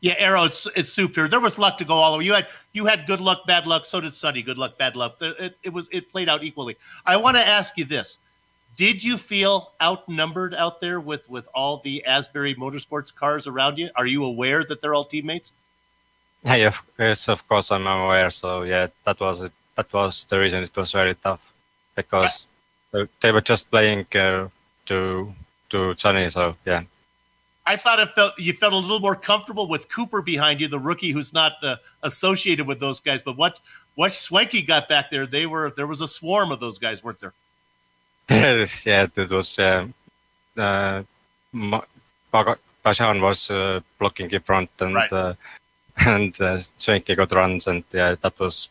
Yeah, Arrow, it's super. There was luck to go all over. You had good luck, bad luck. So did Sonny. Good luck, bad luck. It played out equally. I want to ask you this. Did you feel outnumbered out there with all the Asbury Motorsports cars around you? Are you aware that they're all teammates? Yeah, yes, of course I'm aware. So yeah, that was it. That was the reason it was very tough, because they were just playing to Johnny. So yeah. I thought you felt a little more comfortable with Cooper behind you, the rookie who's not associated with those guys. But what Schwenke got back there, there was a swarm of those guys, weren't there? Yeah, it was. Pajan was blocking in front, and right. And Schwenke got runs, and yeah, that was.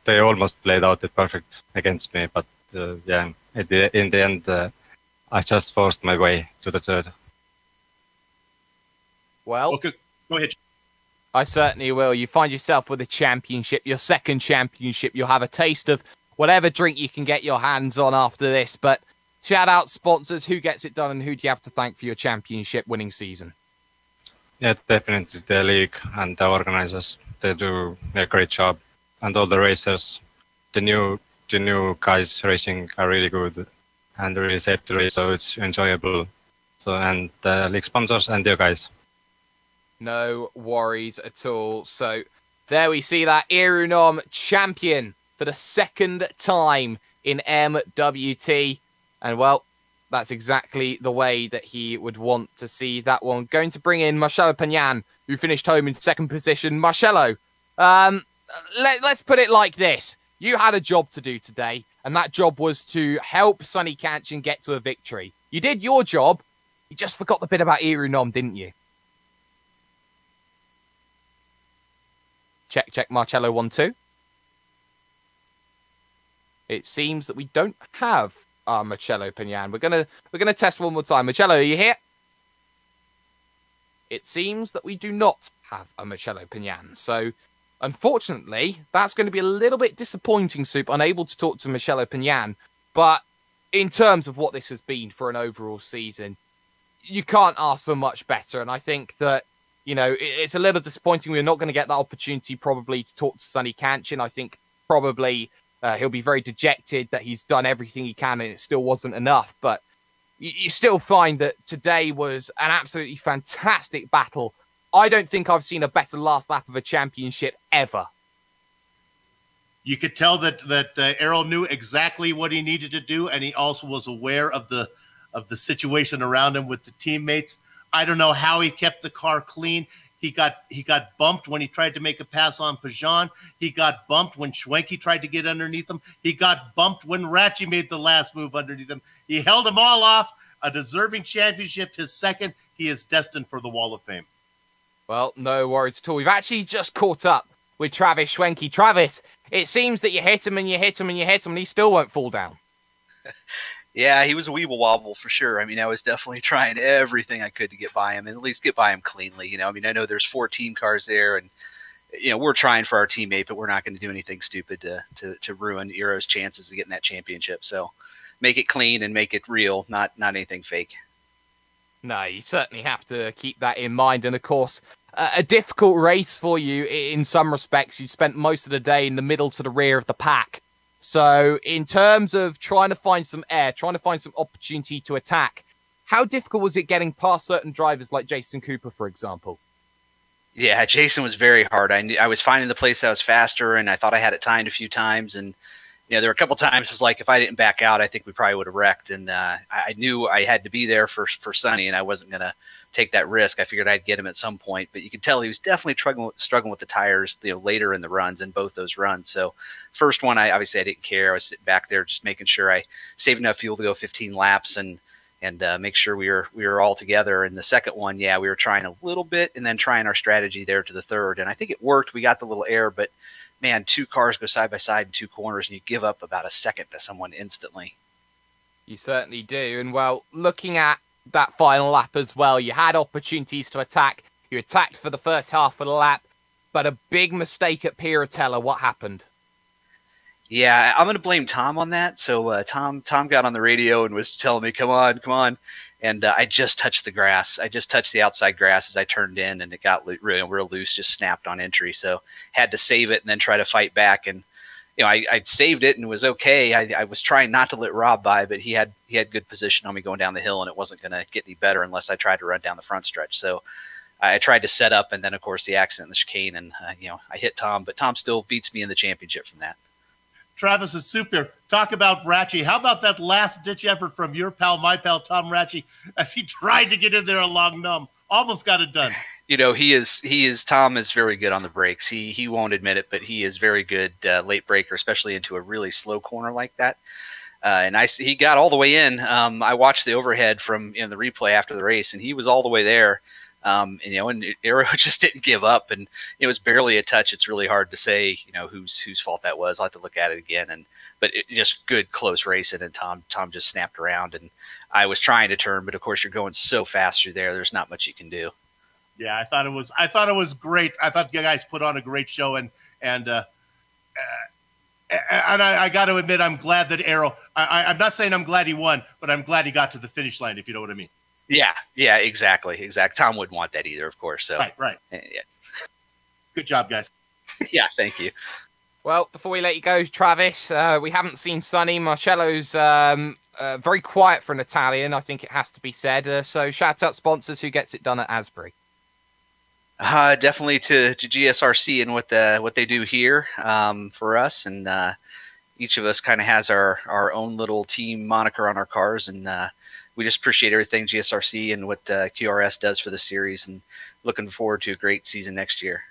They almost played out it perfect against me, but yeah, in the end, I just forced my way to the third. Well, Okay, go ahead. I certainly will. You find yourself with a championship, your second championship. You'll have a taste of whatever drink you can get your hands on after this. But shout out sponsors, who gets it done and who do you have to thank for your championship winning season? Yeah, definitely the league and the organizers. They do a great job. And all the racers, the new guys racing are really good and really safe to race, so it's enjoyable. So, and the league sponsors and you guys. No worries at all. So there we see that Irunom champion for the second time in MWT. And well, that's exactly the way that he would want to see that one. Going to bring in Marcelo Pagnan, who finished home in second position. Marcelo, let's put it like this. You had a job to do today, and that job was to help Sonny Kanchan get to a victory. You did your job. You just forgot the bit about Irunom, didn't you? Check, Marcello 1-2. It seems that we don't have our Marcello Pagnan. We're gonna test one more time. Marcello, are you here? It seems that we do not have a Marcello Pagnan. So, unfortunately, that's going to be a little bit disappointing, Soup, unable to talk to Marcello Pagnan. But in terms of what this has been for an overall season, you can't ask for much better. And I think that, you know, it's a little disappointing. We're not going to get that opportunity probably to talk to Sonny Kanchan. I think probably he'll be very dejected that he's done everything he can and it still wasn't enough. But you still find that today was an absolutely fantastic battle. I don't think I've seen a better last lap of a championship ever. You could tell that Errol knew exactly what he needed to do, and he also was aware of the situation around him with the teammates. I don't know how he kept the car clean. He got bumped when he tried to make a pass on Pajan. He got bumped when Schwenke tried to get underneath him. He got bumped when Ratchie made the last move underneath him. He held them all off. A deserving championship, his second. He is destined for the Wall of Fame. Well, no worries at all. We've actually just caught up with Travis Schwenke. Travis, it seems that you hit him and you hit him and you hit him and he still won't fall down. Yeah, he was a weeble wobble for sure. I mean, I was definitely trying everything I could to get by him and at least get by him cleanly. You know, I mean, I know there's 4 team cars there and, you know, we're trying for our teammate, but we're not going to do anything stupid to ruin Eero's chances of getting that championship. So make it clean and make it real, not anything fake. No, you certainly have to keep that in mind. And of course, a difficult race for you in some respects. You spent most of the day in the middle to the rear of the pack. So in terms of trying to find some air, trying to find some opportunity to attack, how difficult was it getting past certain drivers like Jason Cooper, for example? Yeah, Jason was very hard. I was finding the place that was faster, and I thought I had it timed a few times. And, you know, there were a couple times it's like if I didn't back out, I think we probably would have wrecked. And I knew I had to be there for Sonny, and I wasn't going to take that risk. I figured I'd get him at some point, but you could tell he was definitely struggling with the tires, you know, later in the runs, in both those runs. So first one, I didn't care. I was sitting back there just making sure I saved enough fuel to go 15 laps and make sure we were all together. And the second one, yeah, we were trying a little bit and then trying our strategy there to the third. And I think it worked. We got the little air, but man, 2 cars go side by side in 2 corners and you give up about a second to someone instantly. You certainly do. And well, looking at that final lap as well, you had opportunities to attack. You attacked for the first half of the lap, but a big mistake at Piratella. What happened? Yeah, I'm going to blame Tom on that. So Tom got on the radio and was telling me, come on. And I just touched the grass. I just touched the outside grass as I turned in, and it got real loose, just snapped on entry. So had to save it and then try to fight back. And, you know, I saved it and it was okay. I was trying not to let Rob by, but he had good position on me going down the hill, and it wasn't going to get any better unless I tried to run down the front stretch. So I tried to set up, and then, of course, the accident in the chicane, and, you know, I hit Tom. But Tom still beats me in the championship from that. Travis is super. Talk about Ratchie. How about that last-ditch effort from your pal, my pal, Tom Ratchie, as he tried to get in there along Numb? Almost got it done. You know, Tom is very good on the brakes. He won't admit it, but he is very good late braker, especially into a really slow corner like that. And he got all the way in. I watched the overhead from the replay after the race, and he was all the way there. And Arrow just didn't give up, and it was barely a touch. It's really hard to say, whose fault that was. I'll have to look at it again. But just good close racing, and Tom just snapped around, and I was trying to turn, but of course you're going so fast through there. There's not much you can do. Yeah, I thought it was great. I thought you guys put on a great show, and I got to admit, I'm glad that Arrow. I'm not saying I'm glad he won, but I'm glad he got to the finish line. If you know what I mean. Yeah, exactly. Tom wouldn't want that either, of course. So right. Yeah. Good job, guys. Yeah, thank you. Well, before we let you go, Travis, we haven't seen Sonny. Marcello's very quiet for an Italian, I think it has to be said. So shout out sponsors who gets it done at Asbury. Definitely to GSRC and what they do here for us, and each of us kind of has our own little team moniker on our cars, and we just appreciate everything GSRC and what QRS does for the series, and looking forward to a great season next year.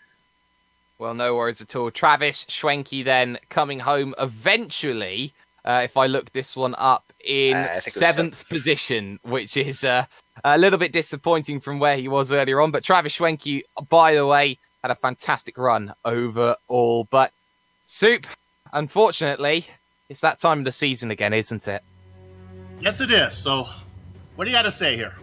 Well, no worries at all. Travis Schwenke then coming home eventually, if I look this one up, in 7th position, which is a little bit disappointing from where he was earlier on. But Travis Schwenke, by the way, had a fantastic run overall. But Soup, unfortunately, it's that time of the season again, isn't it? Yes, it is. So what do you got to say here?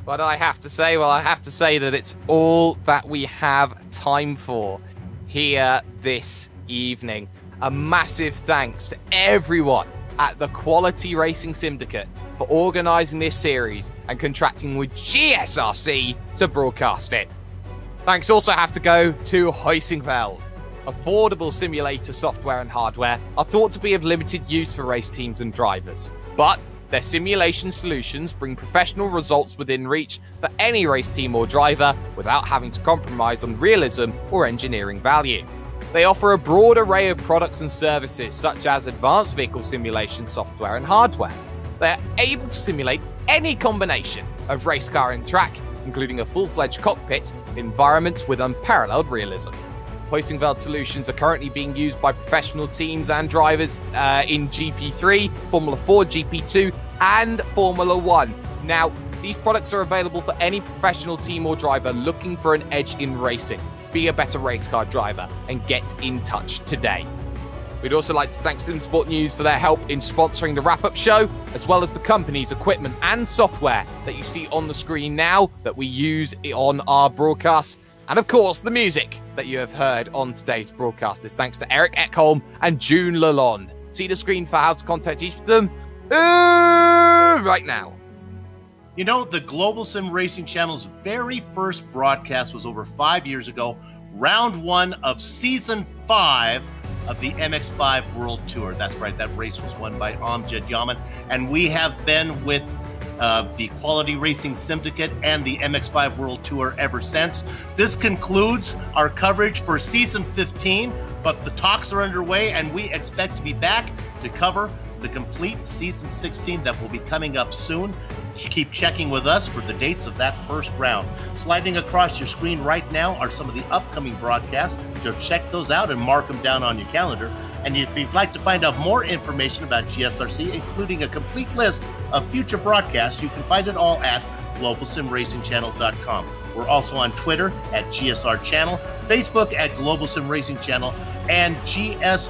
What do I have to say? Well, I have to say that it's all that we have time for here this evening. A massive thanks to everyone at the Quality Racing Sim-dicate for organising this series and contracting with GSRC to broadcast it. Thanks also have to go to Heusinkveld. Affordable simulator software and hardware are thought to be of limited use for race teams and drivers, but their simulation solutions bring professional results within reach for any race team or driver without having to compromise on realism or engineering value. They offer a broad array of products and services such as advanced vehicle simulation software and hardware. They are able to simulate any combination of race car and track, including a full-fledged cockpit environment with unparalleled realism. Heusinkveld solutions are currently being used by professional teams and drivers in GP3, Formula 4, GP2, and Formula 1. Now, these products are available for any professional team or driver looking for an edge in racing. Be a better race car driver and get in touch today. We'd also like to thank SimSport News for their help in sponsoring the wrap-up show, as well as the company's equipment and software that you see on the screen now that we use on our broadcasts. And of course, the music that you have heard on today's broadcast is thanks to Eric Ekholm and June Lalonde. See the screen for how to contact each of them right now. You know, the Global Sim Racing Channel's very first broadcast was over 5 years ago, round 1 of season 5 of the MX-5 World Tour. That's right, that race was won by Amjad Yaman, and we have been with the Quality Racing Sim-dicate and the MX-5 World Tour ever since. This concludes our coverage for season 15, but the talks are underway, and we expect to be back to cover the complete season 16 that will be coming up soon. Keep checking with us for the dates of that first round. Sliding across your screen right now are some of the upcoming broadcasts, so check those out and mark them down on your calendar. And if you'd like to find out more information about GSRC, including a complete list of future broadcasts, you can find it all at globalsimracingchannel.com. We're also on Twitter at GSR Channel, Facebook at Global Sim Racing Channel, and GSR_Graham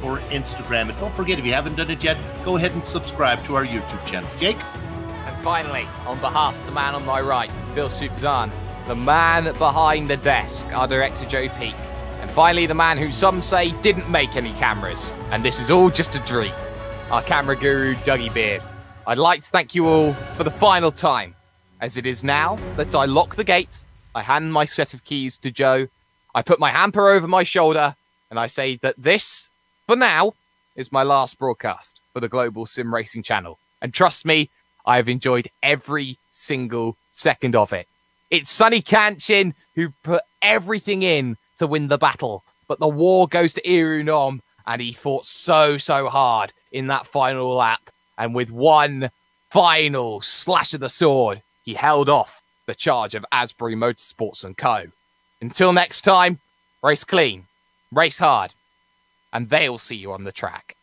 for Instagram. And don't forget, if you haven't done it yet, go ahead and subscribe to our YouTube channel. Jake? And finally, on behalf of the man on my right, Bill Sukzan, the man behind the desk, our director Joe Peak, and finally the man who some say didn't make any cameras, and this is all just a dream, our camera guru Dougie Beard. I'd like to thank you all for the final time, as it is now that I lock the gate, I hand my set of keys to Joe, I put my hamper over my shoulder, and I say that this, for now, is my last broadcast for the Global Sim Racing Channel. And trust me, I have enjoyed every single second of it. It's Sonny Kanchin who put everything in to win the battle, but the war goes to Irunom, and he fought so hard in that final lap. And with one final slash of the sword, he held off the charge of Asbury Motorsports & Co. Until next time, race clean, race hard, and they'll see you on the track.